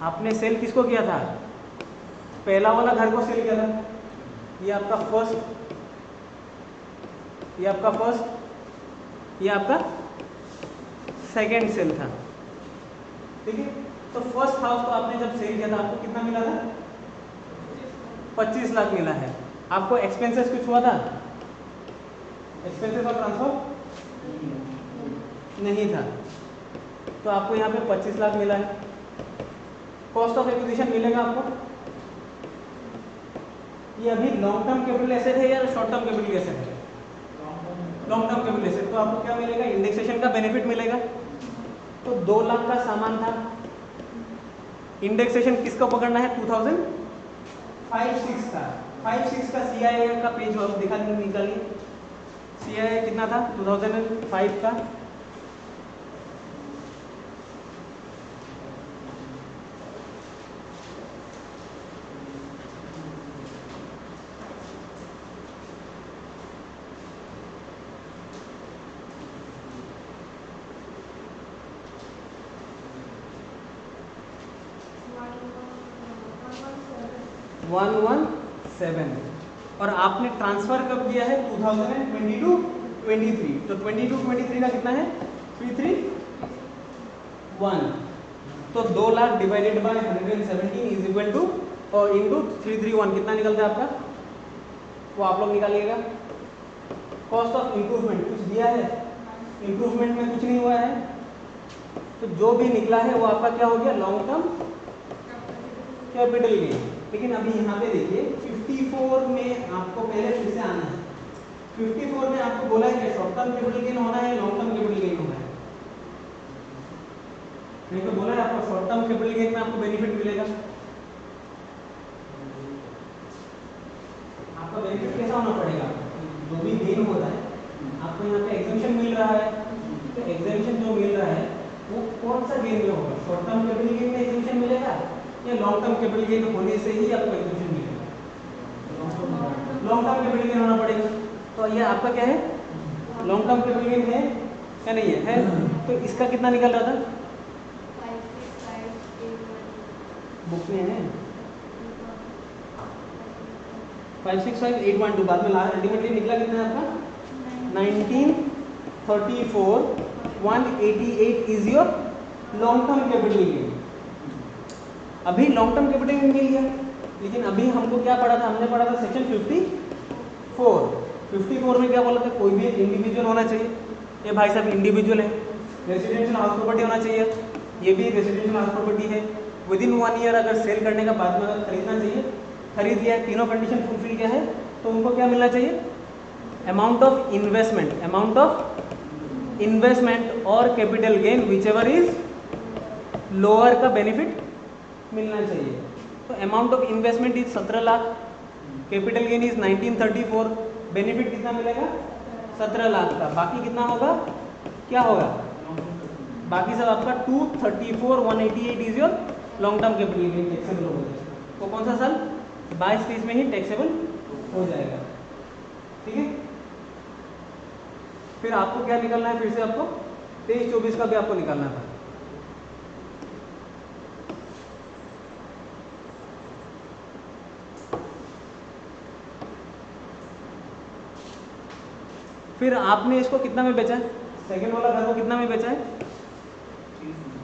आपने सेल किसको किया था? पहला वाला घर को सेल किया था। ये आपका फर्स्ट, ये आपका फर्स्ट, ये आपका सेकेंड सेल था। ठीक है, तो फर्स्ट हाउस को आपने जब सेल किया था आपको कितना मिला था? 25 लाख मिला है। आपको एक्सपेंसेस कुछ हुआ था? एक्सपेंसेस और ट्रांसफर नहीं था, तो आपको यहाँ पे 25 लाख मिला है। कॉस्ट ऑफ एक्विजिशन मिलेगा आपको। ये अभी लॉन्ग टर्म कैपिटल एसेट है या शॉर्ट टर्म कैपिटल एसेट है? Long term capital asset. तो आपको क्या मिलेगा? इंडेक्सेशन का बेनिफिट मिलेगा। तो 2 लाख का सामान था, इंडेक्सेशन किसका पकड़ना है? 2005-6 का। 5-6 का CII का पेज दिखा निकालिए। CII कितना था 2005 का? 117 और आपने ट्रांसफर कब किया है 2022 23, तो 22 23 का कितना है 331, तो 2 lakh divided by 117 is equal to और इंटू 331 कितना निकलता है आपका, वो आप लोग निकालिएगा। कॉस्ट ऑफ इम्प्रूवमेंट कुछ दिया है, इम्प्रूवमेंट में कुछ नहीं हुआ है, तो जो भी निकला है वो आपका क्या हो गया लॉन्ग टर्म कैपिटल गेन। लेकिन अभी यहाँ पे देखिए 54 में आपको पहले फिर से आना है। 54 में आपको बोला है कि शॉर्ट टर्म कैपिटल गेन होना है, लॉन्ग टर्म कैपिटल गेन होना है। नहीं तो बोला है आपको शॉर्ट टर्म कैपिटल गेन में आपको बेनिफिट मिलेगा। आपका बेनिफिट कैसा होना पड़ेगा, जो भी गेन हो रहा है आपको यहाँ पे एग्जेम्पशन मिल रहा है, तो एग्जेम्पशन जो मिल रहा है वो कौन सा गेन में होगा, शॉर्ट टर्म कैपिटल गेन में एग्जेम्पशन मिलेगा या लॉन्ग टर्म कैपिटल गेन होने से ही आपको एग्जेम्पशन मिलेगा, लॉन्ग टर्म कैपिटल गेन होना पड़ेगा। तो ये आपका क्या है लॉन्ग टर्म कैपिटल गेन है या नहीं है, तो इसका कितना निकल रहा था बुक में है 565812, बाद में लास्ट अल्टीमेटली निकला कितना है आपका 1934 188 is your long term capital gain. अभी लॉन्ग टर्म कैपिटल गेन मिल गया, लेकिन अभी हमको क्या पढ़ा था, हमने पढ़ा था सेक्शन 54 में क्या बोला था, कोई भी एक इंडिविजुअल होना चाहिए। ये भाई साहब इंडिविजुअल है, रेसिडेंशियल हाउस प्रॉपर्टी होना चाहिए, ये भी रेसिडेंशियल हाउस प्रॉपर्टी है। विद इन 1 ईयर अगर सेल करने का बाद में अगर खरीदना चाहिए, खरीद लिया, तीनों कंडीशन फुलफिल किया है, तो उनको क्या मिलना चाहिए अमाउंट ऑफ इन्वेस्टमेंट और capital gain which ever is lower का बेनिफिट मिलना चाहिए। तो amount of investment is 17 lakh, capital gain is 1934, benefit कितना मिलेगा 17 लाख का। बाकी कितना होगा, क्या होगा, बाकी सब आपका 234 188 is your long term capital gain taxable हो जाएगा। तो कौन सा साल 22-23 में ही टैक्सेबल हो जाएगा, ठीक है। फिर आपको क्या निकालना है, फिर से आपको 23-24 का भी आपको निकालना था। फिर आपने इसको कितना में बेचा है, सेकंड वाला घर को कितना में बेचा है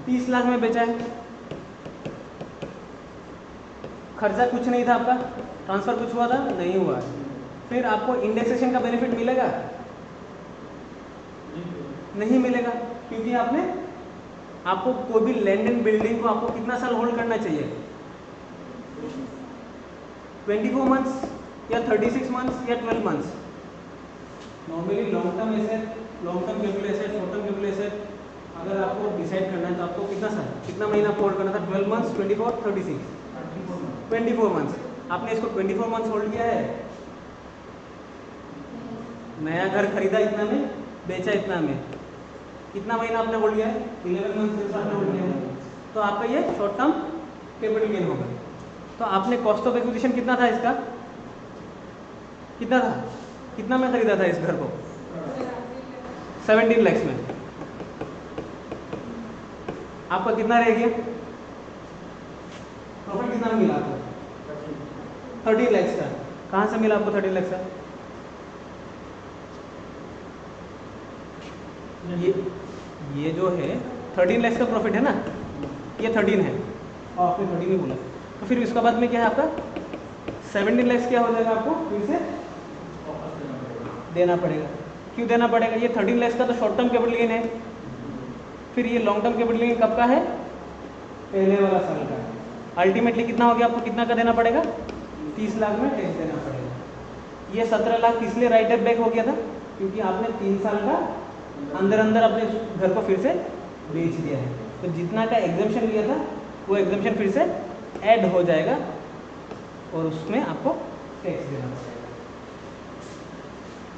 30 लाख में बेचा है। खर्चा कुछ नहीं था आपका, ट्रांसफर कुछ हुआ था नहीं हुआ। फिर आपको इंडेक्सेशन का बेनिफिट मिलेगा नहीं मिलेगा, क्योंकि आपको कोई भी लैंड एंड बिल्डिंग को आपको कितना साल होल्ड करना चाहिए 24 मंथ्स या 36 मंथ्स या 12 months. Normally long term asset, long term capital asset, short term capital asset अगर आपको डिसाइड करना है तो आपको कितना साल कितना महीना होल्ड करना था 12 मंथ्स 24 36 24 मंथ्स। आपने इसको 24 मंथ्स होल्ड किया है, नया घर खरीदा इतना में, बेचा इतना में, कितना महीना आपने होल्ड किया है 11 मंथ्स आपने होल्ड किया है, तो आपका ये शॉर्ट टर्म कैपिटल गेन होगा। तो आपने कॉस्ट ऑफ एक्विजिशन कितना था इसका, कितना था, कितना में खरीदा था इस घर को 17 लाख में। आपका कितना रह गया प्रॉफिट, कितना मिला आपको 13 लाख का। कहाँ से मिला आपको 13 लाख का, ये जो है 13 लाख का प्रॉफिट है ना, ये 13 है और आपने 13 ही बोला, तो फिर इसका बाद में क्या है आपका 17 लाख क्या हो जाएगा, आपको फिर से देना पड़ेगा। क्यों देना पड़ेगा, ये 13 लाख का तो शॉर्ट टर्म कैपिटल गेन है, फिर ये लॉन्ग टर्म कैपिटल गेन कब का है पहले वाला साल का। अल्टीमेटली कितना हो गया, आपको कितना का देना पड़ेगा 30 लाख में टैक्स देना पड़ेगा। ये 17 लाख इसलिए राइट एफ बैक हो गया था क्योंकि आपने 3 साल का अंदर अपने घर को फिर से बेच दिया है, तो जितना का एग्जेम्पशन लिया था वो एग्जेम्पशन फिर से ऐड हो जाएगा और उसमें आपको टैक्स देना पड़ेगा,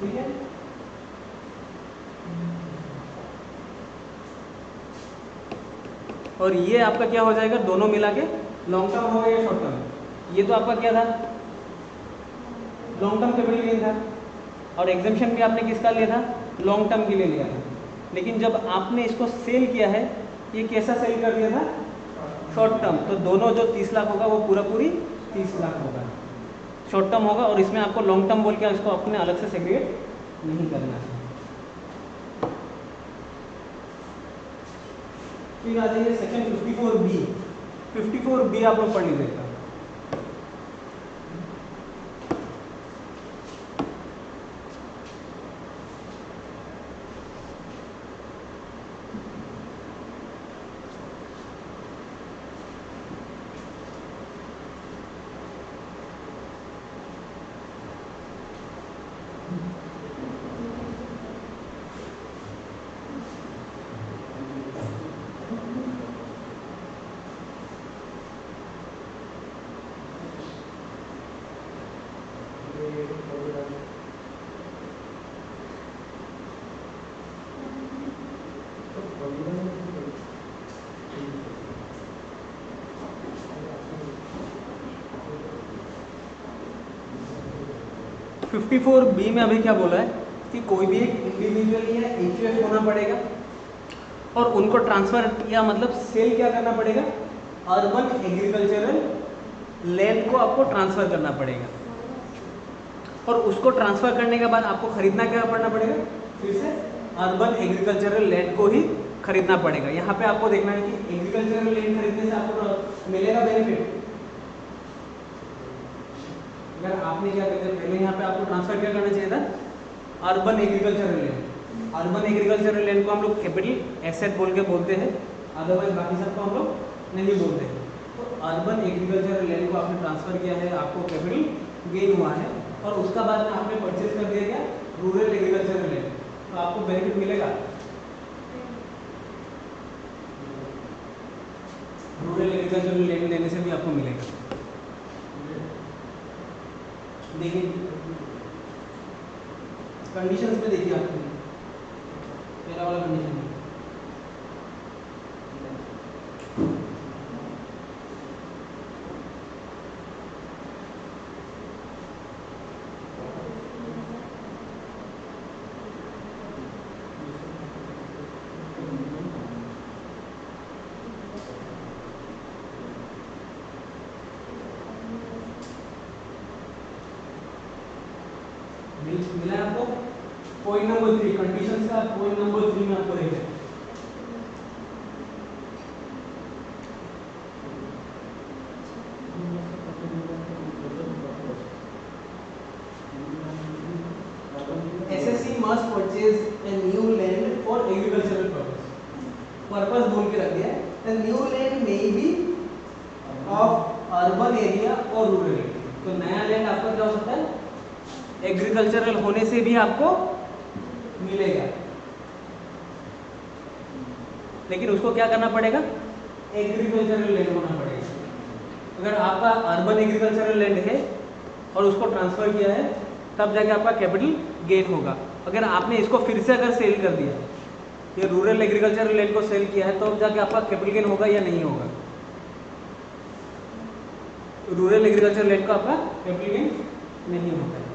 ठीक है। और ये आपका क्या हो जाएगा, दोनों मिला के लॉन्ग टर्म हो गया शॉर्ट टर्म। ये तो आपका क्या था लॉन्ग टर्म कैपिटल गेन था, और एग्जेम्पशन भी आपने किसका लिया था लॉन्ग टर्म के लिए लिया था। लेकिन जब आपने इसको सेल किया है, ये कैसा सेल कर दिया था शॉर्ट टर्म, तो दोनों जो 30 लाख होगा वो पूरा पूरी 30 लाख होगा, शॉर्ट टर्म होगा। और इसमें आपको लॉन्ग टर्म बोल के इसको अपने अलग से सेग्रीगेट नहीं करना है। फिर आ जाइए सेक्शन 54B। 54B आप लोग पढ़ लीजिएगा। फिफ्टी फोर बी में अभी क्या बोला है कि कोई भी एक इंडिविजुअल या एचयूएफ होना पड़ेगा और उनको ट्रांसफर या मतलब सेल क्या करना पड़ेगा, अर्बन एग्रीकल्चरल लैंड को आपको ट्रांसफर करना पड़ेगा। और उसको ट्रांसफर करने के बाद आपको खरीदना क्या पड़ना पड़ेगा, फिर से अर्बन एग्रीकल्चरल लैंड को ही खरीदना पड़ेगा। यहाँ पे आपको देखना है कि एग्रीकल्चरल लैंड खरीदने से आपको मिलेगा बेनिफिट। अगर आपने क्या कहते हैं पहले यहाँ पे आपको ट्रांसफर क्या करना चाहिए था, urban agricultural land. Urban agricultural land को हम लोग कैपिटल एसेट बोल के बोलते हैं, अदरवाइज बाकी सबको हम लोग नहीं बोलते हैं। तो अर्बन एग्रीकल्चरल लैंड को आपने ट्रांसफर किया है, आपको कैपिटल गेन हुआ है, और उसका बाद में आपने परचेज कर दिया क्या, रूरल एग्रीकल्चरल लैंड, तो आपको बेनिफिट मिलेगा। रूरल एग्रीकल्चरल लैंड लेने से भी आपको मिलेगा। देखिए कंडीशंस में देखिए आपको पहला वाला कंडीशन है, मिला है आपको। पॉइंट नंबर 3 कंडीशंस का पॉइंट नंबर 3 में आपको देखिए SSC must purchase a new land for agricultural purpose बोल के रख दिया है। The new land may be of urban area और रूरल एरिया। तो नया लैंड आपका क्या हो सकता है, एग्रीकल्चरल होने से भी आपको मिलेगा, लेकिन उसको क्या करना पड़ेगा, एग्रीकल्चरल लैंड होना पड़ेगा। अगर आपका अर्बन एग्रीकल्चरल लैंड है और उसको ट्रांसफर किया है तब जाके आपका कैपिटल गेन होगा। अगर आपने इसको फिर से अगर सेल कर दिया, ये रूरल एग्रीकल्चरल लैंड को सेल किया है, तो अब जाके आपका कैपिटल गेन होगा या नहीं होगा, रूरल एग्रीकल्चरल लैंड को आपका कैपिटल गेन नहीं होता है।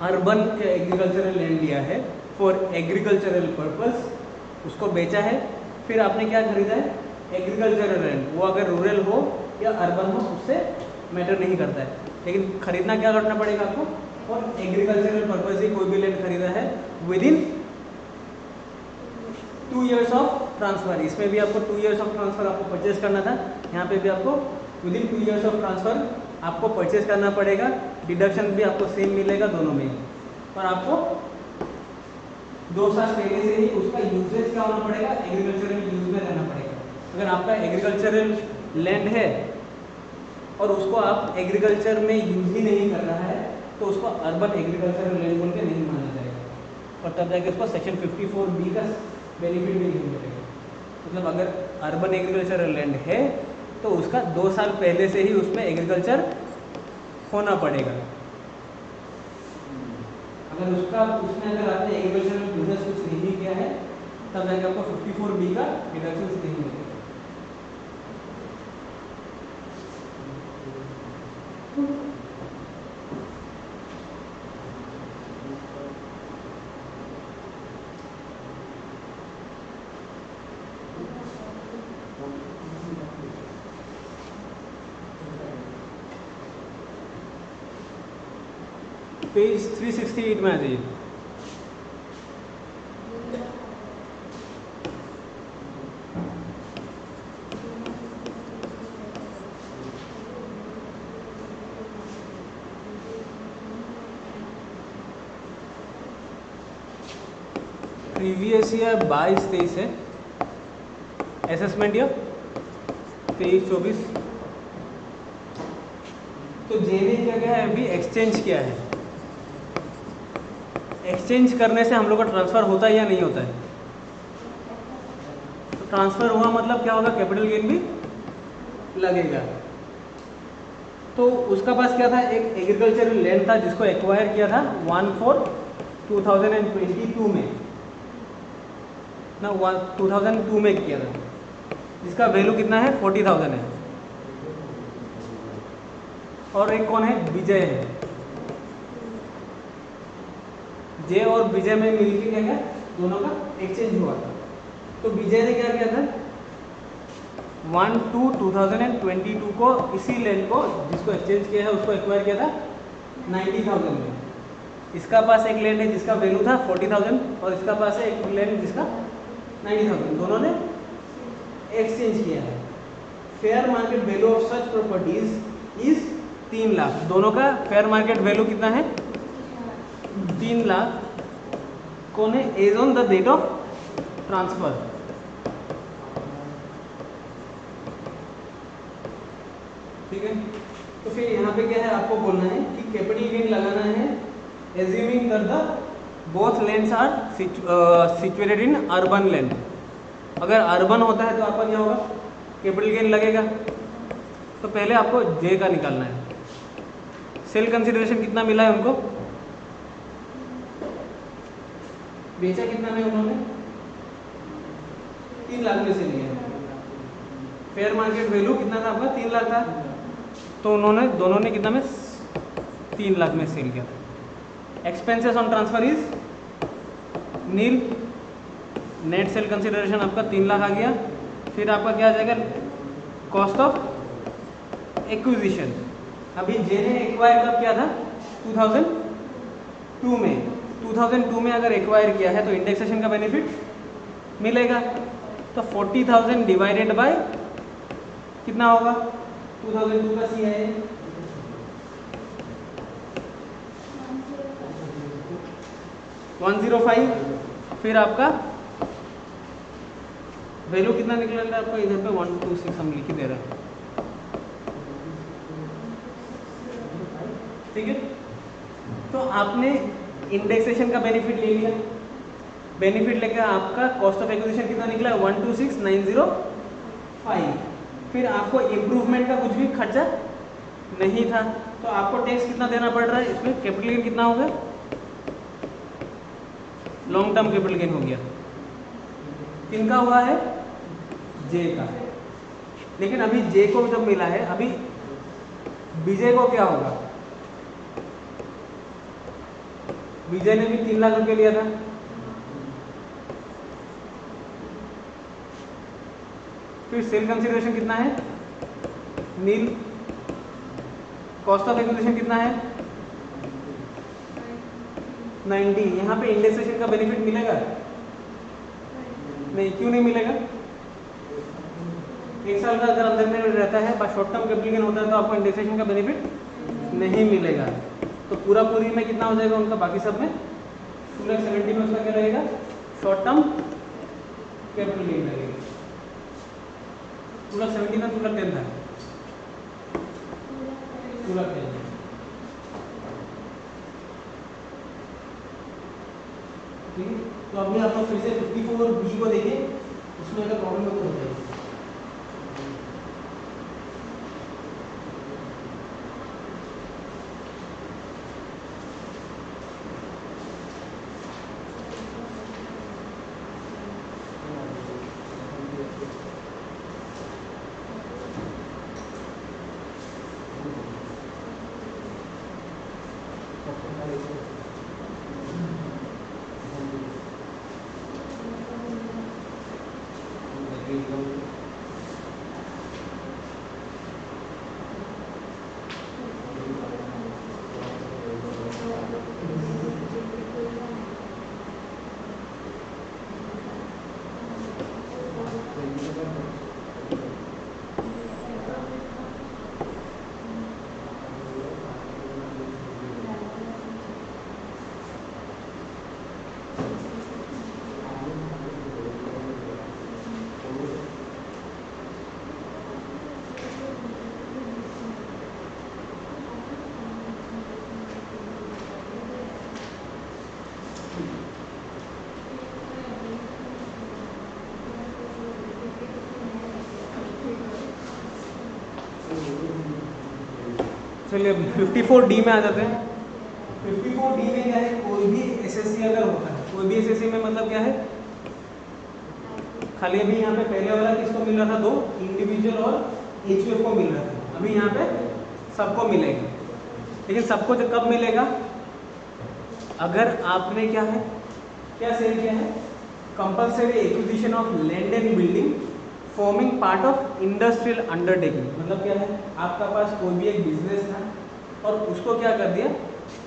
अर्बन एग्रीकल्चरल लैंड लिया है फॉर एग्रीकल्चरल पर्पस, उसको बेचा है, फिर आपने क्या खरीदा है, एग्रीकल्चरल लैंड। वो अगर रूरल हो या अर्बन हो उससे मैटर नहीं करता है, लेकिन खरीदना क्या करना पड़ेगा आपको, और एग्रीकल्चरल पर्पस ही कोई भी लैंड खरीदा है with in 2 years of transfer. इसमें भी आपको 2 years ऑफ ट्रांसफर आपको परचेज करना था, यहाँ पे भी आपको with in 2 years of transfer आपको परचेज करना पड़ेगा। डिडक्शन भी आपको सेम मिलेगा दोनों में, और आपको 2 साल पहले से ही उसका यूजेज क्या होना पड़ेगा, एग्रीकल्चरल यूज में रहना पड़ेगा। अगर आपका एग्रीकल्चरल लैंड है और उसको आप एग्रीकल्चर में यूज ही नहीं कर रहा है, तो उसको अर्बन एग्रीकल्चरल लैंड बोल के नहीं माना जाएगा, और तब जाके उसको सेक्शन 54B का बेनिफिट भी नहीं मिलेगा। मतलब अगर अर्बन एग्रीकल्चरल लैंड है तो उसका 2 साल पहले से ही उसमें एग्रीकल्चर होना पड़ेगा। अगर उसमें अगर आपने एग्रीकल्चरल बिजनेस कुछ नहीं किया है तब जाके आपको 54B का डिडक्शन नहीं मिलेगा। पेज 368 में आ जाइए। प्रीवियस ईयर 22-23 है, असेसमेंट ईयर 23-24। तो जे ने क्या किया है, अभी एक्सचेंज किया है। एक्सचेंज करने से हम लोग का ट्रांसफ़र होता है या नहीं होता है? तो ट्रांसफ़र हुआ मतलब क्या होगा, कैपिटल गेन भी लगेगा। तो उसका पास क्या था, एक एग्रीकल्चरल लैंड था जिसको एक्वायर किया था 1/4/2022 में ना, 2002 में किया था, जिसका वैल्यू कितना है, 40,000 है। और एक कौन है, विजय है। जे और विजय में मिलकर क्या क्या दोनों का एक्सचेंज हुआ था। तो विजय ने क्या किया था, 1/2/2022 को इसी लैंड को जिसको एक्सचेंज किया है उसको एक्वायर किया था 90,000 में। इसका पास एक लैंड है जिसका वैल्यू था 40,000 और इसका पास है एक लैंड जिसका 90,000। दोनों ने एक्सचेंज किया है। Fair market value of such properties is 3 lakh. दोनों का फेयर मार्केट वैल्यू कितना है, 3 लाख। कौन है, as on the date of transfer. ठीक है। तो फिर यहाँ पे क्या है, आपको बोलना है कि कैपिटल गेन लगाना है assuming that the both lands are situated in urban land. अगर अर्बन होता है तो आपका क्या होगा, कैपिटल गेन लगेगा। तो पहले आपको जे का निकालना है। सेल कंसिडरेशन कितना मिला है उनको, बेचा कितना में उन्होंने, 3 लाख में से लिया। फेयर मार्केट वैल्यू कितना था आपका, 3 लाख था। तो उन्होंने दोनों ने कितना में, 3 लाख में सेल किया। Expenses on transfer is nil. Net sale consideration आपका 3 लाख आ गया। फिर आपका क्या आ जाएगा, कॉस्ट ऑफ एक्विजिशन। अभी जे ने एक्वायर कब किया था, 2002 में। 2002 में अगर एक्वायर किया है तो इंडेक्सेशन का बेनिफिट मिलेगा। तो 40,000 डिवाइडेड बाय कितना होगा, 2002 का सी है 105। फिर आपका वैल्यू कितना निकलेगा आपका, इधर पे 126 हम लिख ही दे रहे हैं। ठीक है। तो आपने इंडेक्सेशन का बेनिफिट ले लिया। बेनिफिट लेकर आपका कॉस्ट ऑफ एक्विजिशन कितना निकला, 126,905। फिर आपको इम्प्रूवमेंट का कुछ भी खर्चा नहीं था, तो आपको टैक्स कितना देना पड़ रहा है इसमें, कैपिटल गेन कितना होगा, लॉन्ग टर्म कैपिटल गेन हो गया। किनका हुआ है, जे का। लेकिन अभी जे को जब मिला है, अभी विजय को क्या होगा, विजय ने भी 3 लाख रुपए लिया था। फिर सेल कंसिडरेशन कितना है, नील। कॉस्ट ऑफ एक्विजिशन कितना है, 90। यहाँ पे इंडेक्सेशन का बेनिफिट मिलेगा नहीं, क्यों नहीं मिलेगा, 1 साल का अगर अंदर में रहता है, शॉर्ट टर्म कैपिटल गेन होता है तो आपको इंडेक्सेशन का बेनिफिट नहीं मिलेगा। तो पूरा पूरी में कितना हो जाएगा उनका, बाकी सब में 2,70,000 में उसका क्या रहेगा, शॉर्ट टर्म कैपिटल गेन लगेगा। 2,70,000 था, 2,10,000 था, 2,10,000। ठीक है। तो अभी आप लोग फिर से 54B को देखें, उसमें अगर प्रॉब्लम है तो हो जाएगी। चलिए 54D में आ जाते हैं। 54D में क्या है, कोई भी एसएससी अगर होता है, कोई भी एसएससी में मतलब क्या है, खाली अभी यहाँ पे पहले वाला किसको मिल रहा था, 2 इंडिविजुअल और एचयूएफ को मिल रहा था, अभी यहाँ पे सबको मिलेगा। लेकिन सबको जो कब मिलेगा, अगर आपने क्या है, क्या सेल किया है, compulsory acquisition of land and building forming part of industrial undertaking. मतलब क्या है, आपका पास कोई भी एक बिजनेस था और उसको क्या कर दिया,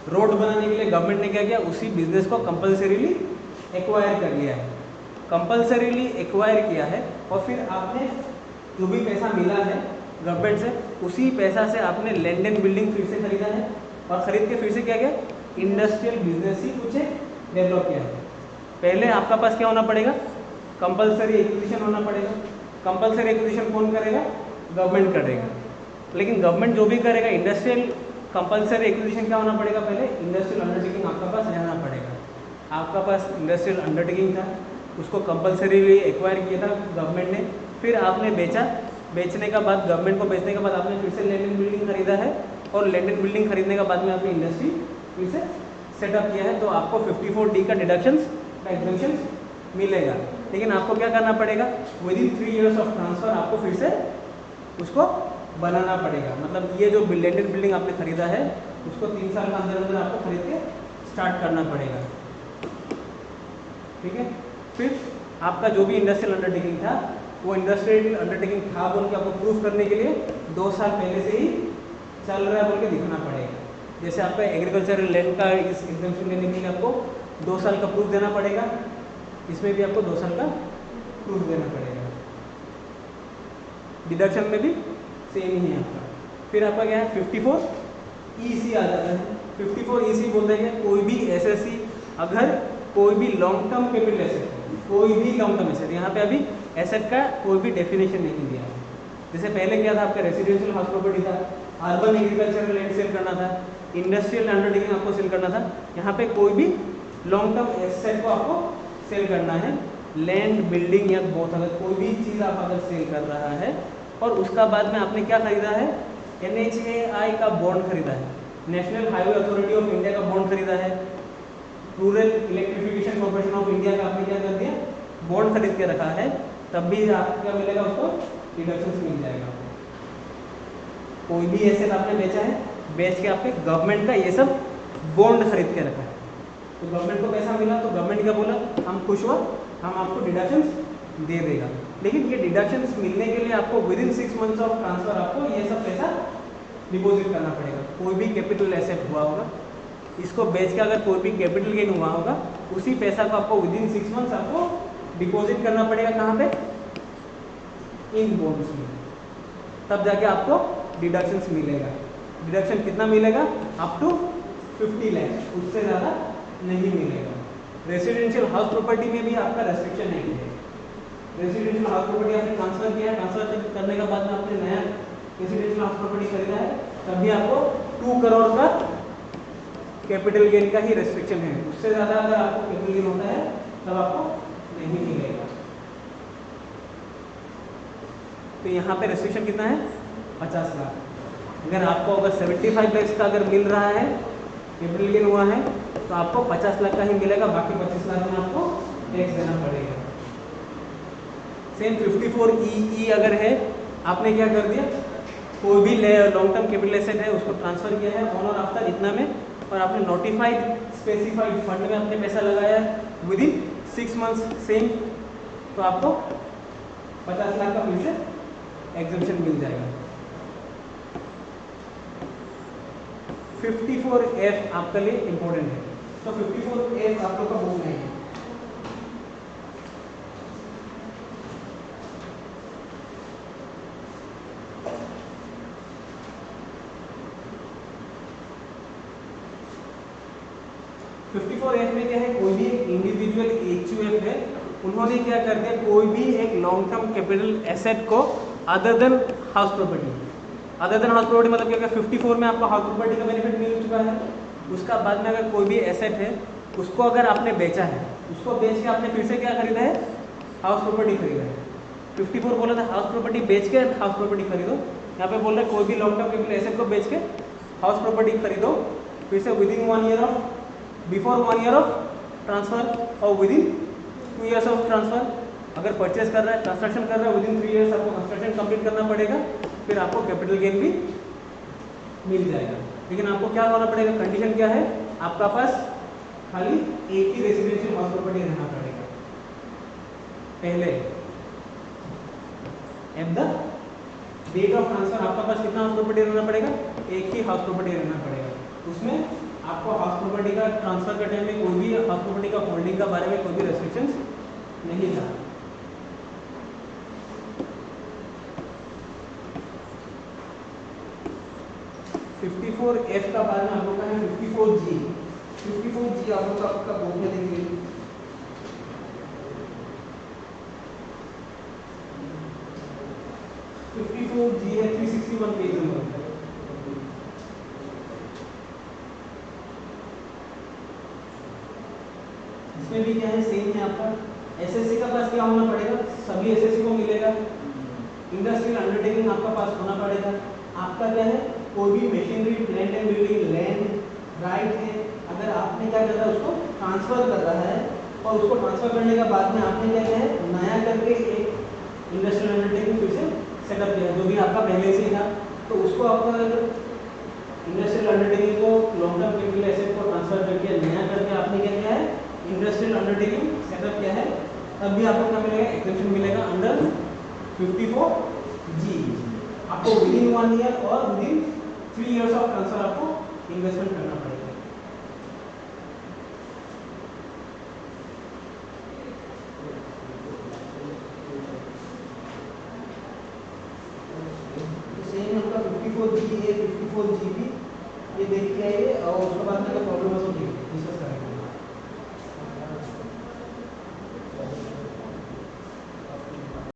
रोड बनाने के लिए गवर्नमेंट ने क्या किया, उसी बिजनेस को कंपल्सरीली एक्वायर कर लिया है, कंपल्सरीली एक्वायर किया है, और फिर आपने जो भी पैसा मिला है गवर्नमेंट से, उसी पैसा से आपने लैंड एंड बिल्डिंग फिर से खरीदा है, और खरीद के फिर से क्या किया, इंडस्ट्रियल बिजनेस ही कुछ डेवलप किया है। पहले आपका पास क्या होना पड़ेगा, कंपल्सरी एक्विजिशन होना पड़ेगा। कंपल्सरी एक्विजिशन कौन करेगा, गवर्नमेंट करेगा। लेकिन गवर्नमेंट जो भी करेगा, इंडस्ट्रियल कंपल्सरी एक्विजिशन क्या होना पड़ेगा, पहले इंडस्ट्रियल अंडरटेकिंग आपका पास रहना पड़ेगा। आपका पास इंडस्ट्रियल अंडरटेकिंग था, उसको कंपल्सरीली एक्वायर किया था गवर्नमेंट ने, फिर आपने बेचा, बेचने का बाद गवर्नमेंट को बेचने के बाद आपने फिर से लैंड एंड बिल्डिंग खरीदा है, और लैंड एंड बिल्डिंग खरीदने के बाद में आपने इंडस्ट्री फिर से सेटअप किया है, तो आपको 54D का डिडक्शंस का एग्जम्पशन मिलेगा। लेकिन आपको क्या करना पड़ेगा, with in 3 years of transfer आपको फिर से उसको बनाना पड़ेगा। मतलब ये जो लैंड एंड बिल्डिंग आपने खरीदा है, उसको 3 साल के अंदर अंदर आपको खरीद के स्टार्ट करना पड़ेगा, ठीक है। फिर आपका जो भी इंडस्ट्रियल अंडरटेकिंग था, वो इंडस्ट्रियल अंडरटेकिंग था बोल के आपको प्रूफ करने के लिए 2 साल पहले से ही चल रहा है बोल के दिखाना पड़ेगा। जैसे आपका एग्रीकल्चरल लैंड का इस एग्जाम्पशन लेने के लिए आपको 2 साल का प्रूफ देना पड़ेगा, इसमें भी आपको 2 साल का प्रूफ देना पड़ेगा। डिडक्शन में भी सेम ही है आपका। फिर आपका क्या है, 54EC आ जाता है। 54EC बोलते हैं कोई भी एसएससी अगर कोई भी लॉन्ग टर्म कैपिटल एसेट, कोई भी लॉन्ग टर्म एसेट, यहाँ पे अभी एसेट का कोई भी डेफिनेशन नहीं दिया है। जैसे पहले क्या था, आपका रेसिडेंशियल हाउस प्रॉपर्टी था, अर्बन एग्रीकल्चरल लैंड सेल करना था, इंडस्ट्रियल अंडरटेकिंग आपको सेल करना था। यहाँ पे कोई भी लॉन्ग टर्म एसेट को आपको सेल करना है, लैंड बिल्डिंग या बोथ, अगर कोई भी चीज़ आप अगर सेल कर रहा है, और उसका बाद में आपने क्या खरीदा है, NHAI का बॉन्ड खरीदा है, national highway authority of India का बॉन्ड खरीदा है, rural electrification corporation of India का आपने क्या कर दिया, बॉन्ड खरीद के रखा है, तब भी आपको क्या मिलेगा, उसको डिडक्शन मिल जाएगा। कोई भी एसेट आपने बेचा है, बेच के आपके गवर्नमेंट का ये सब बॉन्ड खरीद के रखा है, तो गवर्नमेंट को पैसा मिला, तो गवर्नमेंट क्या बोला, हम खुश हुआ, हम आपको डिडक्शंस दे देगा। लेकिन ये डिडक्शंस मिलने के लिए आपको with in 6 months of transfer आपको ये सब पैसा डिपॉजिट करना पड़ेगा। कोई भी कैपिटल एसेट हुआ होगा, इसको बेच के अगर कोई भी कैपिटल गेन हुआ होगा, उसी पैसा को आपको विद इन 6 months आपको डिपॉजिट करना पड़ेगा। कहाँ पे, इन बॉन्ड्स में, तब जाके आपको डिडक्शंस मिलेगा। डिडक्शन कितना मिलेगा, अप टू 50 लाख, उससे ज़्यादा नहीं मिलेगा। रेसिडेंशियल हाउस प्रॉपर्टी में भी आपका रेस्ट्रिक्शन नहीं है। रेसिडेंशियल हाउस प्रॉपर्टी आपने ट्रांसफर किया है, ट्रांसफर करने के बाद में आपने नया रेसिडेंशियल हाउस प्रॉपर्टी खरीदा है, तब भी आपको 2 करोड़ का कैपिटल गेन का ही रेस्ट्रिक्शन है। उससे ज़्यादा अगर आपको कैपिटल गेन होता है तब आपको नहीं मिलेगा। तो यहाँ पे रेस्ट्रिक्शन कितना है, 50 लाख। अगर आपको अगर 75 लाख का अगर मिल रहा है, कैपिटल गेन हुआ है, तो आपको 50 लाख का ही मिलेगा, बाकी 25 लाख में आपको टैक्स देना पड़ेगा। सेम 54EE अगर है, आपने क्या कर दिया, कोई भी लॉन्ग टर्म कैपिटल एसेट है, उसको ट्रांसफर किया है ऑन और आफ्टर इतना में, और आपने नोटिफाइड स्पेसिफाइड फंड में आपने पैसा लगाया है विद इन 6 months सेम, तो आपको 50 लाख का फिर से एग्जम्पशन मिल जाएगा। 54F आपके लिए इम्पोर्टेंट है, तो 54F आप लोग का बुक नहीं है। F में क्या है, कोई भी इंडिविजुअल HUF है, उन्होंने क्या कर दिया, कोई भी एक लॉन्ग टर्म कैपिटल एसेट को other than house property, other than house property मतलब क्या, 54 में आपको हाउस प्रॉपर्टी का बेनिफिट मिल चुका है। उसका बाद में अगर कोई भी एसेट है, उसको अगर आपने बेचा है, उसको बेच के आपने फिर से क्या खरीदा है, हाउस प्रॉपर्टी खरीदा है। 54 बोला था हाउस प्रॉपर्टी बेच के हाउस प्रॉपर्टी खरीदो, यहाँ पे बोल रहे हैं कोई भी लॉन्ग टर्म कैपिटल एसेट को बेच के हाउस प्रॉपर्टी खरीदो, फिर से within 1 year of, before 1 year of transfer और विदिन 2 ईयर्स ऑफ ट्रांसफर। अगर परचेज कर रहा है, कंस्ट्रक्शन कर रहा है, विदिन 3 ईयर्स आपको कंस्ट्रक्शन कंप्लीट करना पड़ेगा, फिर आपको कैपिटल गेन भी मिल जाएगा। लेकिन आपको क्या होना पड़ेगा, कंडीशन क्या है, आपका पास खाली एक ही रेजिडेंशियल हाउस प्रॉपर्टी रहना पड़ेगा पहले। At the date of transfer आपका पास कितना हाउस प्रॉपर्टी रहना पड़ेगा, एक ही हाउस प्रॉपर्टी रहना पड़ेगा। उसमें आपको हाउस प्रॉपर्टी का ट्रांसफर के टाइम में कोई भी हाउस प्रॉपर्टी का होल्डिंग का बारे में कोई भी रेस्ट्रिक्शंस नहीं था। F का बाद में आप लोग का है 54G। 54G आप लोग का बुक में देखिए, है 361 पेज नंबर। इसमें भी क्या है, सेम है आपका। एसएससी का पास क्या होना पड़ेगा, सभी एसएससी को मिलेगा। इंडस्ट्रियल अंडरटेकिंग आपका पास होना पड़ेगा। आपका क्या है, कोई भी machinery, plant and building, land right है, अगर आपने क्या कर रहा है उसको ट्रांसफर कर रहा है, और उसको ट्रांसफर करने के बाद में आपने क्या किया है, नया करके एक इंडस्ट्रियल अंडरटेकिंग फिर से सेटअप किया, जो भी आपका पहले से था, तो उसको आपका इंडस्ट्रियल अंडरटेकिंग को लॉन्ग टर्म कैपिटल एसेट को ट्रांसफर करके नया करके आपने क्या किया है, इंडस्ट्रियल अंडरटेकिंग सेटअप किया है, तब भी आपको क्या मिलेगा, एक्सेप्शन मिलेगा अंडर 54G। आपको विदिन 1 ईयर और विदिन 3 इयर्स ऑफ ट्रांसफर आपको इन्वेस्टमेंट करना पड़ेगा। सेम आपका 54G है, 54GB ये देखिए आइए, और उसके बाद में प्रॉब्लम है तो देखिए।